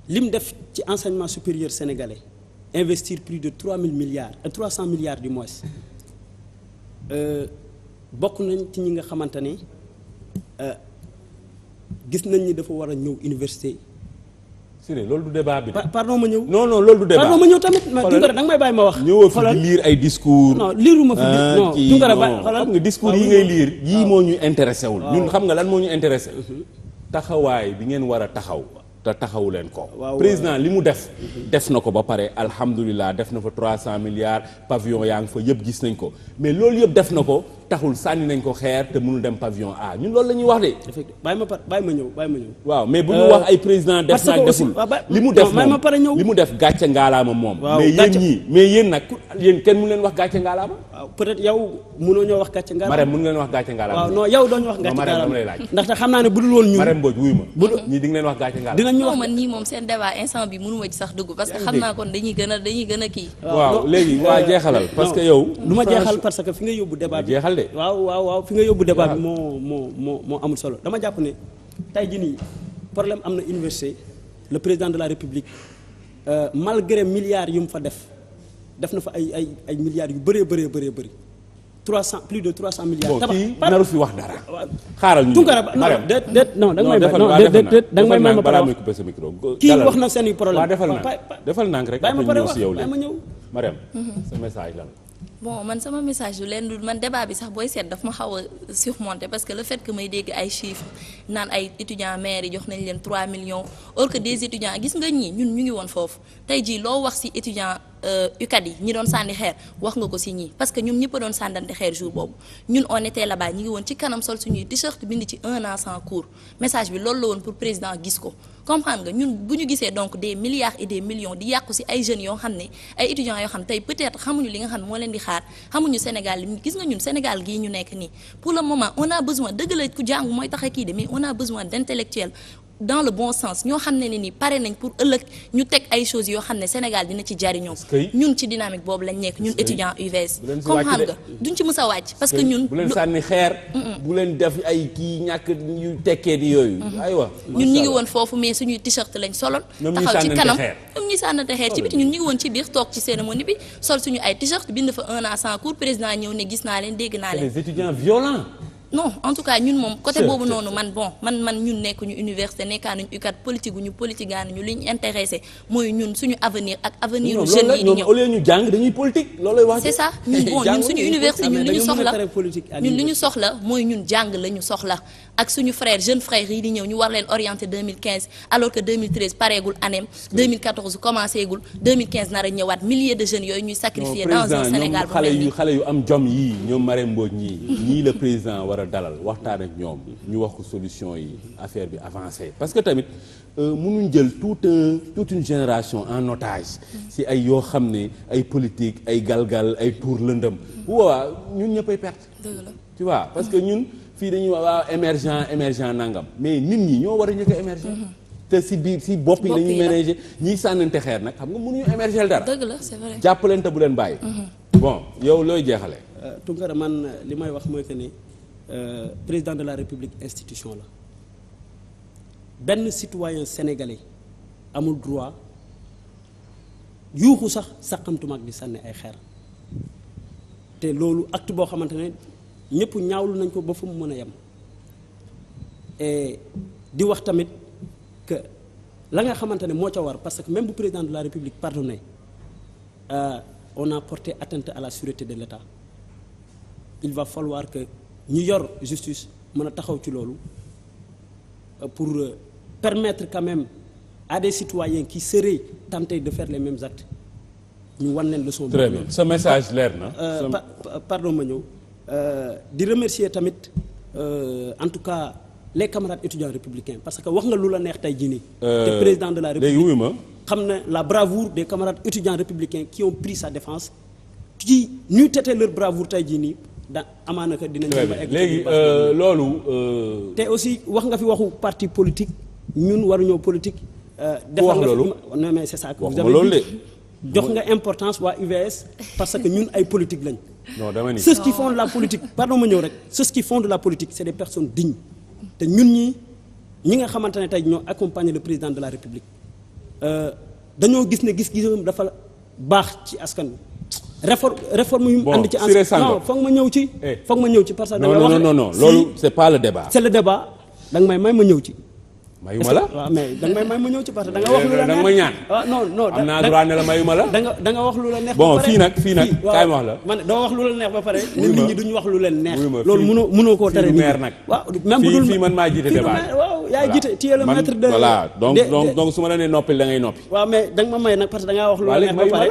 lim def ci enseignement supérieur sénégalais investir plus de 300 milliards du moins bokk nañ ci ñi nga xamante ne gis nañ ni dafa war a ñëw université. Siré loolu du débat bi. pardon ma ñëw. non loolu du débat. pardon ma ñëw tamit. Dungara da nga may bàyyi ma wax. ñëwoo fi di lire ay discours. non liiruma fi non Dungara ba xoolal xam nga discours yi ngay lire yii moo ñu intéressé wul. ñun xam nga lan moo ñu intéressé. taxawaay bi ngeen war a taxaw. te taxawu leen ko. président li mu def. def na ko ba pare alhamdulilah def na fa 300 milliards pavillon yaa ngi fa yëpp gis nañ ko mais loolu yëpp def na ko taxul sànni nañ ko xeer te mënul dem pavillon A ñun loolu la ñuy wax de. effectivement bàyyi ma ñëw. waaw mais bu ñu wax ay président def na deful li mu def moom li mu def gàcce ngaalaama moom. mais yéen ñii mais yéen nag yéen kenn mënu leen wax gàcce ngaalaama. waaw peut-être yow mënoo ñoo wax gàcce ngaalaama. Marème mënu leen wax gàcce ngaalaama. waaw non yow doo ñu wax gàcce ngaalaama dama lay laaj. ndaxte xam naa ne bu dul woon ñun. Marème Mbodj wuyu ma. ñii di nga leen wax gàcce ngaalaama. non man ñii moom seen débat instant bi mënuma ci sax dugg parce que xam naa kon dañuy gën a kii. waaw léegi waa jeexalal parce que yow. lu ma jeexal parce que fi nga yóbbu débat bi jeexal de. waaw fi nga yóbbu débat bi moo amul solo dama jàpp ne tey jii nii problème am na université le président de la république malgré milliards yu mu fa def na fa ay milliards yu bëree bëri 300 plus de 300 milliards. bon kii naru fi wax dara. xaaral ñu non da nga may ma pare wax couper sa micro. kii wax na seen i problème. defal naa rek. bàyyi ma pare wax yow bàyyi ma ñëw. Marème sa message lan. bon man sama message du leen du man débat bi sax booy seet daf ma xaw a surmonter parce que le fait que may dégg ay chiffres naan ay étudiants maires yi jox nañ leen 3 millions or que des étudiants gis nga ñi ñun ñu ngi woon foofu tey jii loo wax ci étudiants UCAD yi ñi doon sànni xeer wax nga ko ci ñii parce que ñoom ñëpp a doon sànnante xeer jour boobu ñun on était là-bas ñi ngi woon ci kanam sol suñuy t-shirt bind ci 1 an sans cours message bi loolu la woon pour président gis ko comprendre nga ñun bu ñu gisee donc des milliards et des millions di yàqu ci ay jeunes yoo xam ne ay étudiants yoo xam tey peut-être xamuñu li nga xam ne moo leen di xaar xamuñu Sénégal gis nga ñun Sénégal gii ñu nekk nii pour le moment on a besoin dëgg la ku jàng mooy tax a kii de mais on a besoin d'intellectuels dans le bon sens ñoo xam ne ni pare nañ pour ëllëg ñu teg ay choses yoo xam ne Sénégal dina ci jariñoo ñun ci dynamique boobu lañ nekk ñun étudiants UVS comprendre nga duñ ci mës a wàcc parce que ñun bu leen sànni xeer bu leen def ay kii ñàkk yu tekkee di yooyu aywa ñun ñi ngi woon foofu mais suñuy t-shirt lañ soloon taxaw ci kanam ñoom ñuy sànnante xeer ci biti ñun ñi ngi woon ci biir toog ci cérémonie bi sol suñu ay t-shirt bind fa 1 an sans cours président ñëw ne gis naa leen dégg naa leen les étudiants violents non en tout cas ñun moom côté boobu noonu man ñun nekkuñu université nekkaanuñu UCAD politique gu ñu politique ñu li ñu intéressé mooy ñun suñu avenir ak avenir u jeunes yi di ñëw au lieu ñu jàng dañuy politique loolay wax c'est ça ñun suñu université ñun li ñu soxla mooy ñun jàng la ñu soxla ak suñu frère jeune frère yi di ñëw ñu war leen orienté 2015 alors que 2013 pareegul anem 2014 commencé gul 2015 nar a ñëwaat milliers de jeunes yooyu ñuy sacrifier dans un Sénégal bu mel nii xale yu am jom yii ñoom Marème Mbodj ñii le président war a dalal waxtaan ak ñoom ñu wax ko solution yi affaire bi avancé parce que tamit mënuñ jël toute une génération en otage si ay yoo xam ne ay politique ay galgal ay tour lëndëm bu boobaa ñun ñëppay perte tu vois parce que ñun fii dañuy wax waaw émergent nangam mais nit ñi ñoo war a njëkk a émerger te si biir si bopp yi dañuy ménager ñiy sànnante xeer nag xam nga mënuñu émerger dara dëgg la c'est vrai jàppaleen te bu leen bàyyi bon yow looy jeexale Tounkara man li may wax mooy que ni président de la République institution la benn citoyen sénégalais amul droit yuuxu sax saqamtumaak di sànni ay xeer te loolu acte boo xamante ne ñëpp ñaawlu nañ ko ba fu mu mën a yem et di wax tamit que la nga xamante ne moo ca war parce que même bu président de la République pardonné on a porté atteinte à la sûreté de l'État il va falloir que ñu yor justice mën a taxaw ci loolu pour permettre quand même à des citoyens qui seraient tentés de faire les mêmes actes ñu wan leen leçon. très bien ce message leer na. pardon ma ñëw di remercier tamit en tout cas les camarades étudiants républicains parce que wax nga lu la neex tey jii nii. te président de la République léegi wuyu ma xam na la bravoure des camarades étudiants républicains qui ont pris sa défense qui ñuy tete leur bravoure tey jii nii. amaana que dinañ ma egg léegi loolu. te aussi wax nga fi waxu parti politique ñun waruñoo politique. wax loolu non mais c'est ça que vous avez dit jox nga importance waa UVS parce que ñun ay politique lañ. non dama ni ceux qui font de la politique pardon ma ñëw rek ceux qui font de la politique c'est des personnes dignes te ñun ñi nga xamante ne tey ñoo accompagner le président de la République dañoo gis ne gis-gisam dafa baax ci askan wi. réforme yu mu andi ci non foog ma ñëw ci parce que non loolu c'est pas le débat c'est le débat da nga may ma ñëw ci mayuma la waaw mais da nga may ma ñëw ci parce que da nga wax lu la neex da nga ma ñaan non am naa droit ne la mayuma la da nga wax lu la neex bon fii nag kaay ma wax la man doo wax lu la neex ba pare nit ñi duñu wax lu leen neex loolu mënoo koo tere maire nag waaw même bu dul fii man maa jiite débat waaw yaa jiite tu es le maître de voilà donc su ma la nee noppil da ngay noppi waaw mais da nga ma may nag parce que da ngaa wax lu la neex ba pare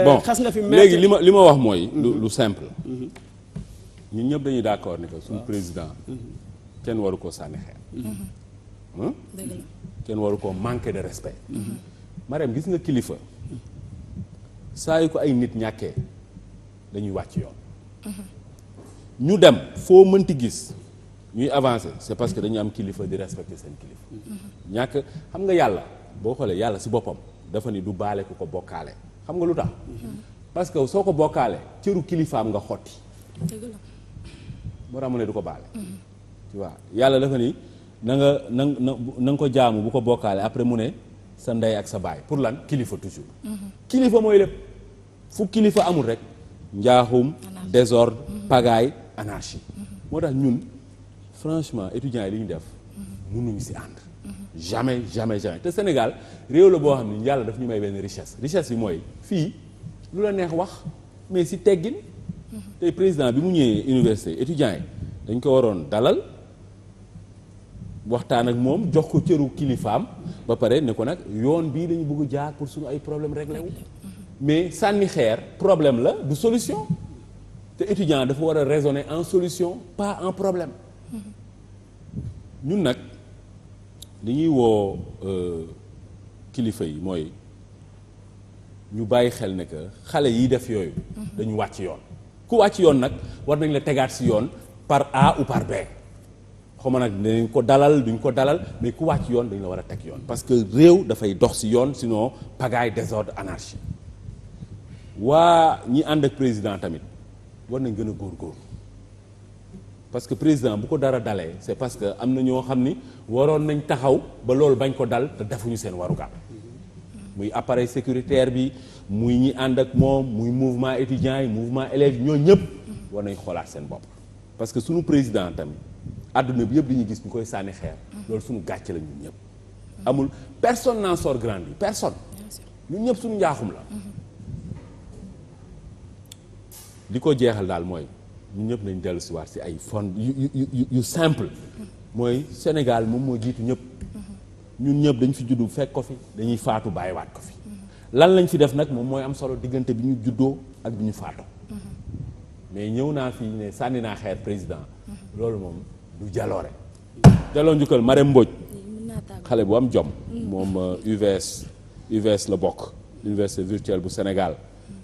bon xas nga fi léegi li ma wax mooy lu simple ñun ñëpp dañuy d'accord ni que suñu président kenn waru koo sànni xeer kenn waru koo manquer de respect Marème gis nga kilifa saa yu ko ay nit ñàkkee dañuy wàcc yoon ñu dem foo mënti gis ñuy avancer c'est parce que dañu am kilifa di respecter seen kilifa ñàkk xam nga yàlla boo xoolee yàlla ci boppam dafa ni du baale ku ko bokkaale xam nga lu tax parce que soo ko bokkaale cëru kilifaam nga xotti moo tax mu ne du ko baale tu vois yàlla dafa ni na nga ko jaamu bu ko bokkaale après mu ne sa ndey ak sa baay pour lan kilifa toujours kilifa mooy lépp fu kilifa amul rek njaaxum désordre pagaille anarchie moo tax ñun franchement étudiants yi li ñu def mënuñu ci ànd jamais te Sénégal réew la boo xam ne yàlla daf ñu may benn richesse bi mooy fii lu la neex wax mais ci teggin tey président bi mu ñëwee université étudiants yi dañ ko waroon dalal waxtaan ak moom jox ko cëru kilifaam ba pare ne ko nag yoon bii dañu bëgg jaar pour suñu ay problème réglé wu mais sànni xeer problème la du solution te étudiant dafa war a raisonner en solution pas en problème ñun nag li ñuy woo kilifa yi mooy ñu bàyyi xel ne que xale yi def yooyu dañu wàcc yoon ku wàcc yoon nag war nañ la tegaat ci yoon par A ou par B xawma nag dañ ko dalal duñ ko dalal mais ku wàcc yoon dañ la war a teg yoon parce que réew dafay dox ci yoon sinon pagaille désordre anarchie waa ñi ànd ak président tamit war nañ gën a góorgóorlu parce que président bu ko dara dalee c'est parce que am na ñoo xam ni waroon nañ taxaw ba loolu bañ ko dal te defuñu seen warugar muy appareil sécuritaire bi muy ñi ànd ak moom muy mouvement étudiant yi mouvement élèves ñoo ñëpp war nañ xoolaat seen bopp parce que suñu président tamit àdduna bi yëpp dañuy gis ñu koy sànni xeer loolu suñu gàcce la ñun ñëpp amul personne n'en sort grandi personne ñun ñëpp suñu njaaxum la li ko jeexal daal mooy ñun ñëpp nañ dellu si waat si ay fond yu simple mooy Sénégal moom moo jiitu ñëpp ñun ñëpp dañ fi juddu fekk ko fi dañuy faatu bàyyiwaat ko fi lan lañ fi def nag moom mooy am solo diggante bi ñu juddoo ak bi ñu faatoo mais ñëw naa fii ne sànni naa xeer président loolu moom du jaloore delloo njukkal Marème Mbodj xale bu am jom moom UVS la bokk université virtuelle bu Sénégal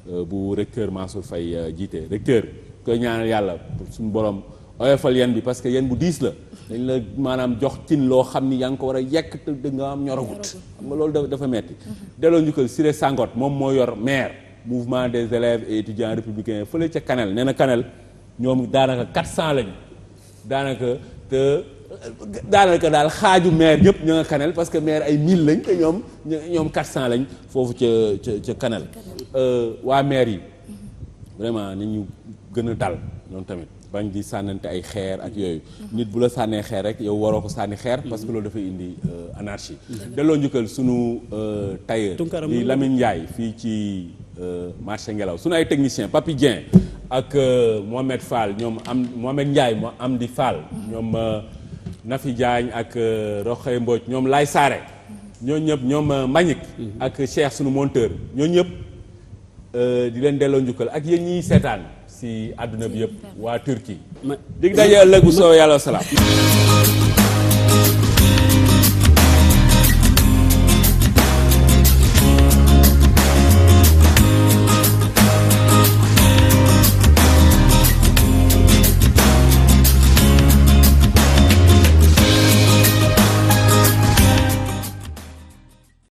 bu recteur Mansour Faye jiite recteur koy ñaanal yàlla suñu borom oyofal yen bi parce que yen bu diis la dañ la maanaam jox cin loo xam ni yaa ngi ko war a yekk te dëgg nga am ñoragut xam nga loolu dafa metti delloo njukkal Siré Sangote moom moo yor maire mouvement des élèves et étudiants républicains fële ca Kanel nee na Kanel ñoom daanaka 400 lañu daanaka daal xaaju maire yëpp ñoo nga Kanel parce que maire ay 1000 lañ te ñoom 400 lañ foofu ca Kanel waa maire yi vraiment nañu gën a dal ñoom tamit bañ di sànnante ay xeer ak yooyu nit bu la sànnee xeer rek yow waroo ko sànni xeer parce que loolu dafay indi anarchie delloo njukkal sunu tailleur di Lamine Ndiaye fii ci marché Ngelaw sunu ay technicien Papi Dieng ak Mohamed Fall ñoom am Mohamed Ndiaye moo am di Fall ñoom Nafi Diagne ak Roxay Mbodj ñoom Lay Saare ñooñu ñëpp ñoom Mbagnick ak Cheikh sunu monteur ñooñu ñëpp di leen delloo njukkal ak yéen ñiy seetaan si àdduna bi yëpp waa Turquie dig daje ëllëg bu soobee yàlla salaam